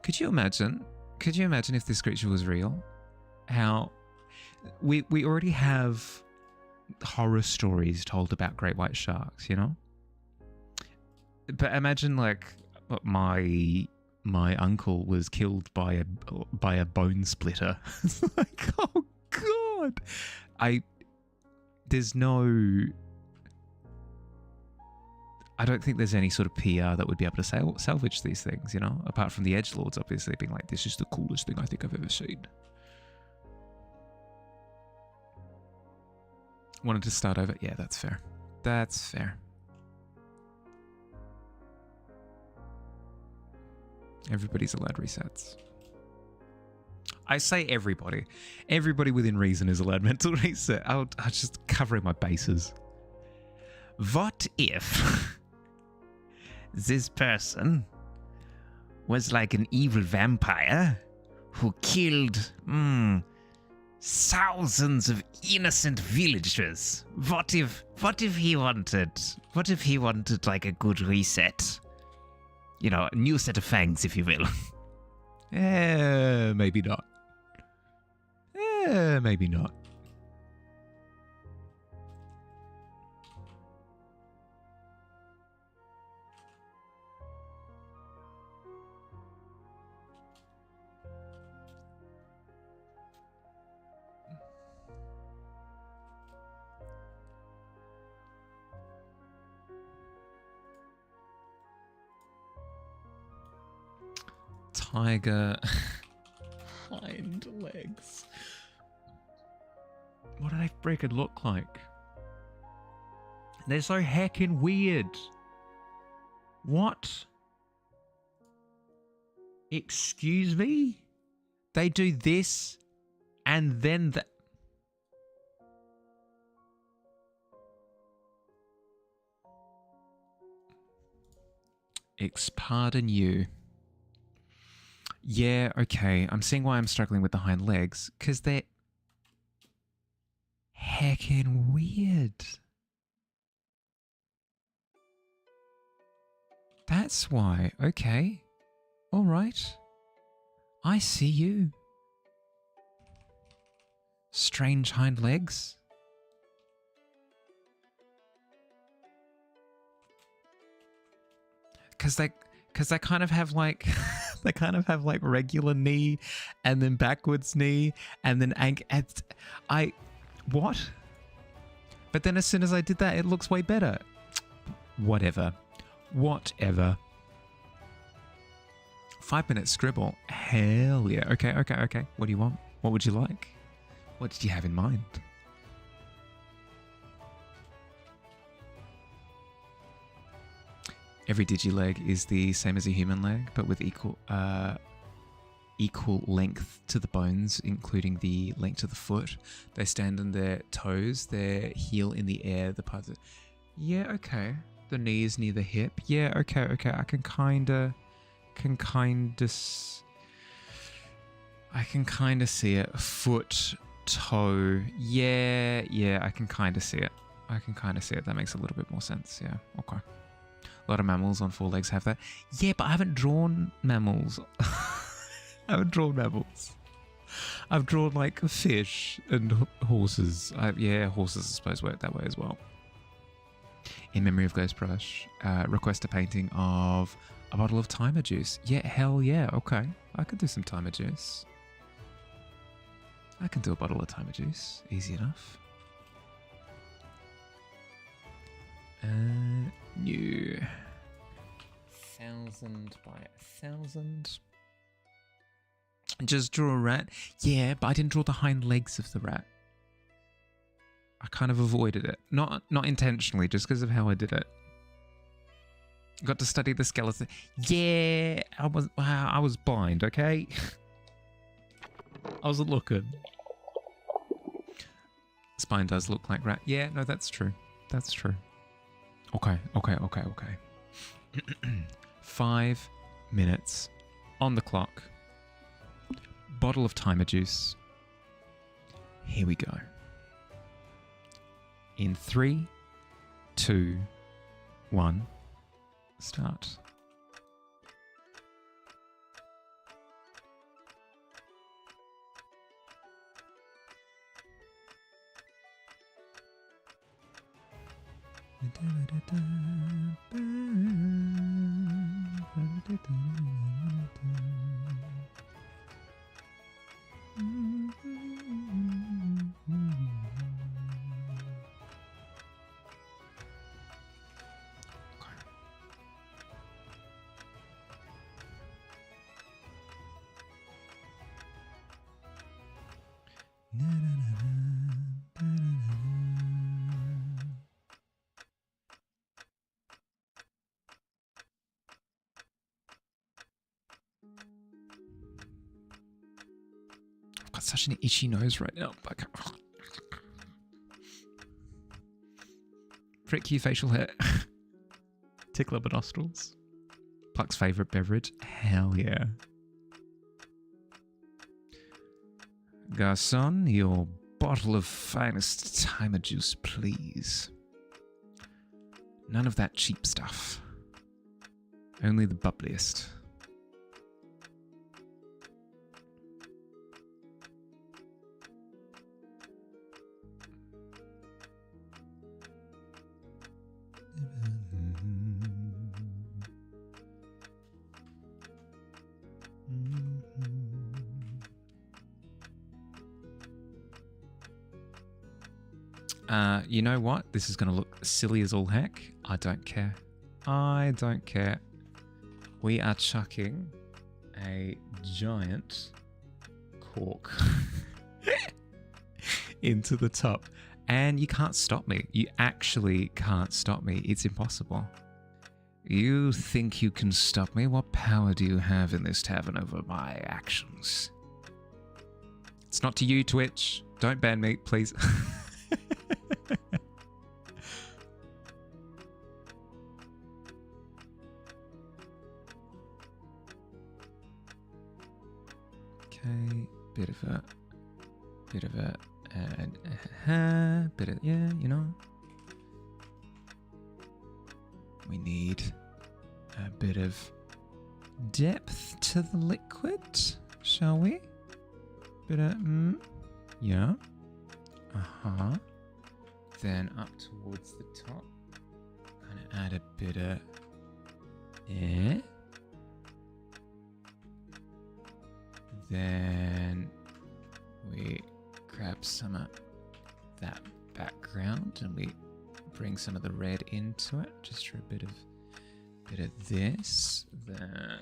Could you imagine if this creature was real? How we already have horror stories told about great white sharks, you know? But imagine like my my uncle was killed by a bone splitter. It's like, oh god. I don't think there's any sort of PR that would be able to salvage these things, you know, apart from the edgelords obviously being like, this is the coolest thing I think I've ever seen. Wanted to start over? Yeah, that's fair. That's fair. Everybody's allowed resets. I say everybody. Everybody within reason is allowed mental reset. I'm just covering my bases. What if this person was like an evil vampire who killed thousands of innocent villagers? What if he wanted like a good reset? You know, a new set of fangs, if you will. Maybe not. Maybe not. Tiger hind legs. What do they freaking look like? They're so heckin' weird. What? Excuse me? They do this and then that. Pardon you. Yeah, okay. I'm seeing why I'm struggling with the hind legs. Because they're heckin' weird. That's why. Okay. All right. I see you. Strange hind legs. Because they kind of have like they kind of have like regular knee and then backwards knee and then what? But then as soon as I did that, it looks way better. Whatever. 5-minute scribble. Hell yeah. Okay. What do you want? What would you like? What did you have in mind? Every digileg is the same as a human leg, but with equal length to the bones, including the length to the foot. They stand on their toes, their heel in the air, the parts of... Yeah, okay. The knee is near the hip. Yeah, okay. I can kinda see it. Foot, toe. Yeah, I can kinda see it. That makes a little bit more sense. Yeah, okay. A lot of mammals on 4 legs have that. Yeah, but I haven't drawn mammals. I've drawn like fish and horses. Horses I suppose work that way as well. In memory of Ghost Brush, request a painting of a bottle of timer juice. Yeah, hell yeah. Okay, I could do some timer juice. I can do a bottle of timer juice. Easy enough. New 1,000 by 1,000. Just draw a rat. Yeah, but I didn't draw the hind legs of the rat. I kind of avoided it. Not intentionally, just because of how I did it. Got to study the skeleton. Yeah, I was blind, okay? I wasn't looking. Spine does look like rat. Yeah, no, that's true. Okay. 5 minutes on the clock. Bottle of timer juice. Here we go. In 3, 2, 1, start. I've got such an itchy nose right now. Prick you facial hair. Tickle up the nostrils. Pluck's favourite beverage. Hell yeah. Garçon, your bottle of finest timer juice, please. None of that cheap stuff. Only the bubbliest. You know what? This is going to look silly as all heck. I don't care. I don't care. We are chucking a giant cork into the top. And you can't stop me. You actually can't stop me. It's impossible. You think you can stop me? What power do you have in this tavern over my actions? It's not to you, Twitch. Don't ban me, please. Okay, bit of a, yeah, you know. We need a bit of depth to the liquid, shall we? Bit of, yeah. Uh-huh. Then up towards the top, gonna add a bit of, Then we grab some of that background and we bring some of the red into it, just for a bit of this. Then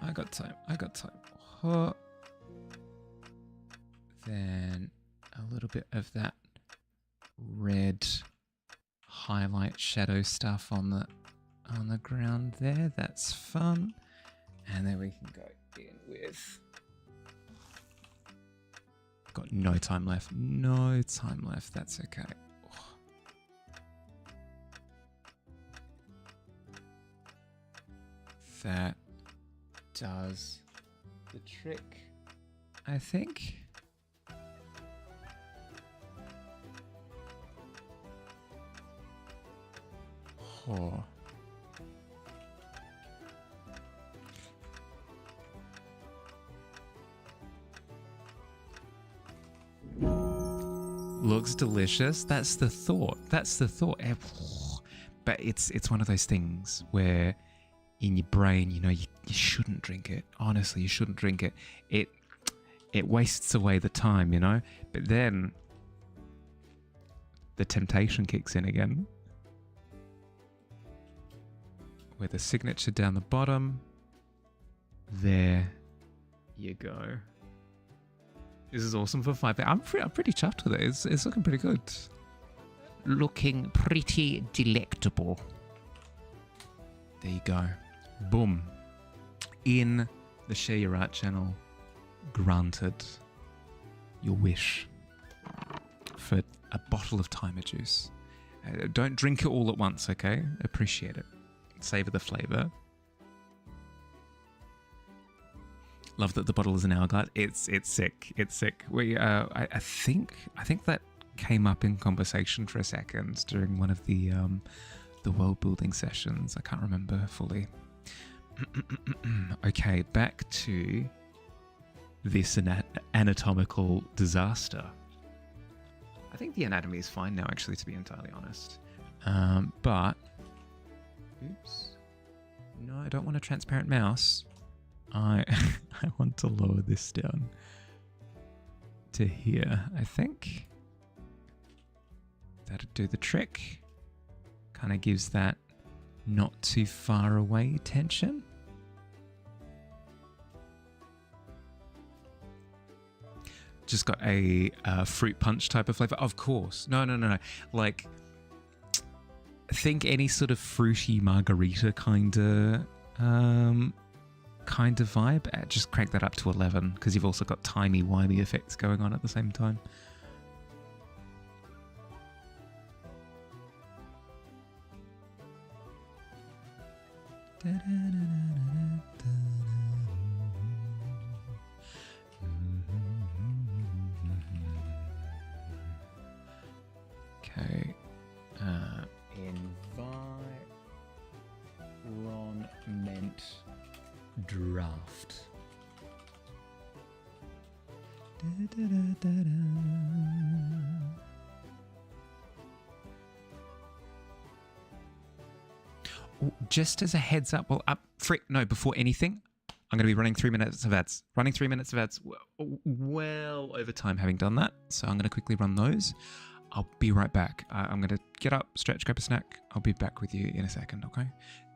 I got time. Oh. Then a little bit of that red highlight shadow stuff on the ground there. That's fun. And then we can go in with. Got no time left. No time left. That's okay. That does the trick, I think. Oh. Looks delicious. That's the thought. That's the thought. But it's one of those things where in your brain, you know, you shouldn't drink it. Honestly, you shouldn't drink it. it wastes away the time, you know? But then the temptation kicks in again. With a signature down the bottom. There you go. This is awesome for 5. I'm pretty chuffed with it. It's looking pretty good. Looking pretty delectable. There you go. Boom. In the Share Your Art channel. Granted your wish for a bottle of timer juice. Don't drink it all at once, okay? Appreciate it. Savor the flavor. Love that the bottle is an hourglass. It's sick. It's sick. I think that came up in conversation for a second during one of the world building sessions. I can't remember fully. Okay, back to this anatomical disaster. I think the anatomy is fine now, actually, to be entirely honest. But oops. No, I don't want a transparent mouse. I want to lower this down to here, I think. That'll do the trick. Kind of gives that not too far away tension. Just got a fruit punch type of flavor. Of course. No. Like, think any sort of fruity margarita kind of vibe. Just crank that up to 11 because you've also got timey-wimey effects going on at the same time. Okay. Environment draft. Oh, just as a heads up, before anything, I'm going to be running 3 minutes of ads. Running 3 minutes of ads well over time having done that. So I'm going to quickly run those. I'll be right back. I'm going to get up, stretch, grab a snack. I'll be back with you in a second, okay?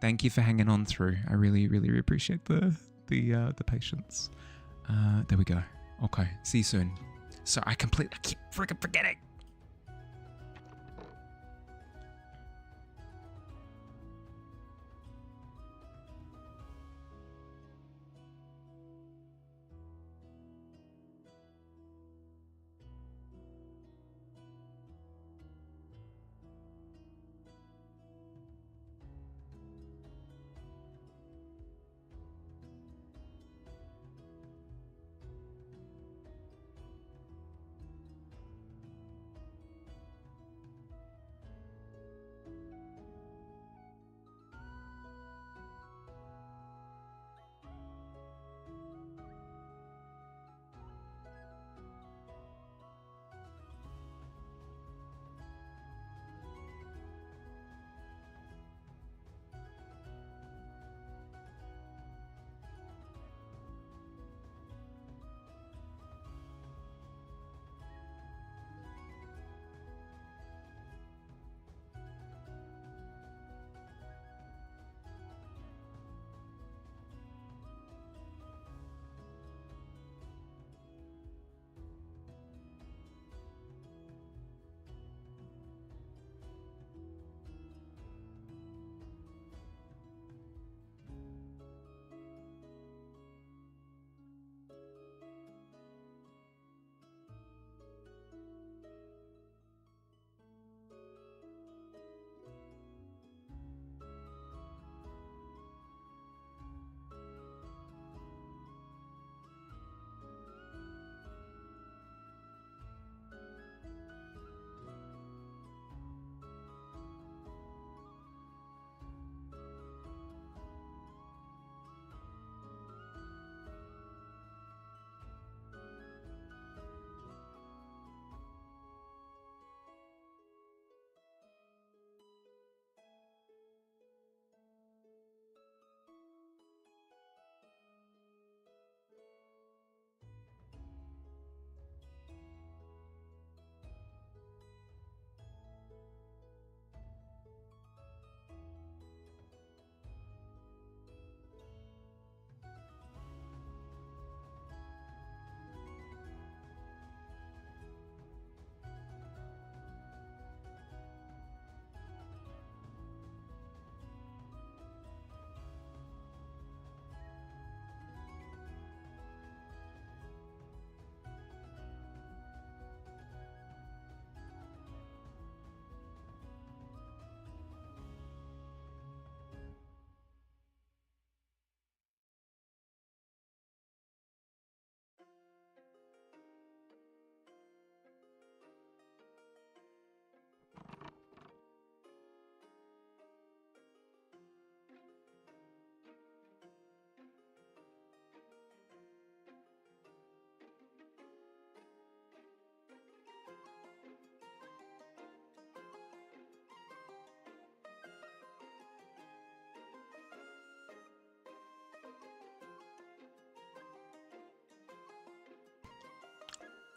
Thank you for hanging on through. I really, really appreciate the patience. There we go. Okay, see you soon. So I keep freaking forgetting.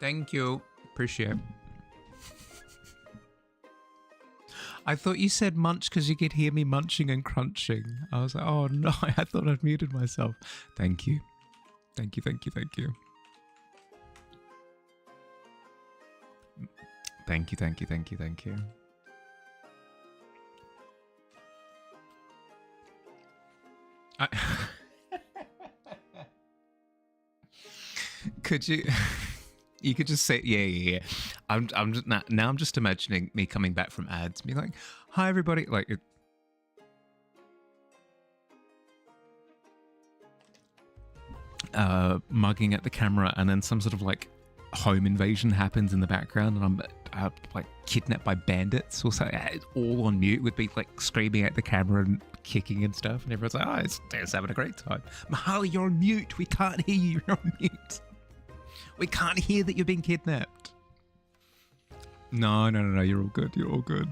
Thank you. Appreciate it. I thought you said munch because you could hear me munching and crunching. I was like, oh no, I thought I'd muted myself. Thank you. Thank you, thank you, thank you. Thank you, thank you, thank you, thank you. Could you... You could just say, yeah. I'm just now I'm just imagining me coming back from ads, be like, "Hi everybody," like, mugging at the camera, and then some sort of like home invasion happens in the background, and I'm like kidnapped by bandits or something, all on mute, with me like screaming at the camera and kicking and stuff, and everyone's like, "Oh, it's having a great time." Mahali, you're on mute. We can't hear you. You're on mute. We can't hear that you're being kidnapped. No, you're all good. You're all good.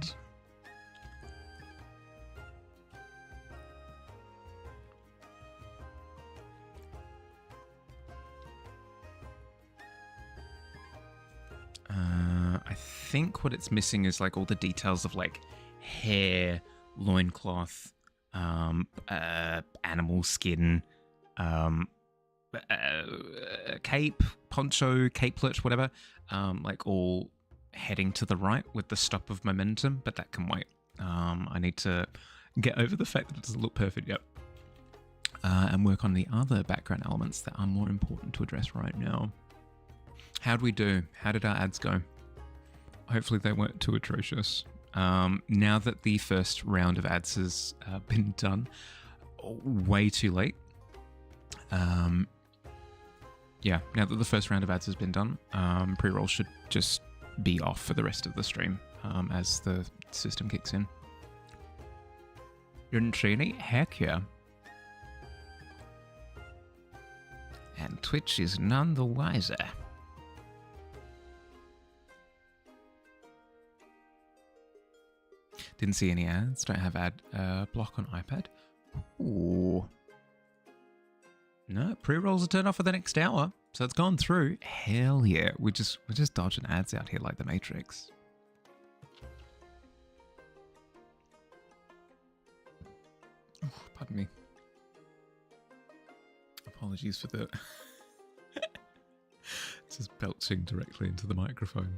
I think what it's missing is like all the details of like hair, loincloth, animal skin, cape, poncho, capelet, whatever, like all heading to the right with the stop of momentum, but that can wait. I need to get over the fact that it doesn't look perfect yet, and work on the other background elements that are more important to address right now. How'd we do? How did our ads go? Hopefully they weren't too atrocious. Now that the first round of ads has been done, way too late. Yeah, now that the first round of ads has been done, pre-roll should just be off for the rest of the stream as the system kicks in. Didn't see any? Heck yeah. And Twitch is none the wiser. Didn't see any ads. Don't have ad block on iPad. Ooh. No, pre-rolls are turned off for the next hour, so it's gone through. Hell yeah, we're just dodging ads out here like the Matrix. Ooh, pardon me. Apologies for the just belching directly into the microphone,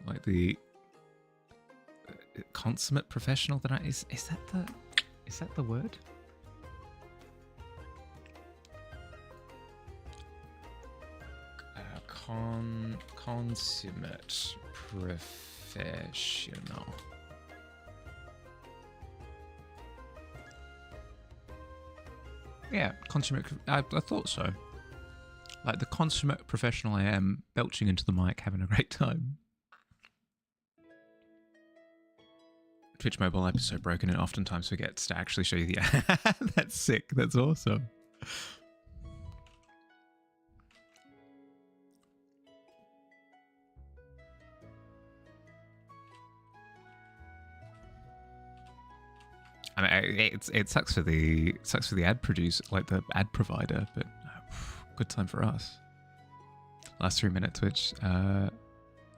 like the consummate professional that I is that the word? Consummate professional. Yeah, consummate. I thought so. Like the consummate professional I am, belching into the mic, having a great time. Twitch mobile app is so broken it oftentimes forgets to actually show you the ad. That's sick. That's awesome. I mean, it sucks for the ad producer, like the ad provider, but good time for us. Last 3 minute Twitch,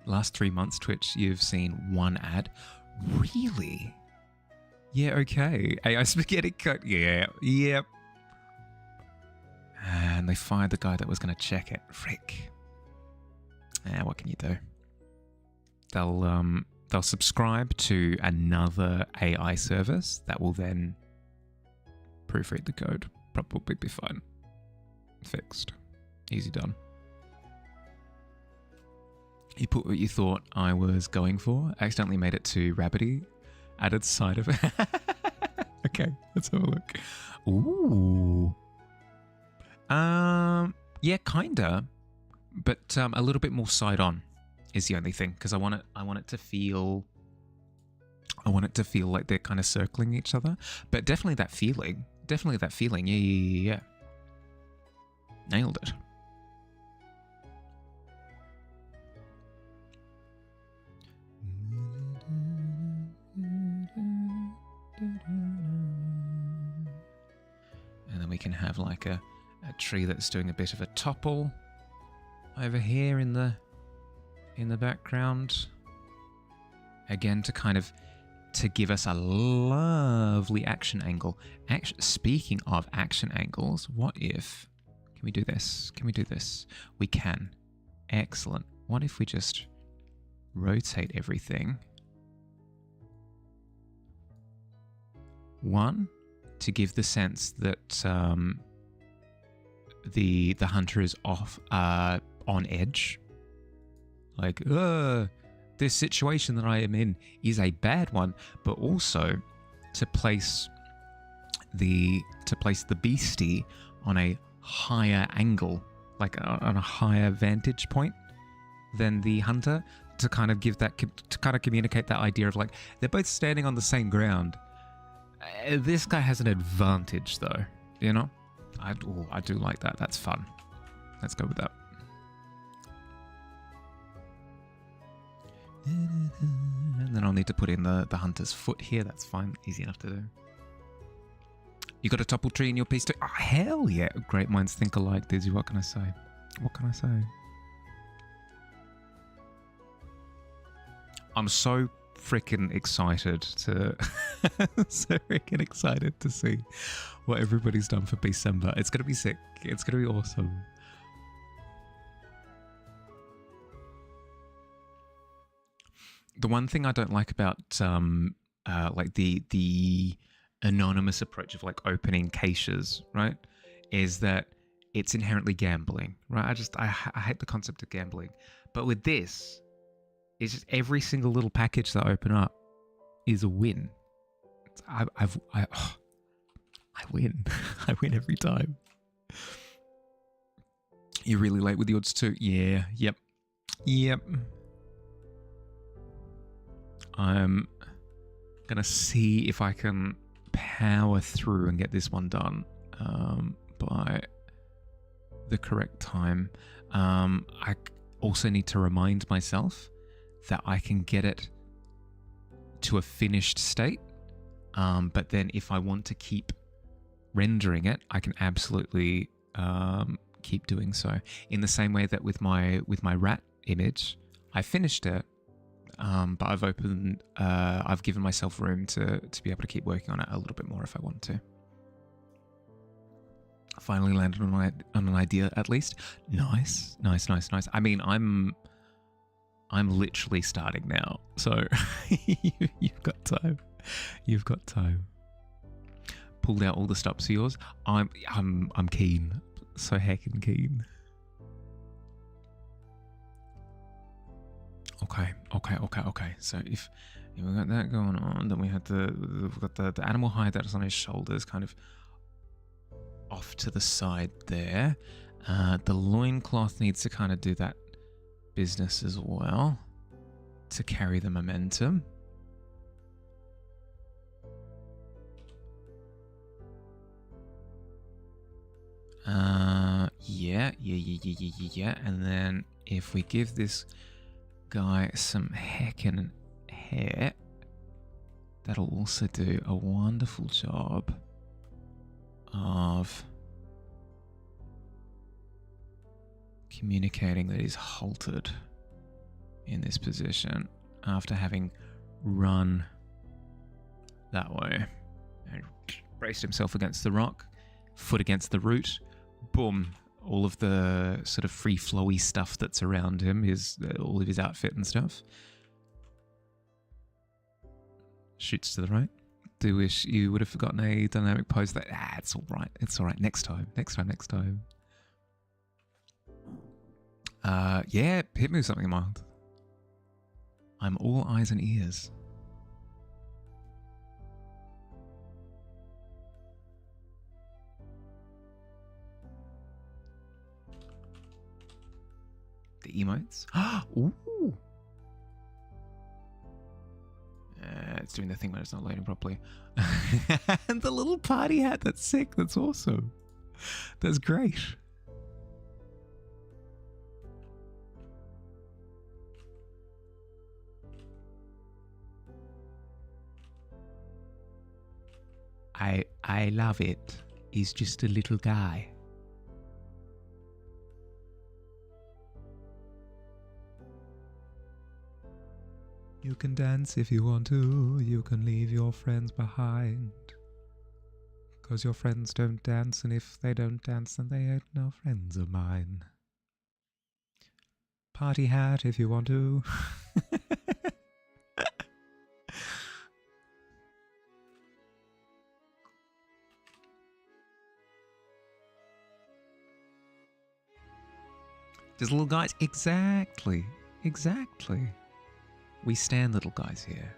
last 3 months Twitch, you've seen one ad. Really? Yeah, okay. AI spaghetti cut. Yeah, yep. And they fired the guy that was going to check it. Frick. What can you do? They'll subscribe to another AI service that will then proofread the code. Probably be fine. Fixed. Easy done. You put what you thought I was going for. Accidentally made it to Rabbity. Added side of it. Okay, let's have a look. Ooh. Yeah, kinda. But a little bit more side on is the only thing, because I want it to feel like they're kind of circling each other. But definitely that feeling. Yeah. Nailed it. And then we can have like a tree that's doing a bit of a topple over here in the background. Again, to give us a lovely action angle. Speaking of action angles, what if... Can we do this? Can we do this? We can. Excellent. What if we just rotate everything? One, to give the sense that the hunter is off on edge. Like, this situation that I am in is a bad one, but also to place the beastie on a higher angle, like on a higher vantage point than the hunter, to kind of communicate that idea of like they're both standing on the same ground. This guy has an advantage though, you know? I do like that. That's fun. Let's go with that. And then I'll need to put in the hunter's foot here. That's fine. Easy enough to do. You got a topple tree in your piece too? Oh, hell yeah. Great minds think alike, Dizzy. What can I say? What can I say? I'm so freaking excited to see what everybody's done for December. It's going to be sick. It's going to be awesome. The one thing I don't like about like the anonymous approach of like opening caches, right, is that it's inherently gambling, right? I hate the concept of gambling. But with this, it's just every single little package that I open up is a win. I win. I win every time. You're really late with the odds too. Yeah. Yep. I'm gonna see if I can power through and get this one done by the correct time. I also need to remind myself that I can get it to a finished state, but then if I want to keep rendering it, I can absolutely keep doing so. In the same way that with my rat image, I finished it, but I've given myself room to be able to keep working on it a little bit more if I want to. Finally landed on an idea at least. Nice. I mean, I'm literally starting now, so you've got time. You've got time. Pulled out all the stops for yours. I'm keen. So heckin' keen. Okay. So if we got that going on, then we've got the animal hide that's on his shoulders, kind of off to the side there. The loincloth needs to kind of do that business as well to carry the momentum. Yeah. And then if we give this guy some heckin' hair, that'll also do a wonderful job of communicating that he's halted in this position after having run that way and braced himself against the rock, foot against the root. Boom. All of the sort of free flowy stuff that's around him, all of his outfit and stuff. Shoots to the right. Do wish you would have forgotten a dynamic pose. It's all right. It's all right. Next time. Yeah, hit me with something mild. I'm all eyes and ears. The emotes. Ooh. It's doing the thing when it's not loading properly. And the little party hat. That's sick. That's awesome. That's great. I love it. He's just a little guy. You can dance if you want to. You can leave your friends behind. Because your friends don't dance, and if they don't dance, then they ain't no friends of mine. Party hat if you want to. Just little guys. Exactly. Exactly. We stand little guys here.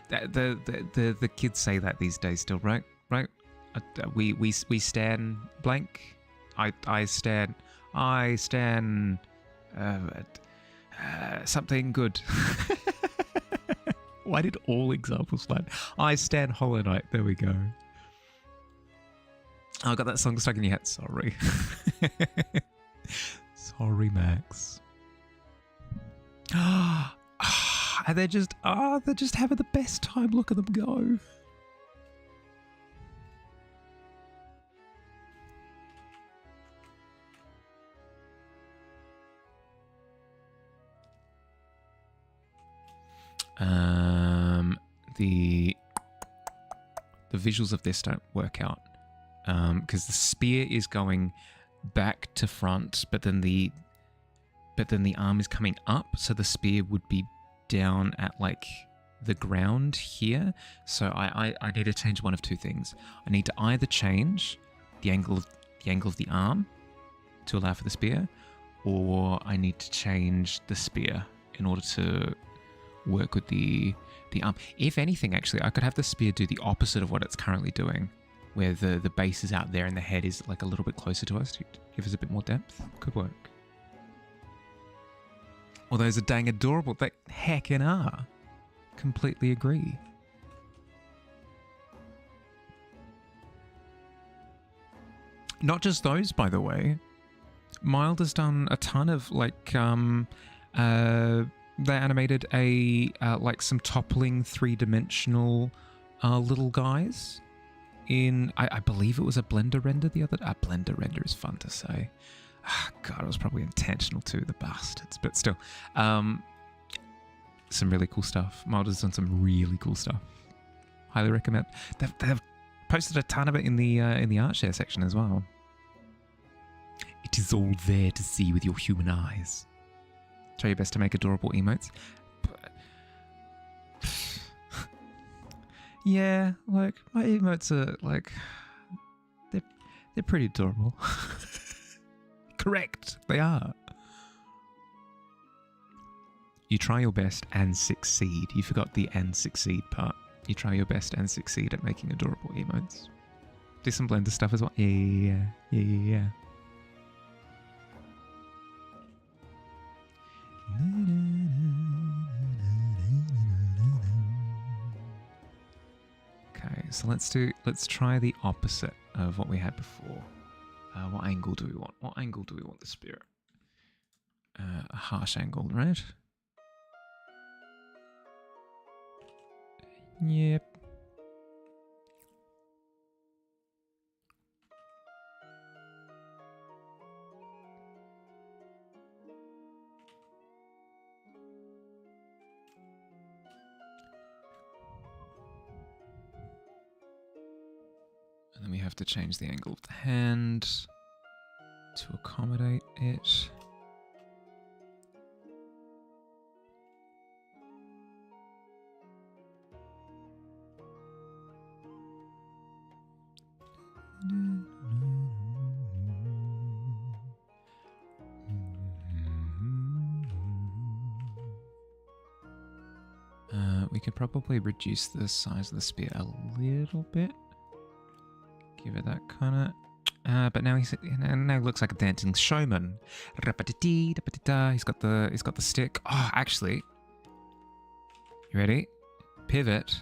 The kids say that these days still, right? Right? We stand blank. I stand something good. Why did all examples land? I stand Hollow Knight. There we go. Oh, I got that song stuck in your head. Sorry. Sorry, Max. And they're just having the best time. Look at them go. The visuals of this don't work out because the spear is going back to front, but then the arm is coming up, so the spear would be down at like the ground here. So I need to change one of two things. I need to either change the angle of the arm to allow for the spear, or I need to change the spear in order to work with the arm. If anything, actually, I could have the spear do the opposite of what it's currently doing, where the base is out there and the head is like a little bit closer to us to give us a bit more depth. Could work. Well, those are dang adorable. They heckin' are. Completely agree. Not just those, by the way. Mild has done a ton of like they animated like some toppling 3-dimensional little guys in I believe it was a Blender render the other. Blender render is fun to say. God, it was probably intentional too, the bastards. But still, some really cool stuff. Mild has done some really cool stuff. Highly recommend. They've posted a ton of it in the ArtShare section as well. It is all there to see with your human eyes. Try your best to make adorable emotes. Yeah, like my emotes are like they're pretty adorable. Correct, they are. You try your best and succeed. You forgot the and succeed part. You try your best and succeed at making adorable emotes. Do some Blender stuff as well. Yeah. Okay, so let's try the opposite of what we had before. What angle do we want? What angle do we want the spear? A harsh angle, right? Yep. And then we have to change the angle of the hand to accommodate it. We could probably reduce the size of the spear a little bit. Give it that kind of. But now now he looks like a dancing showman. He's got the stick. Oh, actually, you ready? Pivot.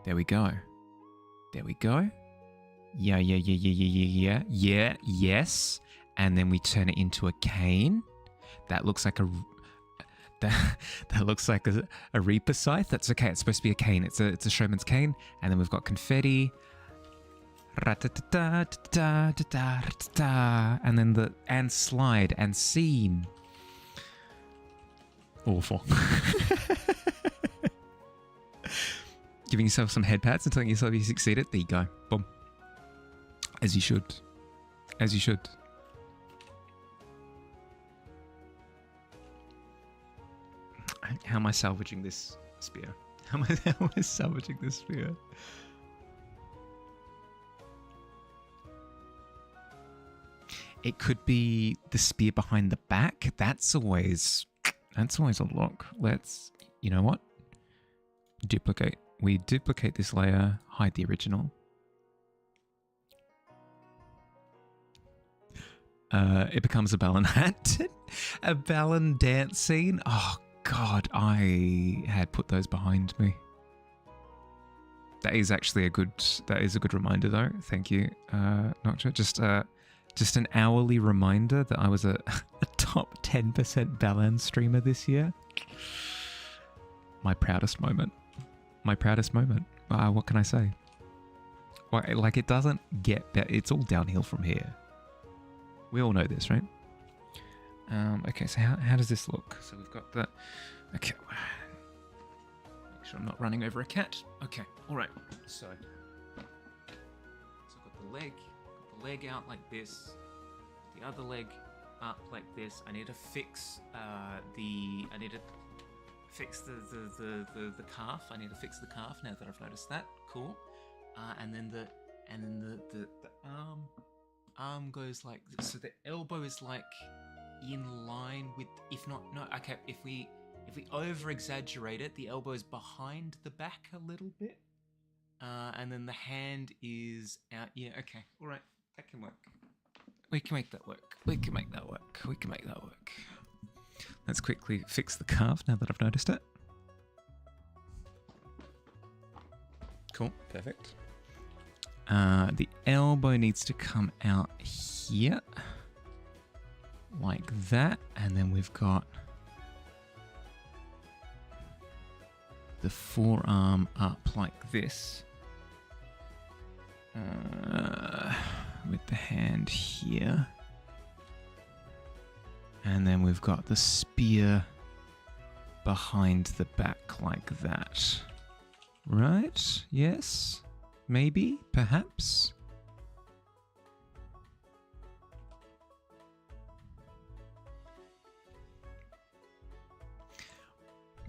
There we go. There we go. Yeah. Yes. And then we turn it into a cane. That looks like that looks like a Reaper scythe. That's okay. It's supposed to be a cane. It's a showman's cane. And then we've got confetti. And then the and slide and scene. Awful. Giving yourself some head pats and telling yourself you succeeded. There you go. Boom. As you should. As you should. How am I salvaging this spear? How am I salvaging this spear? It could be the spear behind the back. That's always a lock. Let's, you know what? Duplicate. We duplicate this layer, hide the original. It becomes a Balan hat. A Balan dance scene. Oh God, I had put those behind me. That is actually a good reminder though. Thank you, Noctua. Just an hourly reminder that I was a top 10% Balan streamer this year. My proudest moment. My proudest moment. What can I say? Like, it doesn't get better. It's all downhill from here. We all know this, right? Okay, so how does this look? So we've got the... Okay. Make sure I'm not running over a cat. Okay, all right. So I've got the leg out like this. The other leg up like this. I need to fix the calf. I need to fix the calf now that I've noticed that. Cool. And then the arm goes like this. So the elbow is like in line with, if we over exaggerate it, the elbow is behind the back a little bit. And then the hand is out. Yeah, okay. All right. That can work. We can make that work. Let's quickly fix the calf now that I've noticed it. Cool. Perfect. The elbow needs to come out here. Like that. And then we've got the forearm up like this. With the hand here. And then we've got the spear behind the back like that. Right? Yes? Maybe? Perhaps?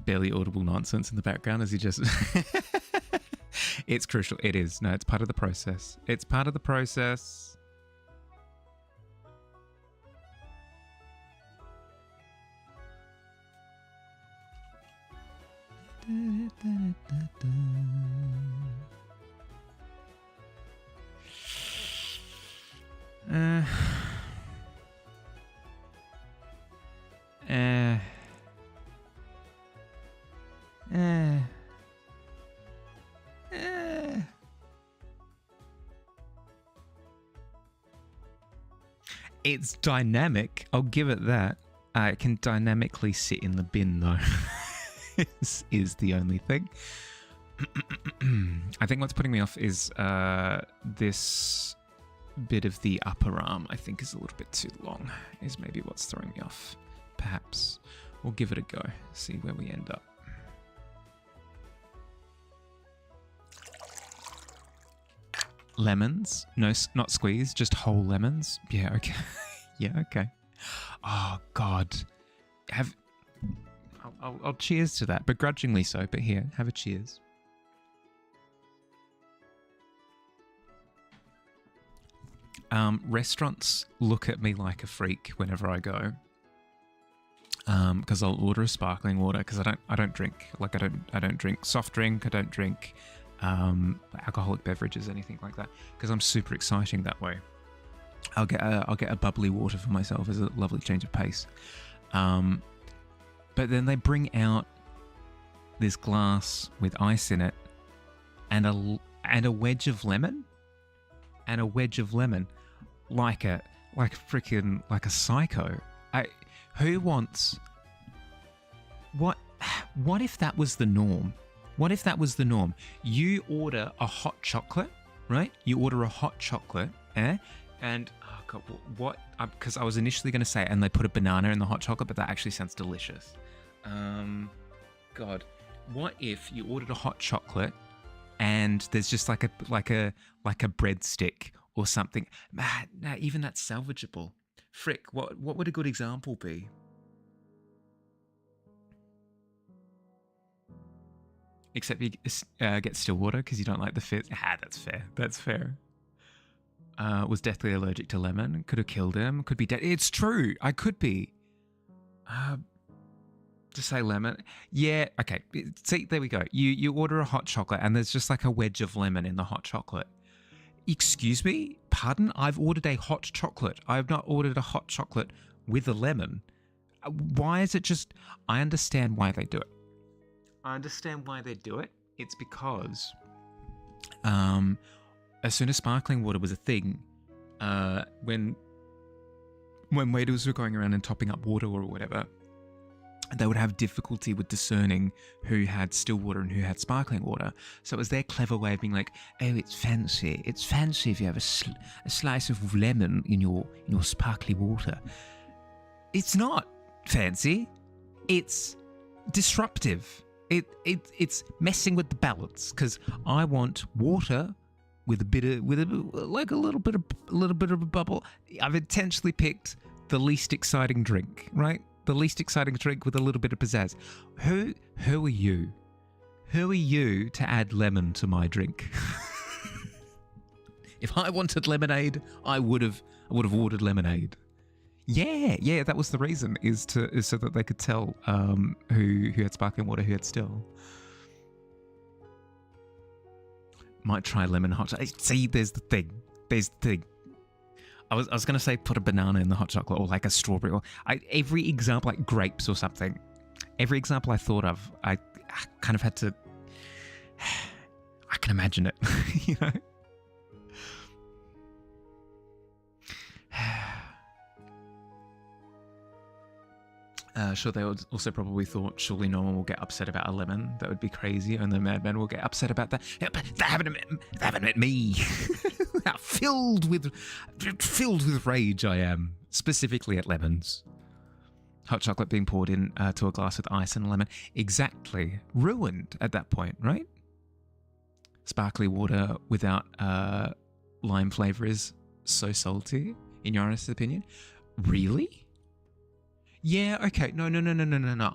Barely audible nonsense in the background as he just... It's crucial. It is. No, it's part of the process. It's part of the process. It's dynamic. I'll give it that. It can dynamically sit in the bin, though. is the only thing. I think what's putting me off is this bit of the upper arm. I think is a little bit too long. Is maybe what's throwing me off. Perhaps. We'll give it a go. See where we end up. Lemons? No, not squeeze, just whole lemons. Yeah, okay. Yeah, okay. Oh, God. I'll cheers to that, begrudgingly so, but here, have a cheers. Restaurants look at me like a freak whenever I go. Because I'll order a sparkling water because I don't drink. Like I don't drink soft drink, I don't drink alcoholic beverages, anything like that, because I'm super exciting that way. I'll get a bubbly water for myself as a lovely change of pace. But then they bring out this glass with ice in it and a wedge of lemon like a psycho. Who wants what if that was the norm? What if that was the norm? You order a hot chocolate, right? You order a hot chocolate, and oh god, what? Because I was initially going to say, and they put a banana in the hot chocolate, but that actually sounds delicious. God, what if you ordered a hot chocolate and there's just like a breadstick or something? Man, nah, even that's salvageable. Frick, what would a good example be? Except you get still water because you don't like the fizz. That's fair. That's fair. Was deathly allergic to lemon. Could have killed him. Could be dead. It's true. I could be. To say lemon. Yeah, okay. See, there we go. You order a hot chocolate and there's just like a wedge of lemon in the hot chocolate. Excuse me? Pardon? I've ordered a hot chocolate. I've not ordered a hot chocolate with a lemon. Why is it just... I understand why they do it. It's because as soon as sparkling water was a thing, when waiters were going around and topping up water or whatever, they would have difficulty with discerning who had still water and who had sparkling water. So it was their clever way of being like, oh, it's fancy. It's fancy if you have a slice of lemon in your sparkly water. It's not fancy. It's disruptive. It's messing with the balance, because I want water with a little bit of a bubble. I've intentionally picked the least exciting drink, right? The least exciting drink with a little bit of pizzazz. Who are you? Who are you to add lemon to my drink? If I wanted lemonade, I would have ordered lemonade. Yeah, that was the reason, is so that they could tell who had sparkling water, who had still. Might try lemon hot chocolate. See, there's the thing. I was going to say put a banana in the hot chocolate, or like a strawberry, or every example, like grapes or something. Every example I thought of, I kind of had to... I can imagine it, you know? Sure, they also probably thought, surely no one will get upset about a lemon. That would be crazy. And the madman will get upset about that. Yeah, but they haven't met me. filled with rage I am, specifically at lemons. Hot chocolate being poured in to a glass with ice and lemon. Exactly. Ruined at that point, right? Sparkly water without lime flavour is so salty, in your honest opinion. Really? Yeah, okay. No.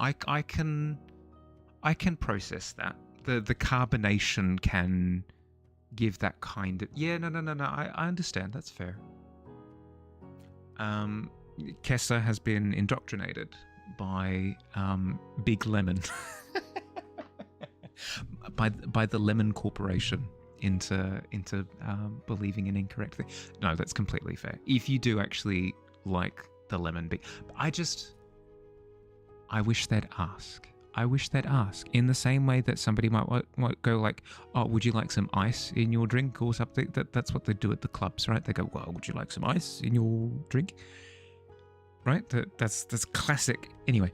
I can process that. The carbonation can give that kind of... Yeah, no. I understand. That's fair. Kessa has been indoctrinated by Big Lemon. by the Lemon Corporation into believing an incorrect thing. No, that's completely fair. If you do actually like the lemon big... I wish they'd ask. In the same way that somebody might go like, oh, would you like some ice in your drink or something? That's what they do at the clubs, right? They go, well, would you like some ice in your drink? Right? That's classic. Anyway,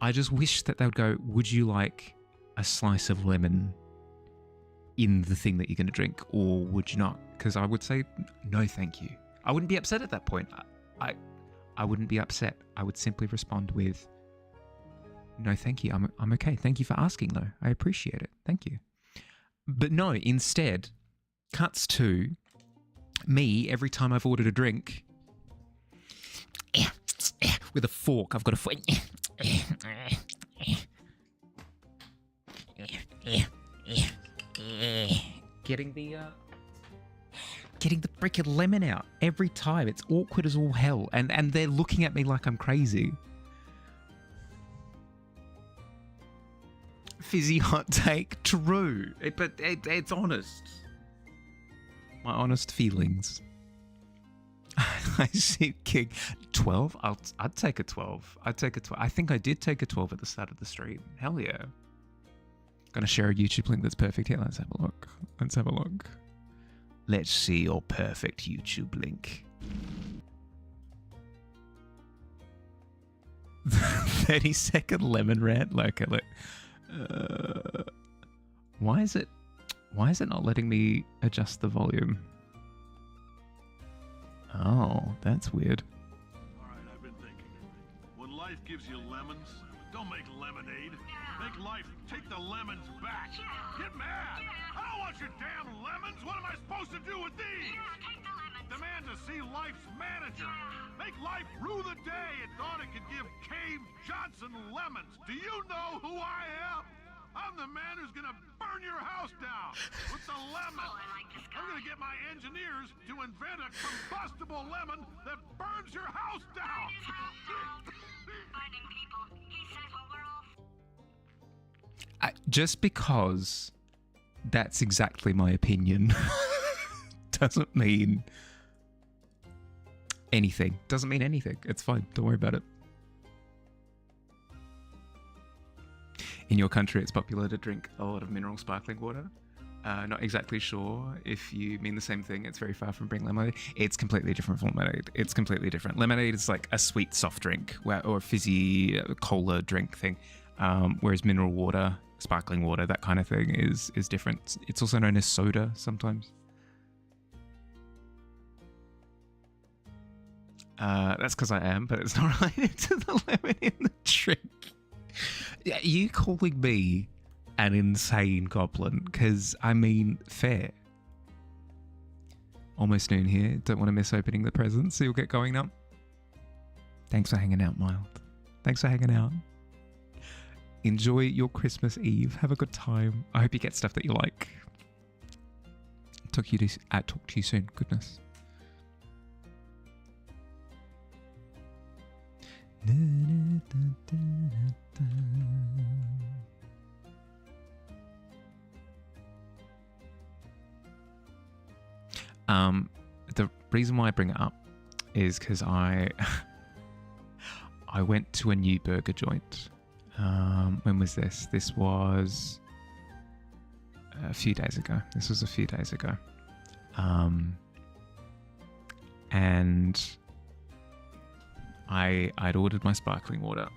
I just wish that they would go, would you like a slice of lemon in the thing that you're going to drink, or would you not? Because I would say, no, thank you. I wouldn't be upset at that point. I wouldn't be upset. I would simply respond with, no, thank you. I'm okay. Thank you for asking, though. I appreciate it. Thank you. But no, instead, cuts to me every time I've ordered a drink with a fork. I've got a fork. Getting the freaking lemon out every time. It's awkward as all hell. And they're looking at me like I'm crazy. Fizzy hot take, true. But it's honest. My honest feelings. I see King. 12? I'd take a 12. I'd take a 12. I think I did take a 12 at the start of the stream. Hell yeah. Gonna share a YouTube link that's perfect here. Let's have a look. Let's see your perfect YouTube link. 30-second lemon rant. Why is it Why is it not letting me adjust the volume? Oh, that's weird.
Alright, I've been thinking. When life gives you lemons, don't make lemonade. Make life take the lemons back. Get mad! I don't want your damn lemons! What am I supposed to do with these?
Take the lemons.
Demand to see life's manager. Make life rue the day it thought it could give Cave Johnson lemons. Do you know who I am? I'm the man who's gonna burn your house down with the lemon.
Oh, I like this guy.
I'm gonna get my engineers to invent a combustible lemon that burns your house down.
His house down. Burning people. He says when we're off.
Just because that's exactly my opinion doesn't mean anything. Doesn't mean anything. It's fine. Don't worry about it. In your country, it's popular to drink a lot of mineral sparkling water. Not exactly sure if you mean the same thing. It's very far from being lemonade. It's completely different from lemonade. It's completely different. Lemonade is like a sweet soft drink or a fizzy cola drink thing. Whereas mineral water, sparkling water, that kind of thing is different. It's also known as soda sometimes. That's because I am, but it's not related to the lemon in the drink. Yeah, you calling me an insane goblin? Because, I mean, fair. Almost noon here. Don't want to miss opening the presents, so you'll get going now. Thanks for hanging out, Mild. Thanks for hanging out. Enjoy your Christmas Eve. Have a good time. I hope you get stuff that you like. Talk to you soon. Goodness. The reason why I bring it up is because I went to a new burger joint. When was this? This was a few days ago. And I'd ordered my sparkling water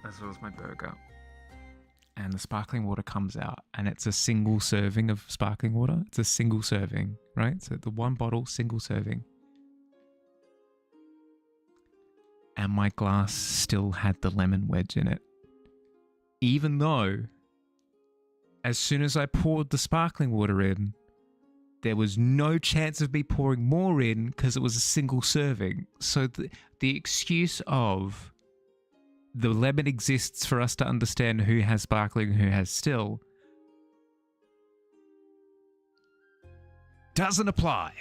as well as my burger. And the sparkling water comes out and it's a single serving of sparkling water. It's a single serving, right? So the one bottle, single serving. And my glass still had the lemon wedge in it. Even though, as soon as I poured the sparkling water in, there was no chance of me pouring more in because it was a single serving. So the excuse of the lemon exists for us to understand who has sparkling and who has still doesn't apply.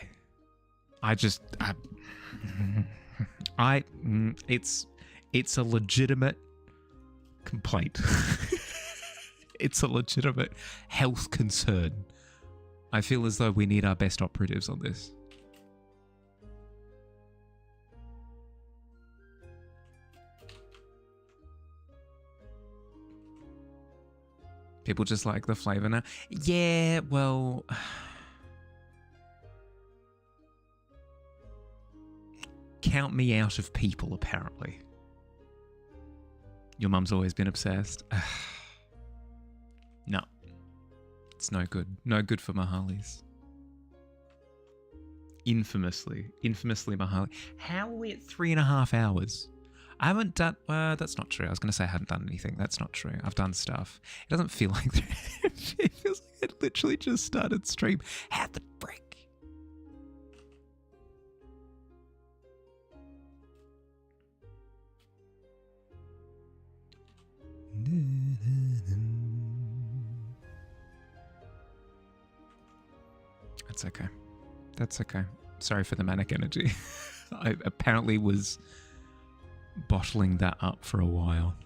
It's a legitimate complaint. It's a legitimate health concern. I feel as though we need our best operatives on this. People just like the flavor now. Yeah, well, count me out of people, apparently. Your mum's always been obsessed. No. It's no good. No good for Mahalis. Infamously Mahali. How are we at 3.5 hours? I haven't done... that's not true. I was going to say I hadn't done anything. That's not true. I've done stuff. It doesn't feel like... It feels like I literally just started stream. How the frick? That's okay. That's okay. Sorry for the manic energy. I apparently was bottling that up for a while.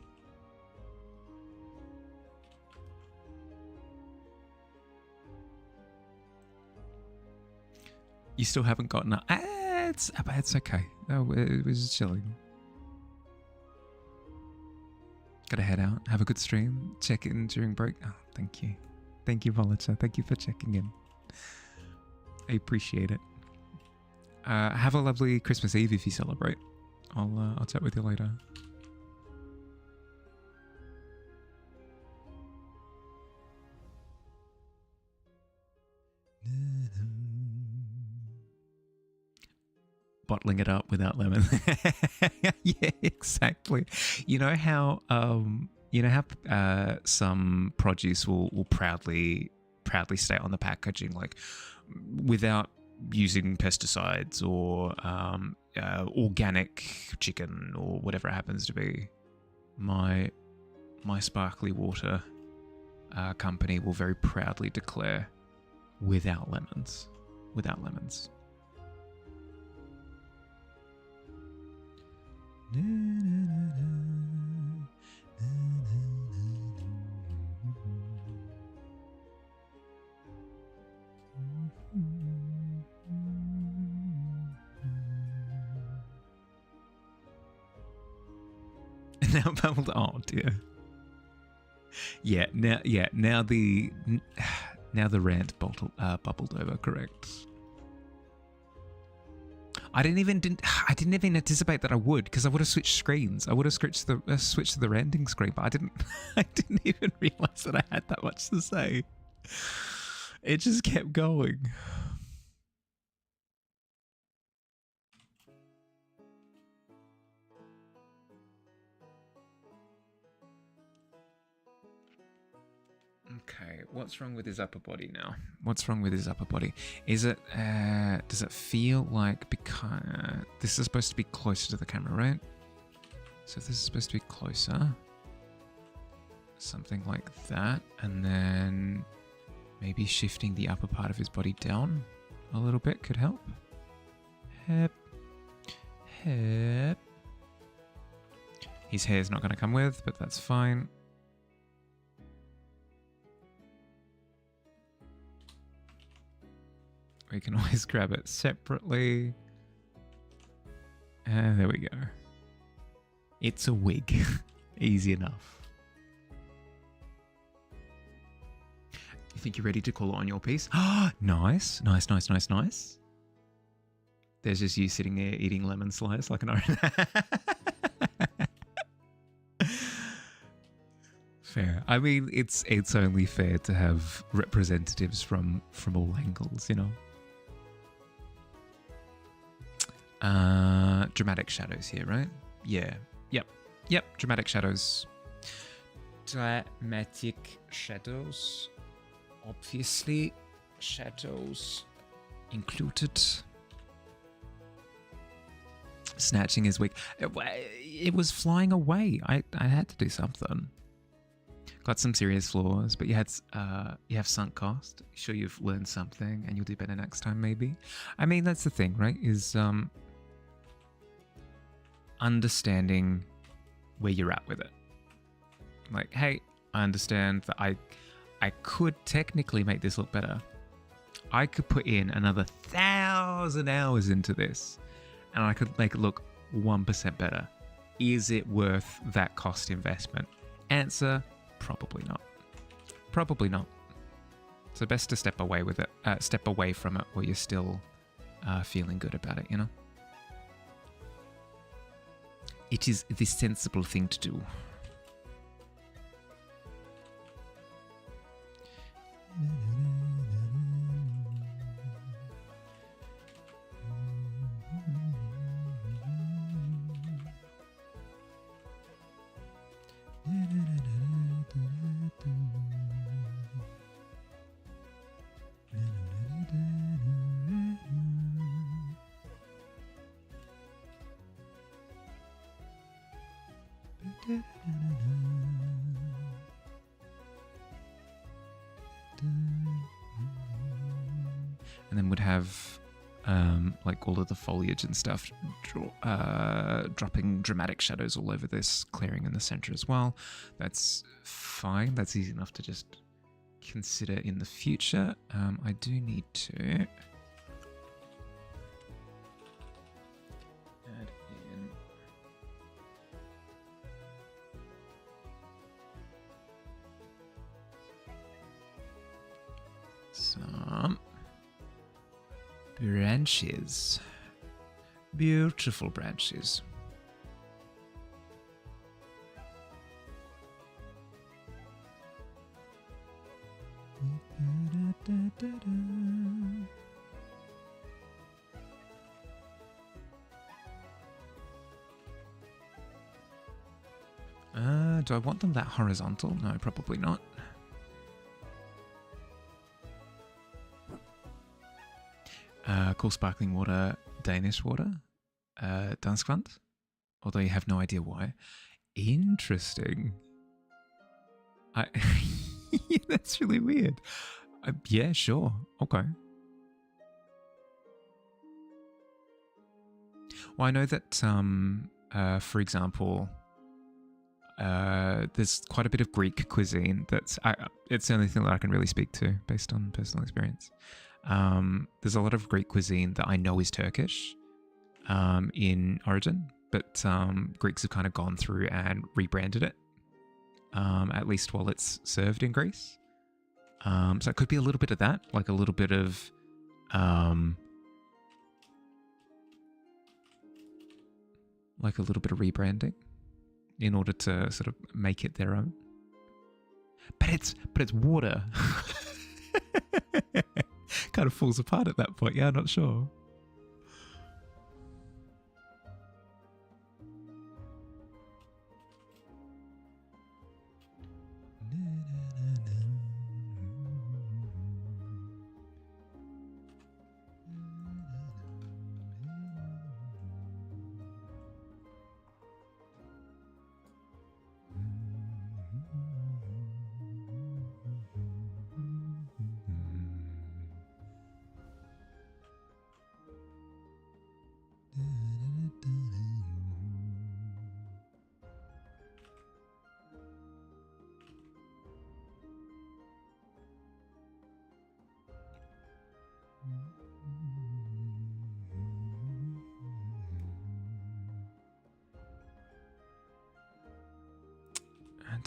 You still haven't gotten up? It's okay. No, it was chilling. Gotta head out. Have a good stream. Check in during break. Oh, thank you. Thank you, Volita. Thank you for checking in. I appreciate it. Have a lovely Christmas Eve if you celebrate. I'll chat with you later. bottling it up without lemon. Yeah, exactly. You know how some produce will proudly state on the packaging, like, without using pesticides or organic chicken or whatever it happens to be. My sparkly water company will very proudly declare without lemons. Without lemons. Now bubbled. Oh dear. Yeah. Now the rant bubbled over. Correct. I didn't even anticipate that I would, because I would have switched screens. I would have switched to the ranting screen, but I didn't. I didn't even realize that I had that much to say. It just kept going. Okay, what's wrong with his upper body now? What's wrong with his upper body? Is it, does it feel like, because this is supposed to be closer to the camera, right? So this is supposed to be closer. Something like that. And then maybe shifting the upper part of his body down a little bit could help. Hip. Hip. His hair's not going to come with, but that's fine. We can always grab it separately. And there we go. It's a wig. Easy enough. You think you're ready to call it on your piece? Ah, nice. Nice. There's just you sitting there eating lemon slice like an orange. Fair. I mean, it's only fair to have representatives from all angles, you know. Dramatic shadows here, right? Yeah. Yep. Dramatic shadows. Dramatic shadows. Obviously, shadows included. Snatching his wig. It was flying away. I had to do something. Got some serious flaws, but you have sunk cost. Sure, you've learned something, and you'll do better next time, maybe. I mean, that's the thing, right? Is understanding where you're at with it. Like, hey, I understand that I could technically make this look better. I could put in another 1,000 hours into this, and I could make it look 1% better. Is it worth that cost investment? Answer: probably not. Probably not. So best to step away with it. Step away from it while you're still feeling good about it, you know? It is the sensible thing to do. And then would have like all of the foliage and stuff dropping dramatic shadows all over this, clearing in the center as well. That's fine. That's easy enough to just consider in the future. I do need to add in some branches. Beautiful branches. do I want them that horizontal? No, probably not. Cool sparkling water, Danish water, danskvand, although you have no idea why. Interesting. Yeah, that's really weird. Yeah, sure. Okay. Well, I know that, for example, there's quite a bit of Greek cuisine that's... it's the only thing that I can really speak to based on personal experience. There's a lot of Greek cuisine that I know is Turkish in origin, but Greeks have kind of gone through and rebranded it, at least while it's served in Greece. So it could be a little bit of that, like a little bit of... like a little bit of rebranding in order to sort of make it their own. But it's water. Kind of falls apart at that point. Yeah, I'm not sure.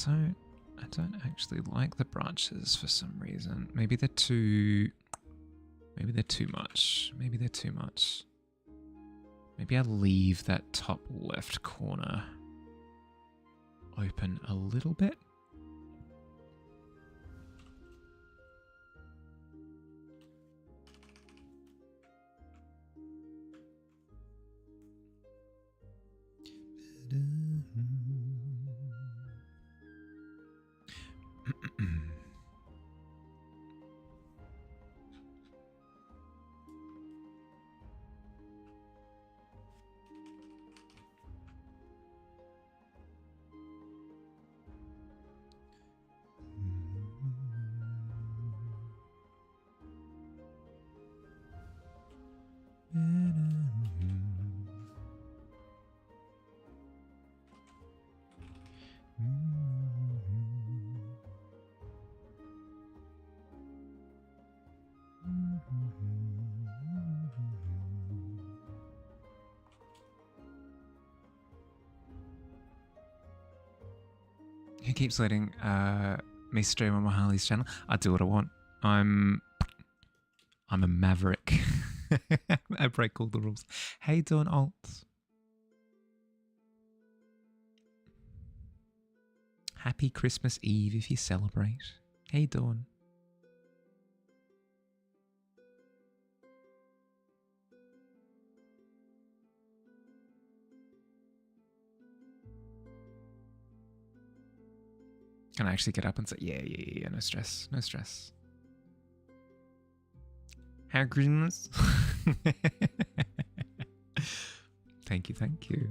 I don't actually like the branches for some reason. Maybe they're too much. Maybe they're too much. Maybe I'll leave that top left corner open a little bit. Who keeps letting me stream on Mahali's channel? I do what I want. I'm a maverick. I break all the rules. Hey, Dawn Alt. Happy Christmas Eve if you celebrate. Hey, Dawn. Can I actually get up and say, yeah, no stress, no stress. Hair Christmas. Thank you, thank you.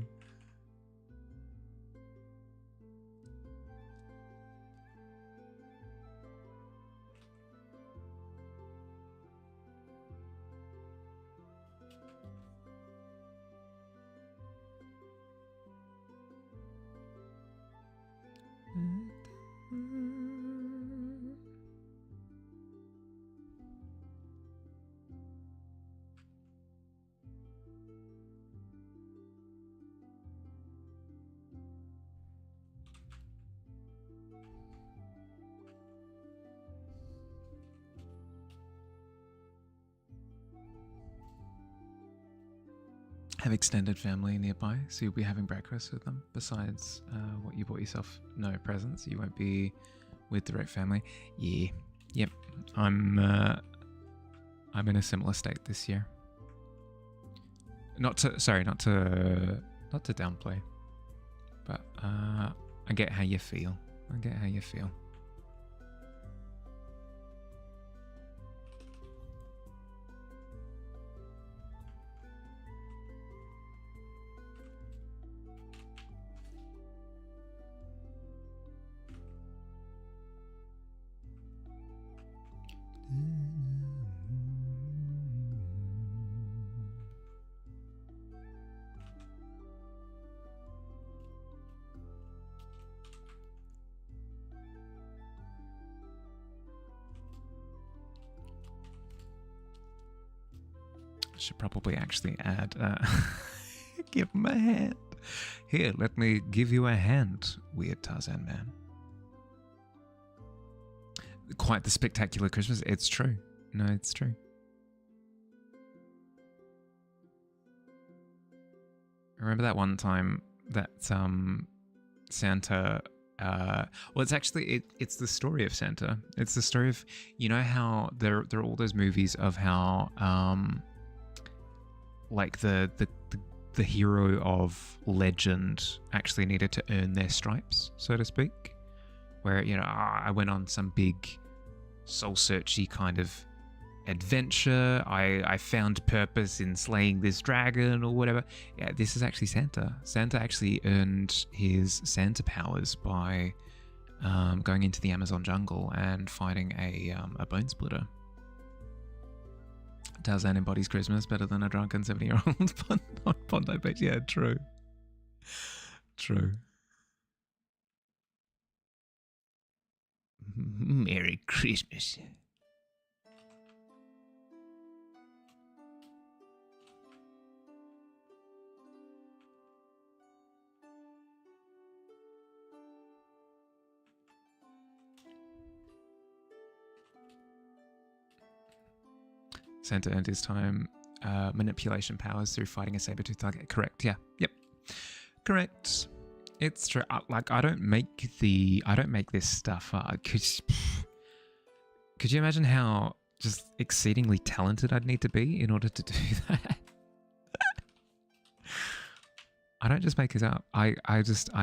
Have extended family nearby, so you'll be having breakfast with them. Besides what you bought yourself, no presents. You won't be with direct family. Yeah, yep. I'm in a similar state this year. Not to downplay, but I get how you feel. I get how you feel. Should probably actually add give him a hand. Here, let me give you a hand, weird Tarzan man. Quite the spectacular Christmas. It's true. No, it's true. Remember that one time that Santa well, it's actually it's the story of Santa. It's the story of, you know how there are all those movies of how like the hero of legend actually needed to earn their stripes, so to speak. Where, you know, I went on some big soul-searchy kind of adventure. I found purpose in slaying this dragon or whatever. Yeah, this is actually Santa. Santa actually earned his Santa powers by going into the Amazon jungle and fighting a bone splitter. Tarzan embodies Christmas better than a drunken 70-year-old on Bondi Beach. Yeah, true. True. Merry Christmas. Santa earned his time manipulation powers through fighting a saber-toothed tiger. Correct. Yeah. Yep. Correct. It's true. I don't make this stuff up. Could you imagine how just exceedingly talented I'd need to be in order to do that? I don't just make it up. I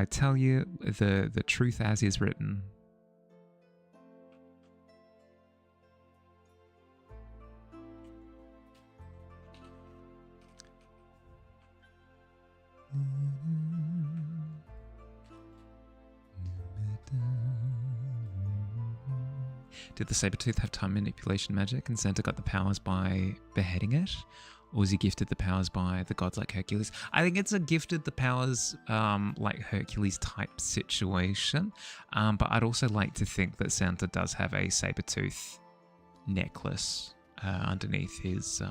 tell you the truth as is written. Did the Sabertooth have time manipulation magic and Santa got the powers by beheading it? Or was he gifted the powers by the gods like Hercules? I think it's a gifted the powers like Hercules type situation. But I'd also like to think that Santa does have a Sabertooth necklace underneath his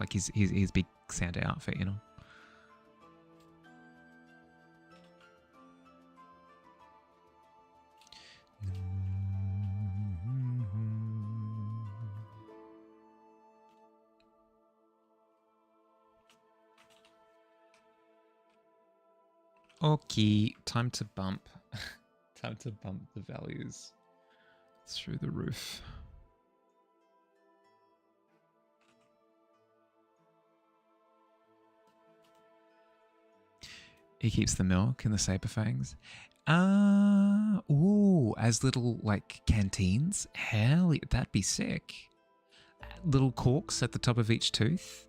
like his big Santa outfit, you know? Okay, time to bump. Time to bump the values through the roof. He keeps the milk in the saber fangs. Ooh, as little like canteens. Hell, that'd be sick. Little corks at the top of each tooth.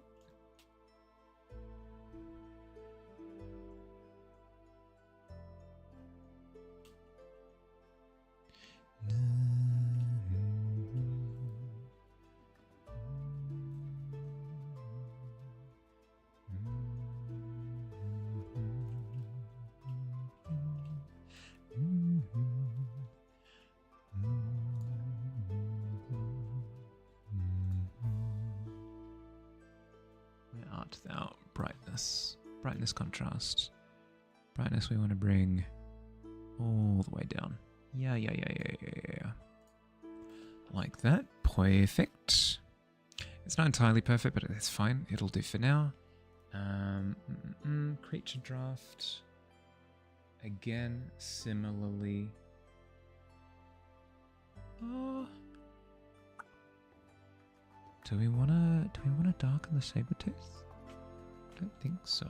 Where art thou? Brightness. Brightness contrast. Brightness we want to bring all the way down. Yeah. Like that. Perfect. It's not entirely perfect, but it's fine. It'll do for now. Creature draft. Again, similarly. Do we wanna darken the Sabertooth? I don't think so.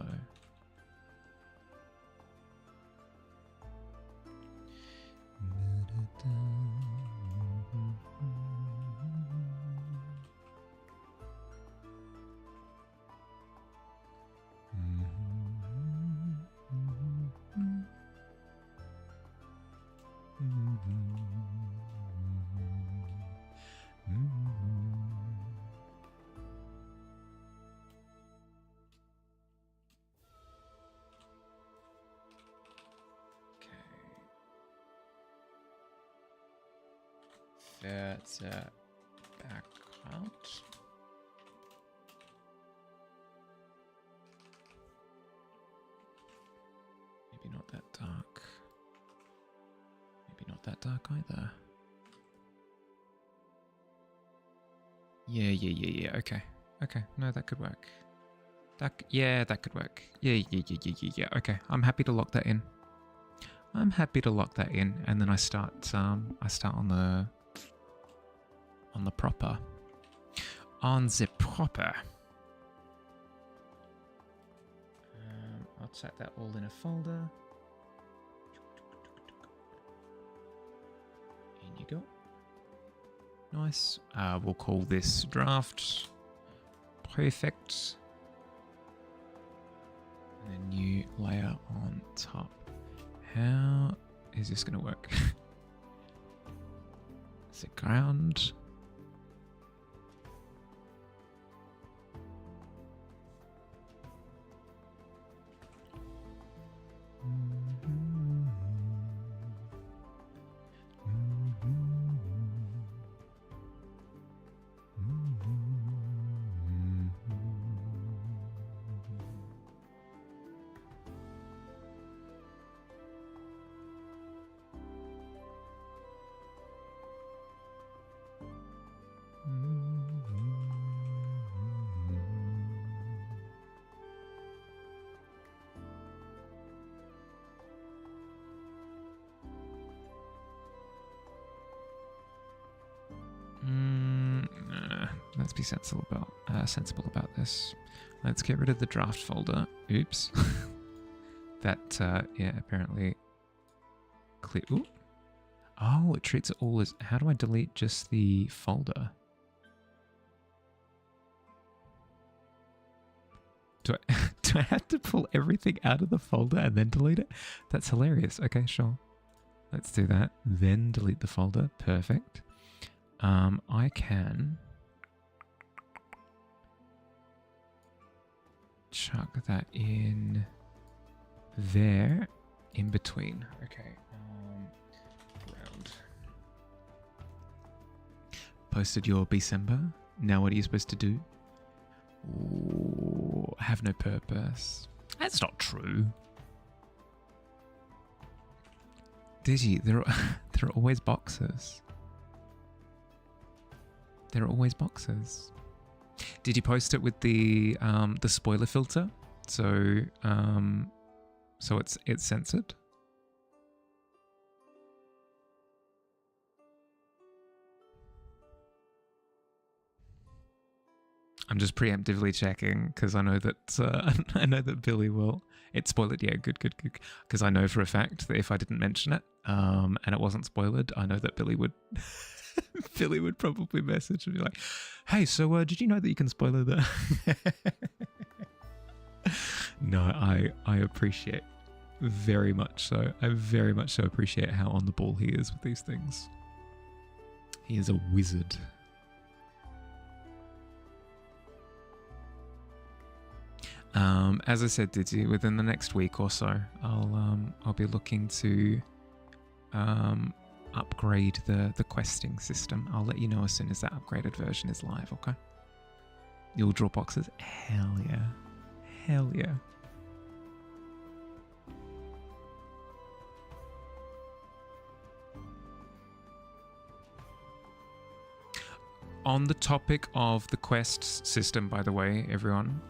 further back out. Maybe not that dark. Maybe not that dark either. Yeah. Okay. No, that could work. That could work. Yeah. Okay, I'm happy to lock that in. And then I start on the proper. I'll set that all in a folder. In you go. Nice. We'll call this draft. Perfect. And a new layer on top. How is this going to work? Is it ground? Let's be sensible about this. Let's get rid of the draft folder. Oops. That apparently clear. Ooh. Oh, it treats it all as. How do I delete just the folder? Do I have to pull everything out of the folder and then delete it? That's hilarious. Okay, sure. Let's do that. Then delete the folder. Perfect. I can chuck that in there, in between. Okay. Round. Posted your December. Now what are you supposed to do? Ooh, have no purpose. That's not true. Digi, there are always boxes. There are always boxes. Did you post it with the spoiler filter? So it's censored. I'm just preemptively checking because I know that Billy will. It's spoiled. Yeah, good. Because I know for a fact that if I didn't mention it, and it wasn't spoiled, I know that Billy would. Billy would probably message and be like, "Hey, so did you know that you can spoiler the?" No, I appreciate very much so. I very much so appreciate how on the ball he is with these things. He is a wizard. As I said, Digi, within the next week or so, I'll be looking to upgrade the questing system. I'll let you know as soon as that upgraded version is live, okay? You'll draw boxes? Hell yeah. Hell yeah. On the topic of the quest system, by the way, everyone,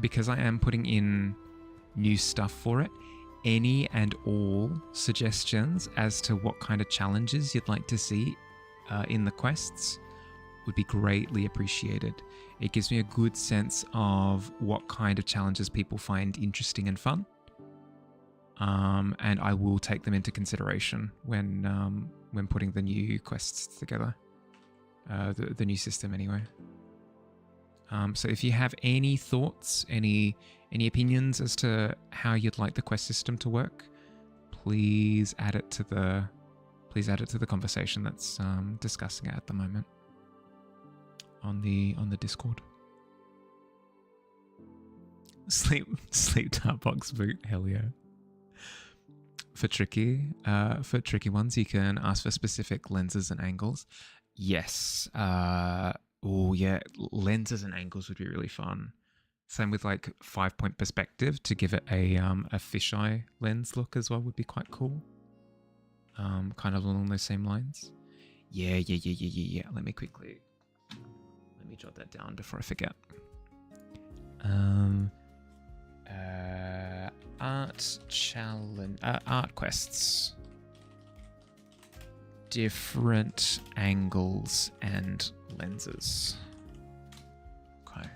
because I am putting in new stuff for it, any and all suggestions as to what kind of challenges you'd like to see in the quests would be greatly appreciated. It gives me a good sense of what kind of challenges people find interesting and fun, and I will take them into consideration when putting the new quests together, the new system anyway. So if you have any thoughts, any opinions as to how you'd like the quest system to work, please add it to the conversation that's discussing it at the moment on the Discord. Sleep Dark Box boot, hell yeah. for tricky ones, you can ask for specific lenses and angles. Yes. Oh yeah, lenses and angles would be really fun. Same with like 5-point perspective to give it a fisheye lens look as well would be quite cool. Kind of along those same lines. Yeah. Let me jot that down before I forget. Art quests. Different angles and lenses. Okay.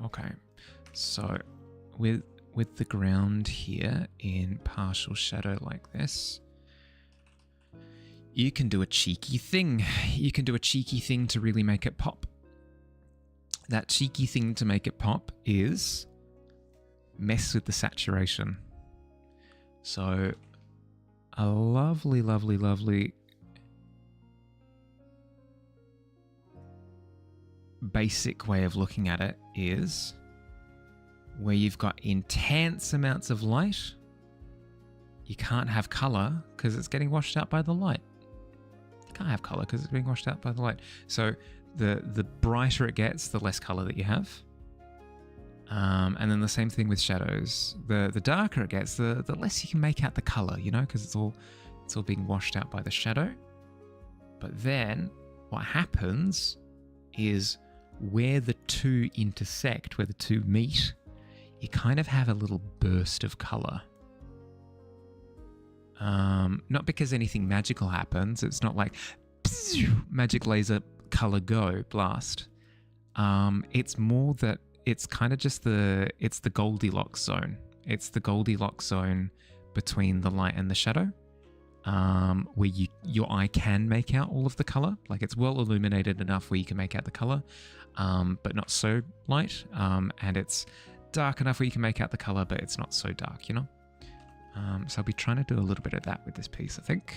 Okay. So with the ground here in partial shadow like this, you can do a cheeky thing. You can do a cheeky thing to really make it pop. That cheeky thing to make it pop is mess with the saturation. So a lovely basic way of looking at it is where you've got intense amounts of light, you can't have color because it's getting washed out by the light. You can't have color because it's being washed out by the light. So the brighter it gets, the less color that you have. And then the same thing with shadows. The darker it gets, the less you can make out the color, you know, because it's all being washed out by the shadow. But then what happens is where the two intersect, where the two meet, you kind of have a little burst of color. Not because anything magical happens. It's not like magic laser color go blast. It's more that it's kind of just it's the Goldilocks zone. It's the Goldilocks zone between the light and the shadow, where your eye can make out all of the color. Like it's well illuminated enough where you can make out the color, but not so light. And it's dark enough where you can make out the color, but it's not so dark, you know? So I'll be trying to do a little bit of that with this piece, I think.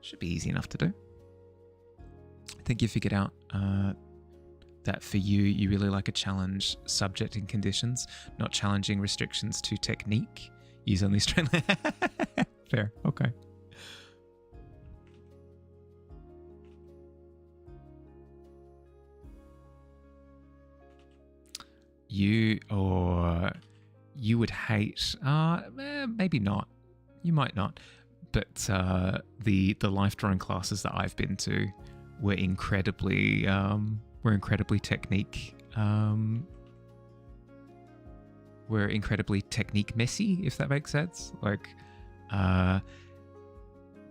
Should be easy enough to do. I think you figured out that for you really like a challenge subject and conditions, not challenging restrictions to technique. Use only straight. Fair, okay. You would hate, maybe not. You might not. But the life drawing classes that I've been to were incredibly technique messy, if that makes sense. Like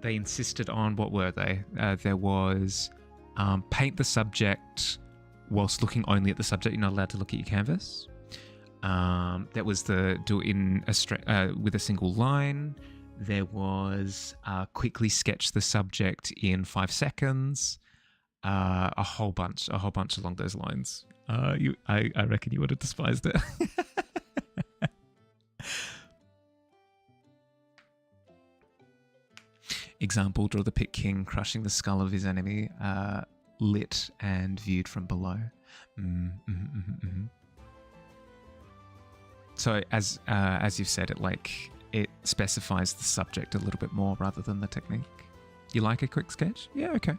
they insisted on, what were they? There was paint the subject whilst looking only at the subject. You're not allowed to look at your canvas. That was the do it in with a single line. There was quickly sketch the subject in 5 seconds. A whole bunch along those lines. I reckon you would have despised it. Example: draw the pit king crushing the skull of his enemy, lit and viewed from below. So as you've said, it specifies the subject a little bit more rather than the technique. You like a quick sketch? Yeah, okay.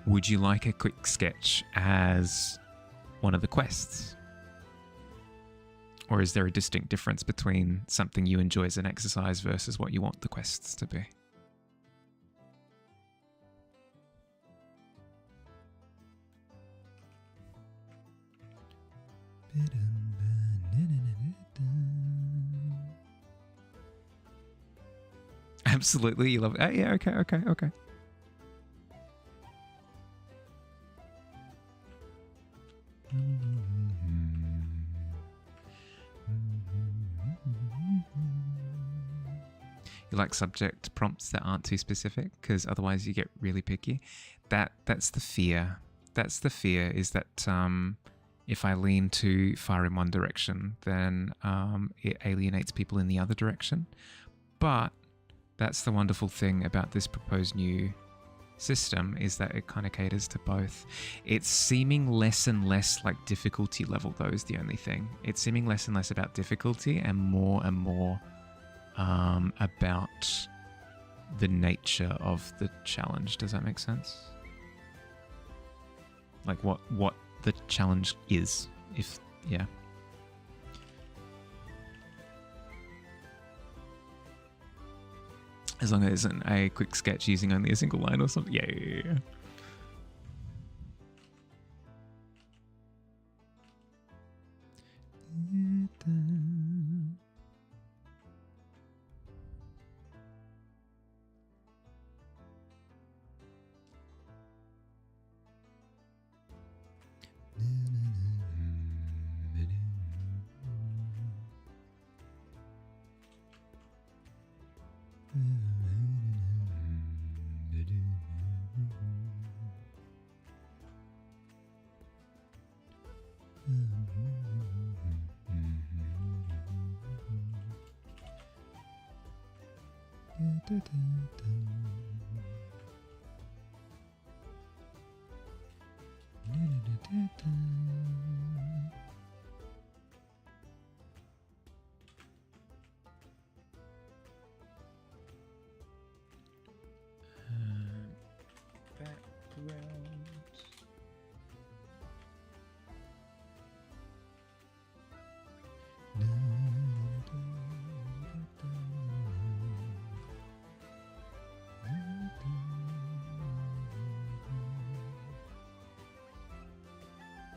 Would you like a quick sketch as one of the quests? Or is there a distinct difference between something you enjoy as an exercise versus what you want the quests to be? Absolutely, you love it. Oh, yeah, okay. You like subject prompts that aren't too specific, because otherwise you get really picky. That's the fear. That's the fear, is that if I lean too far in one direction, then it alienates people in the other direction. But that's the wonderful thing about this proposed new system, is that it kind of caters to both. It's seeming less and less like difficulty level, though, is the only thing. It's seeming less and less about difficulty and more about the nature of the challenge. Does that make sense? Like what the challenge is, if yeah. As long as it isn't a quick sketch using only a single line or something. Yeah.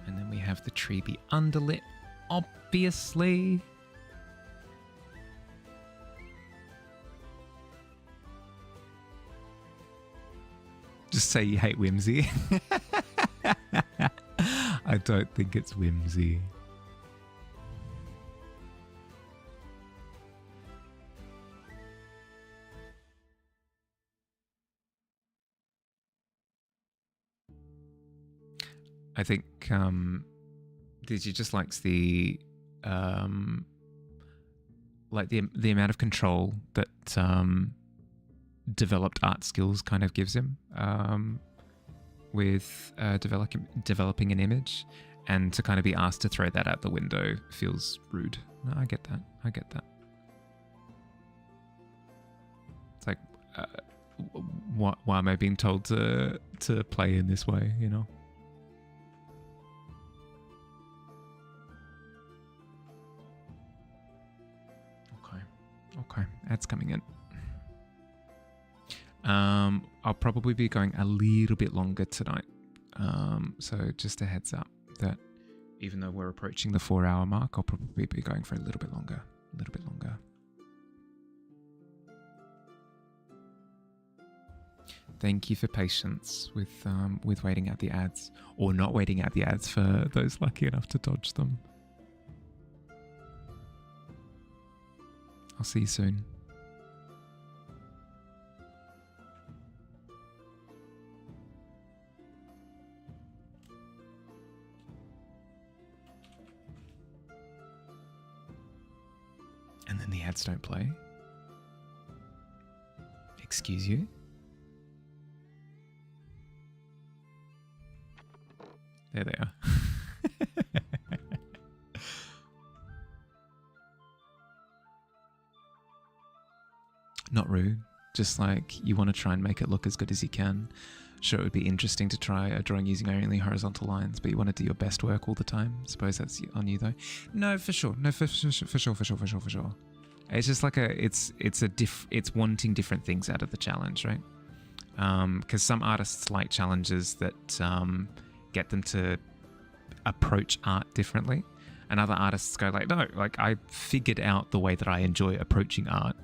And then we have the tree be underlit, obviously. Just say you hate whimsy. I don't think it's whimsy. I think Digi just likes the like the amount of control that developed art skills kind of gives him with developing an image, and to kind of be asked to throw that out the window feels rude. No, I get that. It's like, why am I being told to play in this way? You know. Okay, ads coming in. I'll probably be going a little bit longer tonight. So just a heads up that even though we're approaching the 4-hour mark, I'll probably be going for a little bit longer. Thank you for patience with waiting out the ads, or not waiting out the ads for those lucky enough to dodge them. I'll see you soon. And then the ads don't play. Excuse you? There they are. Not rude, just like you want to try and make it look as good as you can. Sure, it would be interesting to try a drawing using only horizontal lines, but you want to do your best work all the time. Suppose that's on you though. No, for sure. For sure. It's just like it's wanting different things out of the challenge, right? Because some artists like challenges that get them to approach art differently, and other artists go like, no, like I figured out the way that I enjoy approaching art.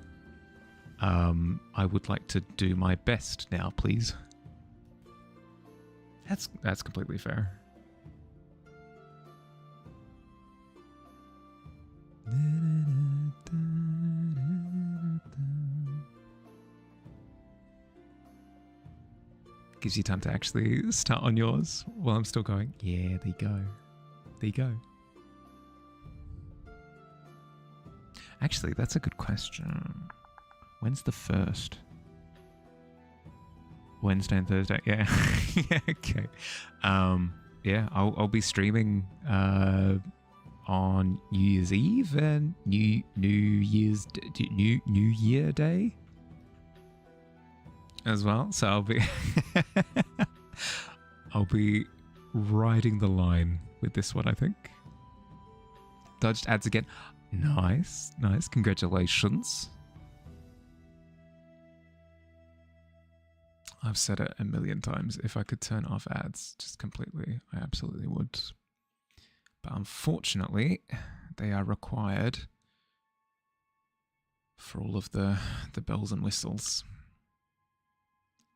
I would like to do my best now, please. That's completely fair. gives you time to actually start on yours while I'm still going. Yeah, there you go. There you go. Actually, that's a good question. When's the 1st? Wednesday and Thursday. Yeah. Yeah, okay. Yeah, I'll be streaming on New Year's Eve and New Year Day as well. So I'll be riding the line with this one, I think. Dodged ads again. Nice. Congratulations. I've said it a million times. If I could turn off ads just completely, I absolutely would. But unfortunately, they are required for all of the bells and whistles.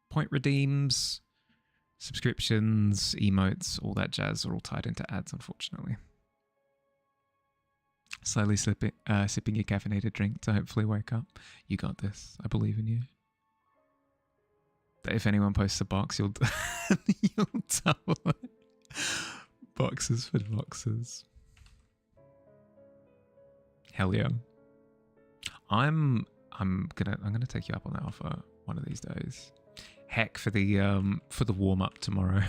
Point redeems, subscriptions, emotes, all that jazz are all tied into ads, unfortunately. Slowly sipping your caffeinated drink to hopefully wake up. You got this. I believe in you. But if anyone posts a box, you'll double it. Boxes for boxes. Hell yeah. I'm gonna take you up on that offer one of these days. Heck, for the warm up tomorrow.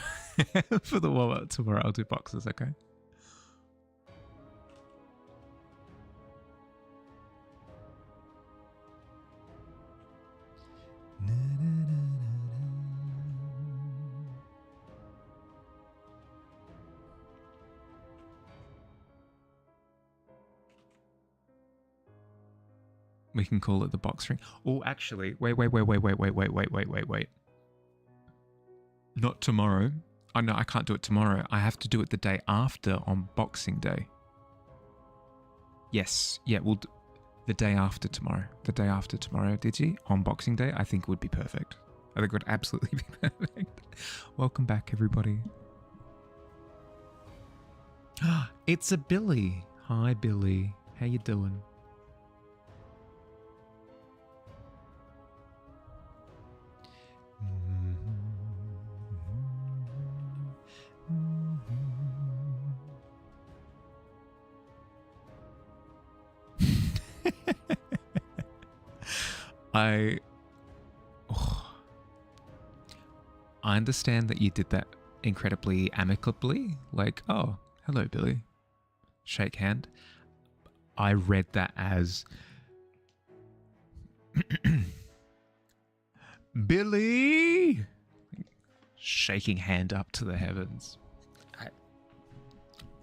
For the warm up tomorrow, I'll do boxes. Okay. We can call it the box ring. Oh, actually, wait. Not tomorrow. Oh no, I can't do it tomorrow. I have to do it the day after on Boxing Day. Yes, yeah, the day after tomorrow. The day after tomorrow, did you? On Boxing Day, I think would be perfect. I think it would absolutely be perfect. Welcome back, everybody. It's a Billy. Hi, Billy. How you doing? I understand that you did that incredibly amicably. Like, oh, hello, Billy. Shake hand. I read that as Billy shaking hand up to the heavens.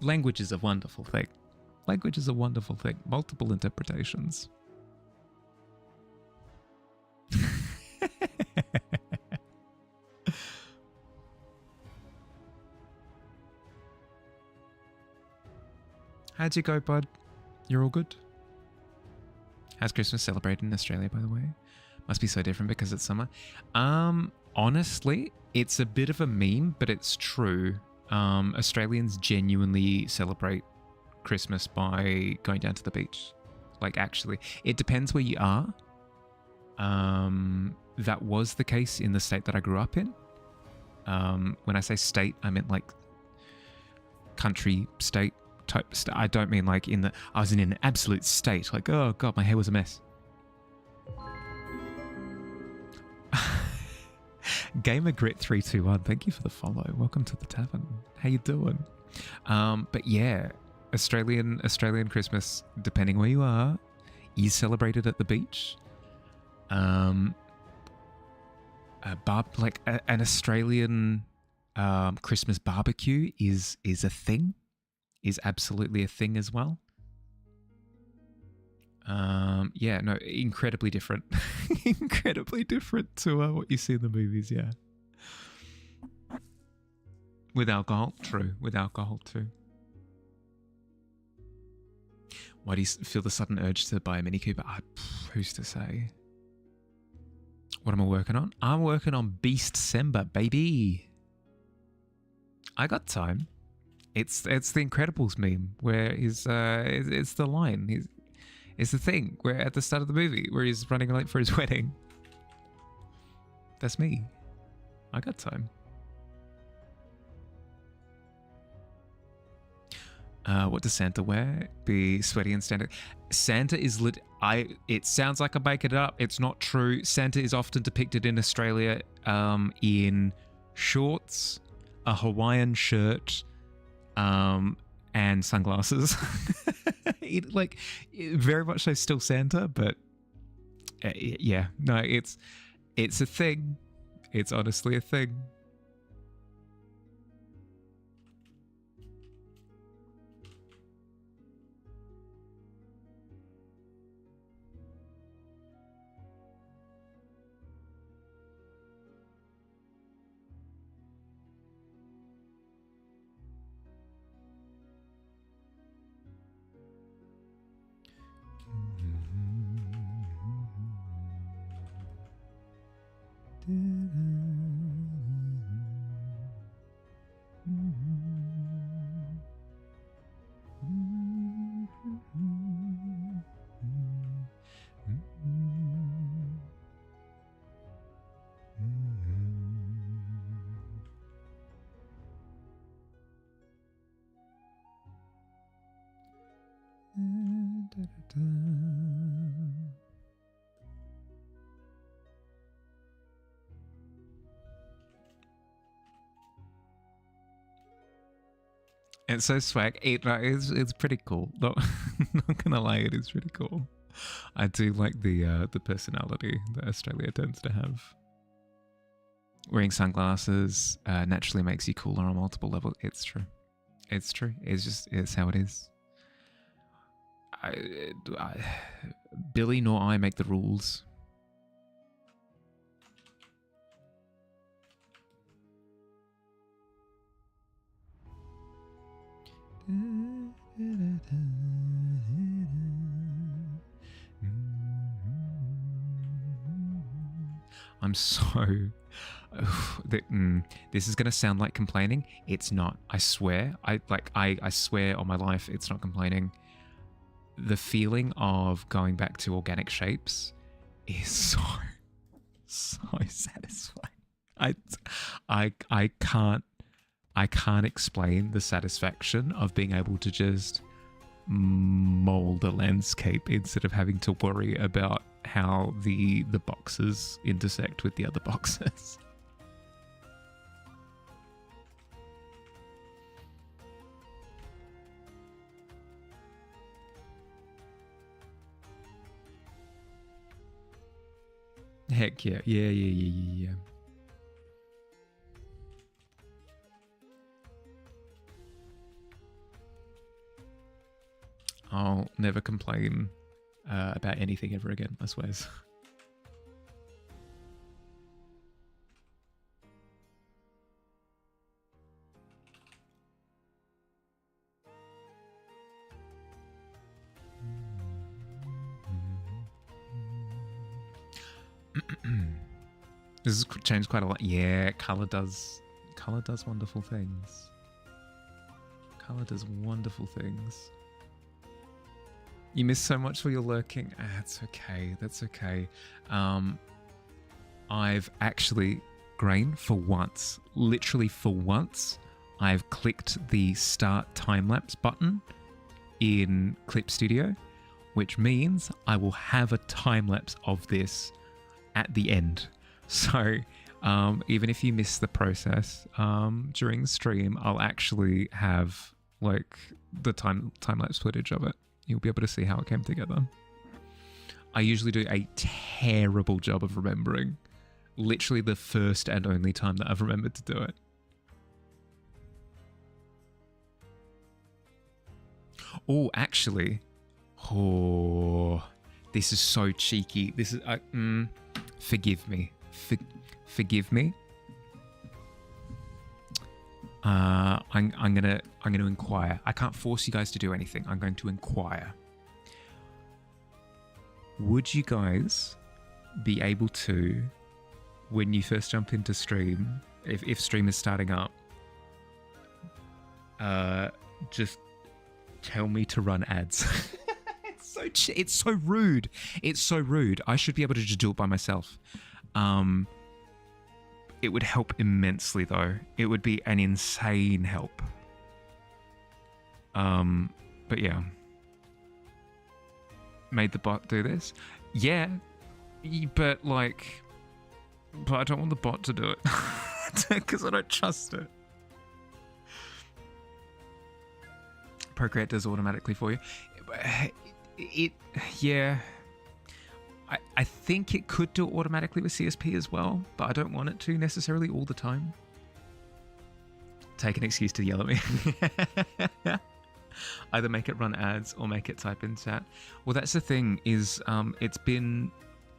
Language is a wonderful thing. Language is a wonderful thing. Multiple interpretations. How'd you go, bud? You're all good? How's Christmas celebrated in Australia, by the way? Must be so different because it's summer. Honestly, it's a bit of a meme, but it's true. Australians genuinely celebrate Christmas by going down to the beach. Like, actually, it depends where you are. That was the case in the state that I grew up in. When I say state, I meant like country, state type. I don't mean like I was in an absolute state. Like, oh god, my hair was a mess. Gamer Grit 321, thank you for the follow. Welcome to the Tavern. How you doing? But yeah, Australian Christmas, depending where you are, is celebrated at the beach. An Australian Christmas barbecue is a thing, is absolutely a thing as well. Yeah, no, incredibly different. Incredibly different to what you see in the movies, yeah. With alcohol, true. With alcohol too. Why do you feel the sudden urge to buy a Mini Cooper? Who's to say? What am I working on? I'm working on Beast Sember, baby. I got time. It's the Incredibles meme where it's the line. It's the thing where at the start of the movie where he's running late for his wedding. That's me. I got time. What does Santa wear? Be sweaty and standard. Santa is lit. It sounds like I'm making it up. It's not true. Santa is often depicted in Australia in shorts, a Hawaiian shirt, and sunglasses. Very much so still Santa, but yeah, no, it's a thing. It's honestly a thing. It's so swag. It's pretty cool. Not gonna lie, it is pretty cool. I do like the personality that Australia tends to have. Wearing sunglasses naturally makes you cooler on multiple levels. It's true. It's true. It's how it is. Billy nor I make the rules. I'm so... this is going to sound like complaining. It's not. I swear. I swear on my life it's not complaining. The feeling of going back to organic shapes is so satisfying. I can't explain the satisfaction of being able to just mold a landscape instead of having to worry about how the boxes intersect with the other boxes. Heck yeah. Yeah. I'll never complain about anything ever again, I swear. This has changed quite a lot. Yeah, color does wonderful things. Color does wonderful things. You miss so much for your lurking. That's okay. That's okay. I've actually, Grain, for once, literally for once, I've clicked the start time-lapse button in Clip Studio, which means I will have a time-lapse of this at the end. So even if you miss the process during the stream, I'll actually have like the time-lapse footage of it. You'll be able to see how it came together. I usually do a terrible job of remembering. Literally the first and only time that I've remembered to do it. Oh, actually. Oh, this is so cheeky. This is... forgive me. Forgive me. I'm gonna inquire. I can't force you guys to do anything. I'm going to inquire. Would you guys be able to, when you first jump into stream, if stream is starting up, just tell me to run ads? It's so rude. It's so rude. I should be able to just do it by myself. It would help immensely, though. It would be an insane help. But yeah. Made the bot do this? Yeah. But, like... But I don't want the bot to do it. Because I don't trust it. Procreate does automatically for you. Yeah. I think it could do it automatically with CSP as well, but I don't want it to necessarily all the time. Take an excuse to yell at me. Either make it run ads or make it type in chat. Well, that's the thing, is it's been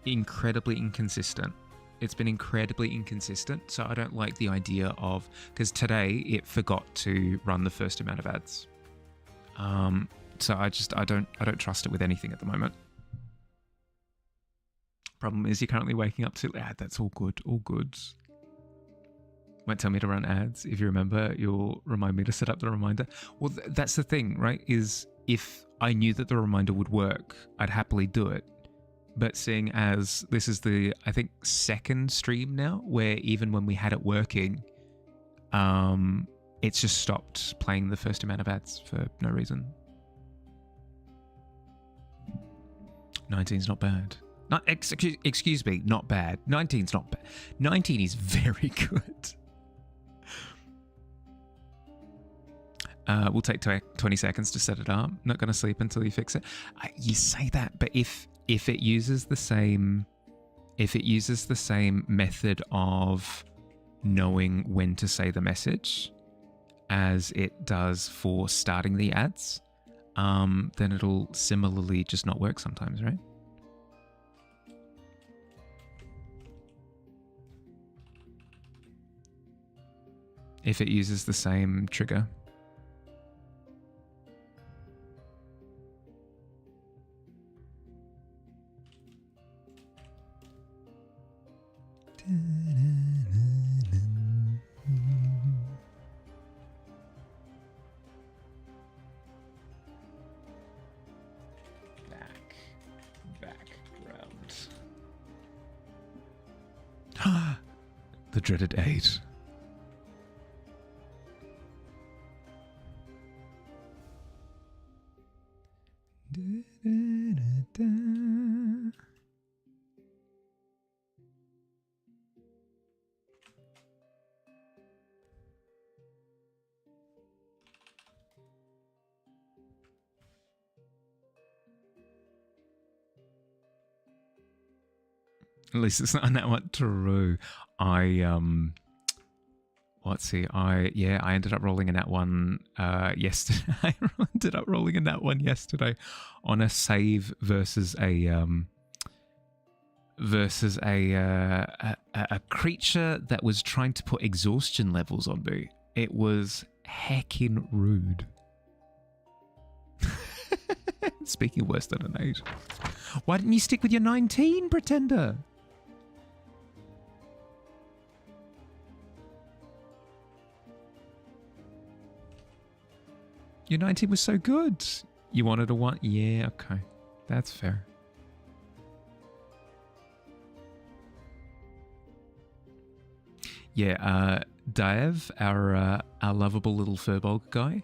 incredibly inconsistent. It's been incredibly inconsistent, so I don't like the idea of... Because today, it forgot to run the first amount of ads. So I don't trust it with anything at the moment. Problem is, you're currently waking up to... that's all good, all good. Won't tell me to run ads. If you remember, you'll remind me to set up the reminder. Well, that's the thing, right? Is if I knew that the reminder would work, I'd happily do it. But seeing as this is the, I think, second stream now, where even when we had it working, it's just stopped playing the first amount of ads for no reason. 19's not bad. Not, excuse me, not bad. 19's not bad. 19 is very good. We'll take 20 seconds to set it up. Not going to sleep until you fix it. You say that, but if it uses the same, method of knowing when to say the message as it does for starting the ads, then it'll similarly just not work sometimes, right? If it uses the same trigger. Background. The dreaded 8. At least it's not that one. True. I ended up rolling in that one yesterday. I ended up rolling in that one yesterday on a save versus a creature that was trying to put exhaustion levels on me. It was heckin' rude. Speaking worse than an 8. Why didn't you stick with your 19, Pretender? Your 19 was so good. You wanted a 1? Yeah, okay. That's fair. Yeah, Dave, our lovable little furball guy,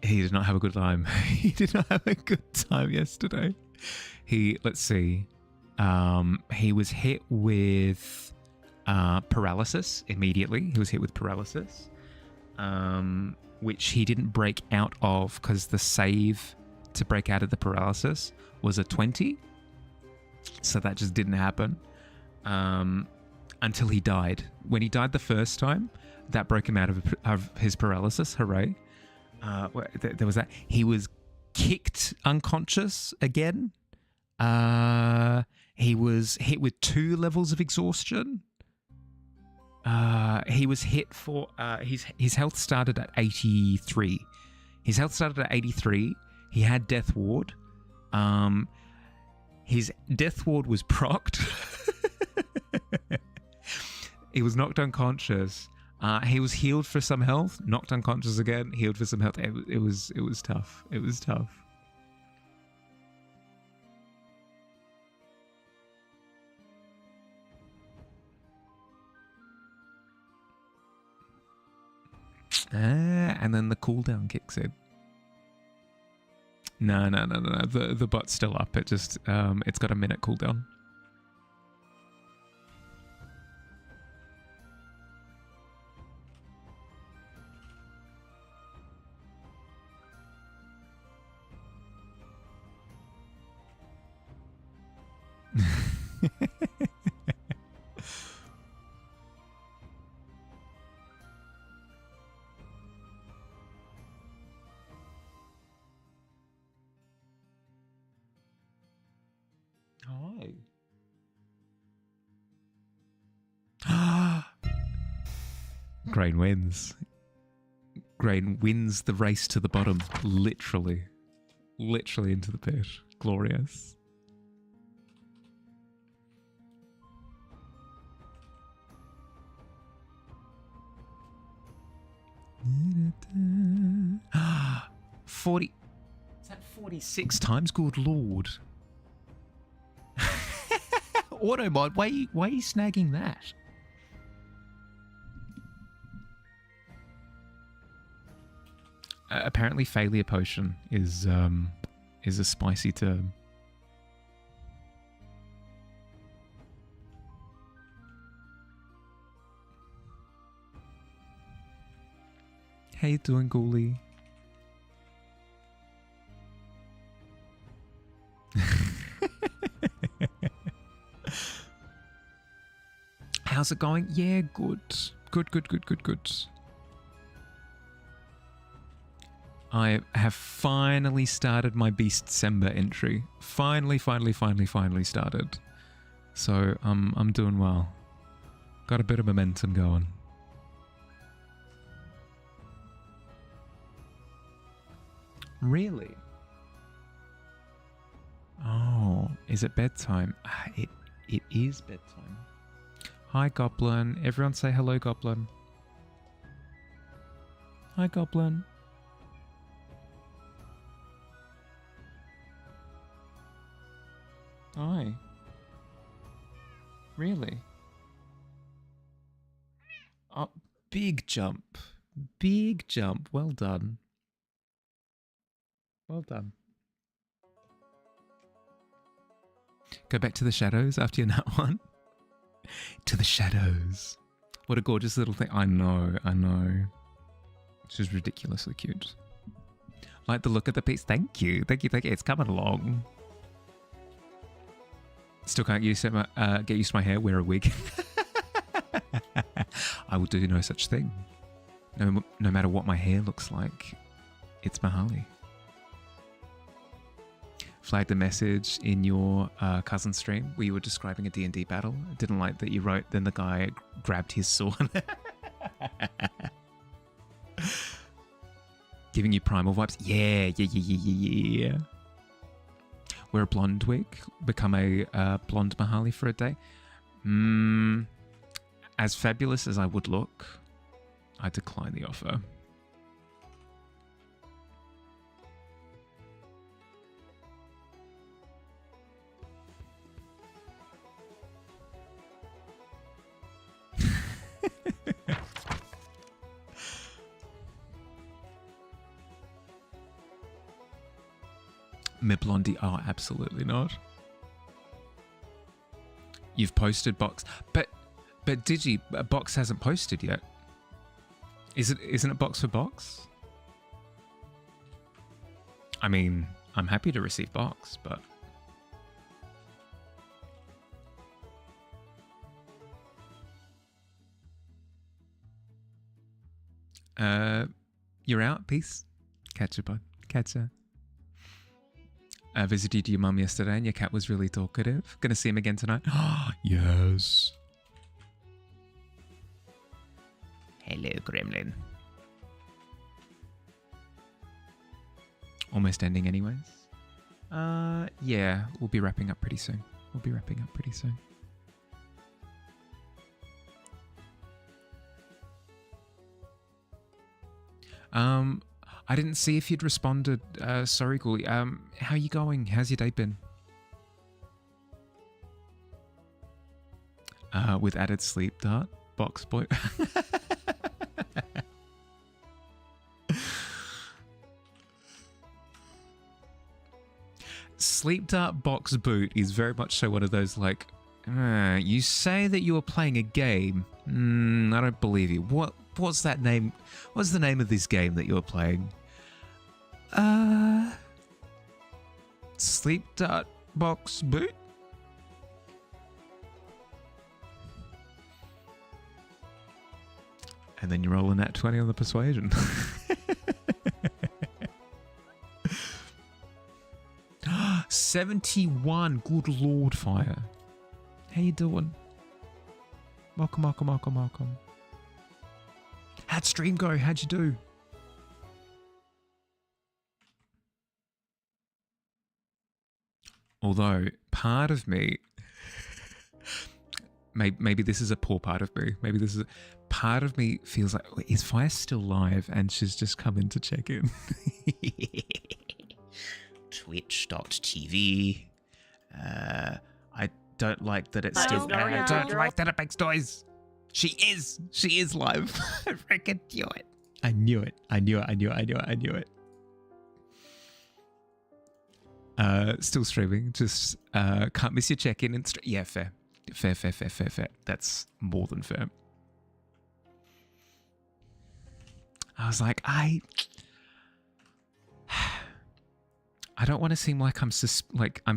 he did not have a good time. He did not have a good time yesterday. Let's see. He was hit with paralysis immediately. He was hit with paralysis. Which he didn't break out of because the save to break out of the paralysis was a 20. So that just didn't happen until he died. When he died the first time, that broke him out of his paralysis. Hooray. There was that. He was kicked unconscious again. He was hit with 2 levels of exhaustion. He was hit for his health started at 83. His health started at 83. He had Death Ward. His Death Ward was procced. He was knocked unconscious. He was healed for some health, knocked unconscious again, healed for some health. It was tough. It was tough. And then the cooldown kicks in. No. The bot's still up. It just it's got a minute cooldown. Grain wins. Grain wins the race to the bottom. Literally. Literally into the pit. Glorious. Ah, 40. Is that 46 times? Good lord. Automod, why are you snagging that? Apparently failure potion is a spicy term. How you doing, Ghoulie? How's it going? Yeah, good. Good. I have finally started my Beast December entry. Finally started. So I'm doing well. Got a bit of momentum going. Really? Oh, is it bedtime? It is bedtime. Hi, Goblin. Everyone say hello, Goblin. Hi, Goblin. Hi. Really? Oh, big jump. Big jump. Well done. Well done. Go back to the shadows after your nut one. To the shadows. What a gorgeous little thing. I know. It's just ridiculously cute. Like the look of the piece. Thank you. It's coming along. Still can't get used to my hair. Wear a wig. I will do no such thing. No matter what my hair looks like, it's Mahali. Flagged a message in your cousin stream where you were describing a D&D battle. I didn't like that you wrote, then the guy grabbed his sword. Giving you primal vibes. Yeah. Wear a blonde wig. Become a blonde Mahali for a day. As fabulous as I would look, I decline the offer. Me blondie? Oh, absolutely not. You've posted Box, but Digi Box hasn't posted yet. Isn't it Box for Box? I mean, I'm happy to receive Box, but you're out. Peace. Catch you, bud. Catch ya. I visited your mum yesterday and your cat was really talkative. Gonna see him again tonight? Oh, yes. Hello, Gremlin. Almost ending anyways. Yeah, we'll be wrapping up pretty soon. I didn't see if you'd responded. Sorry, Ghoulie. How you going? How's your day been? With added sleep, Dart. Box boy. Sleep Dart Box Boot is very much so one of those like, you say that you were playing a game. I don't believe you. What's that name? What's the name of this game that you were playing? Sleep Dart Box Boot? And then you're rolling that 20 on the persuasion. 71. Good Lord, Fire. How you doing? Welcome. How'd stream go? How'd you do? Although, part of me... Maybe this is a poor part of me. Maybe this is... Part of me feels like, is Fire still live? And she's just come in to check in. Twitch.tv. I don't like that it's still... I don't like that it makes noise. She is live. I freaking knew it. I knew it. Still streaming. Just can't miss your check-in. Yeah, fair. That's more than fair. I was like, I don't want to seem like I'm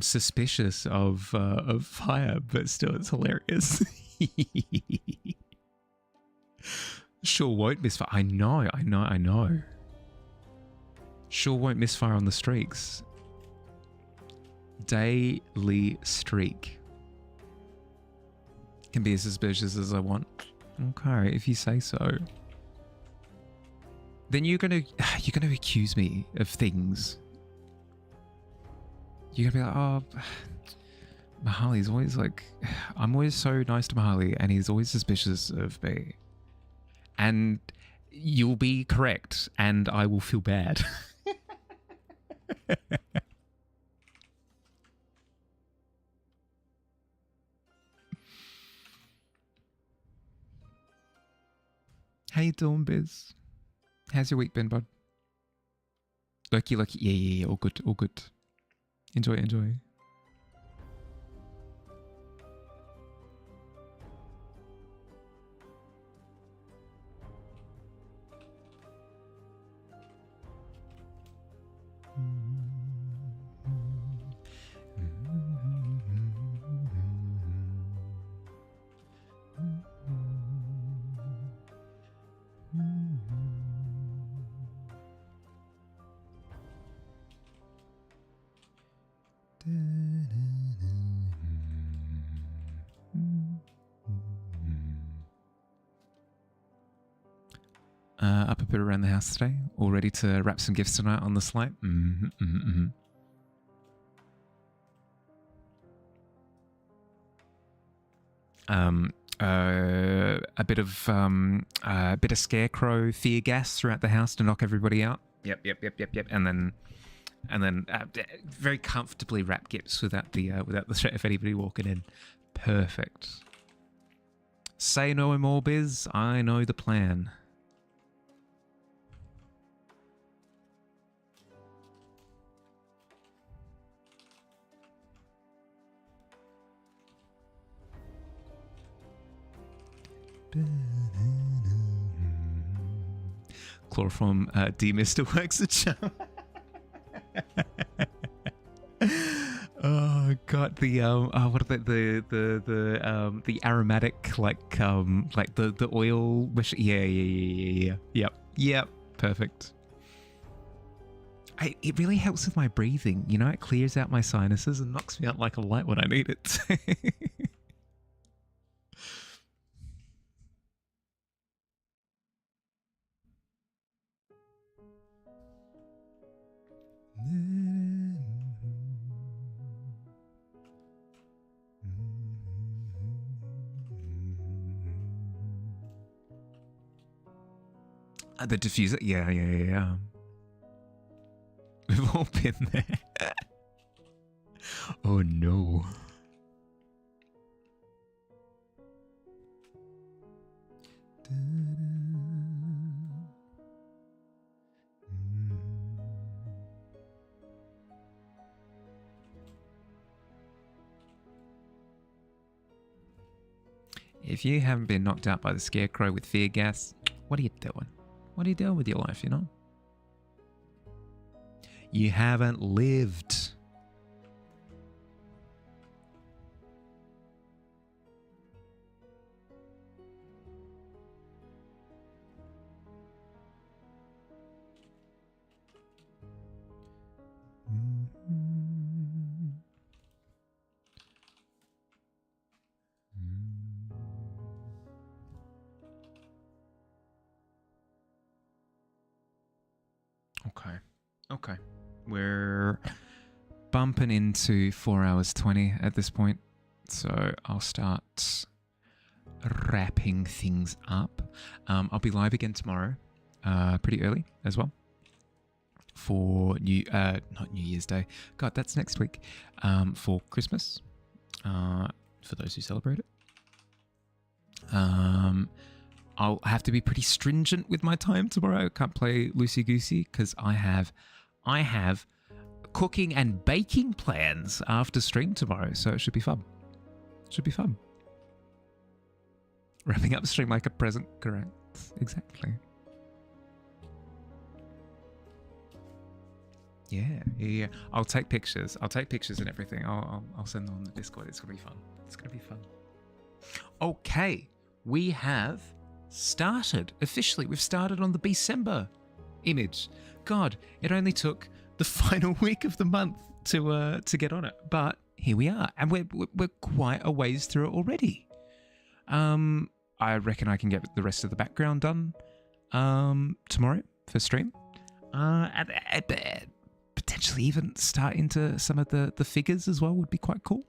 suspicious of Fire, but still, it's hilarious. Sure won't misfire. I know. Sure won't misfire on the streaks. Daily streak. Can be as suspicious as I want. Okay, if you say so. Then you're gonna accuse me of things. You're gonna be like, oh, Mahali's always like, I'm always so nice to Mahali, and he's always suspicious of me. And you'll be correct, and I will feel bad. How you doing, Biz? How's your week been, bud? Lucky. Yeah. All good. Enjoy. Up a bit around the house today. All ready to wrap some gifts tonight on the slate. A bit of scarecrow fear gas throughout the house to knock everybody out. Yep. And then very comfortably wrap gifts without the threat of anybody walking in. Perfect. Say no more, Biz. I know the plan. Chloroform demister works a charm. Oh god, the what are the aromatic like the oil yeah. Yep, perfect. It really helps with my breathing, you know, it clears out my sinuses and knocks me out like a light when I need it. The diffuser, yeah. We've all been there. Oh no. If you haven't been knocked out by the scarecrow with fear gas, what are you doing? What are you doing with your life, you know? You haven't lived. Okay. We're bumping into 4 hours 20 at this point. So I'll start wrapping things up. I'll be live again tomorrow, pretty early as well. For not New Year's Day. God, that's next week. For Christmas. For those who celebrate it. I'll have to be pretty stringent with my time tomorrow. I can't play loosey-goosey because I have cooking and baking plans after stream tomorrow, so it should be fun. Wrapping up stream like a present, correct? Exactly. Yeah. I'll take pictures. And everything. I'll send them on the Discord. It's gonna be fun. Okay, we have started officially. We've started on the December image. God, it only took the final week of the month to get on it, but here we are, and we're quite a ways through it already. I reckon I can get the rest of the background done tomorrow for stream, and potentially even start into some of the figures as well would be quite cool.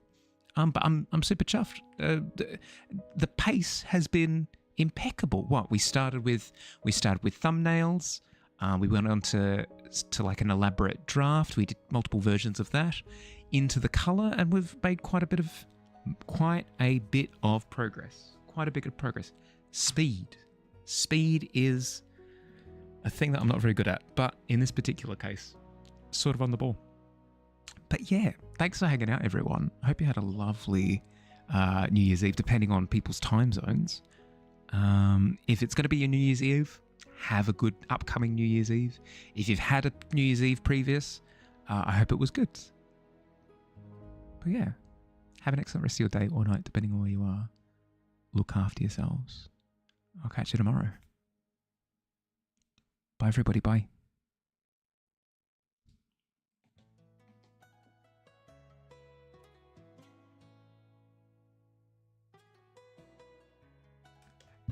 But I'm super chuffed. The pace has been impeccable. We started with thumbnails. We went on to like an elaborate draft. We did multiple versions of that into the color, and we've made quite a bit of progress. Speed is a thing that I'm not very good at, but in this particular case, sort of on the ball. But yeah, thanks for hanging out, everyone. I hope you had a lovely New Year's Eve, depending on people's time zones. If it's going to be your New Year's Eve, have a good upcoming New Year's Eve. If you've had a New Year's Eve previous, I hope it was good. But yeah, have an excellent rest of your day or night, depending on where you are. Look after yourselves. I'll catch you tomorrow. Bye, everybody. Bye.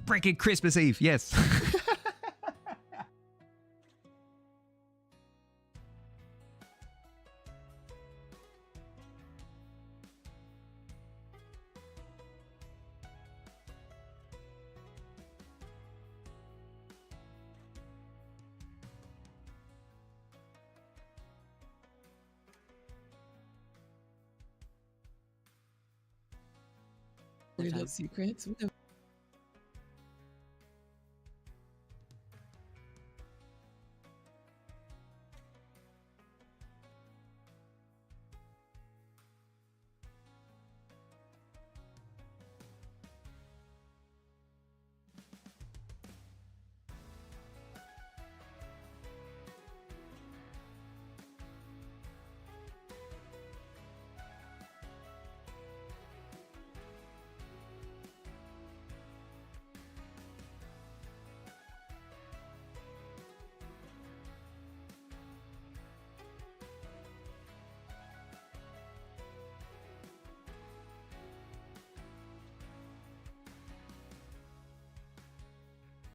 Breaking Christmas Eve, yes.
Those secrets. What the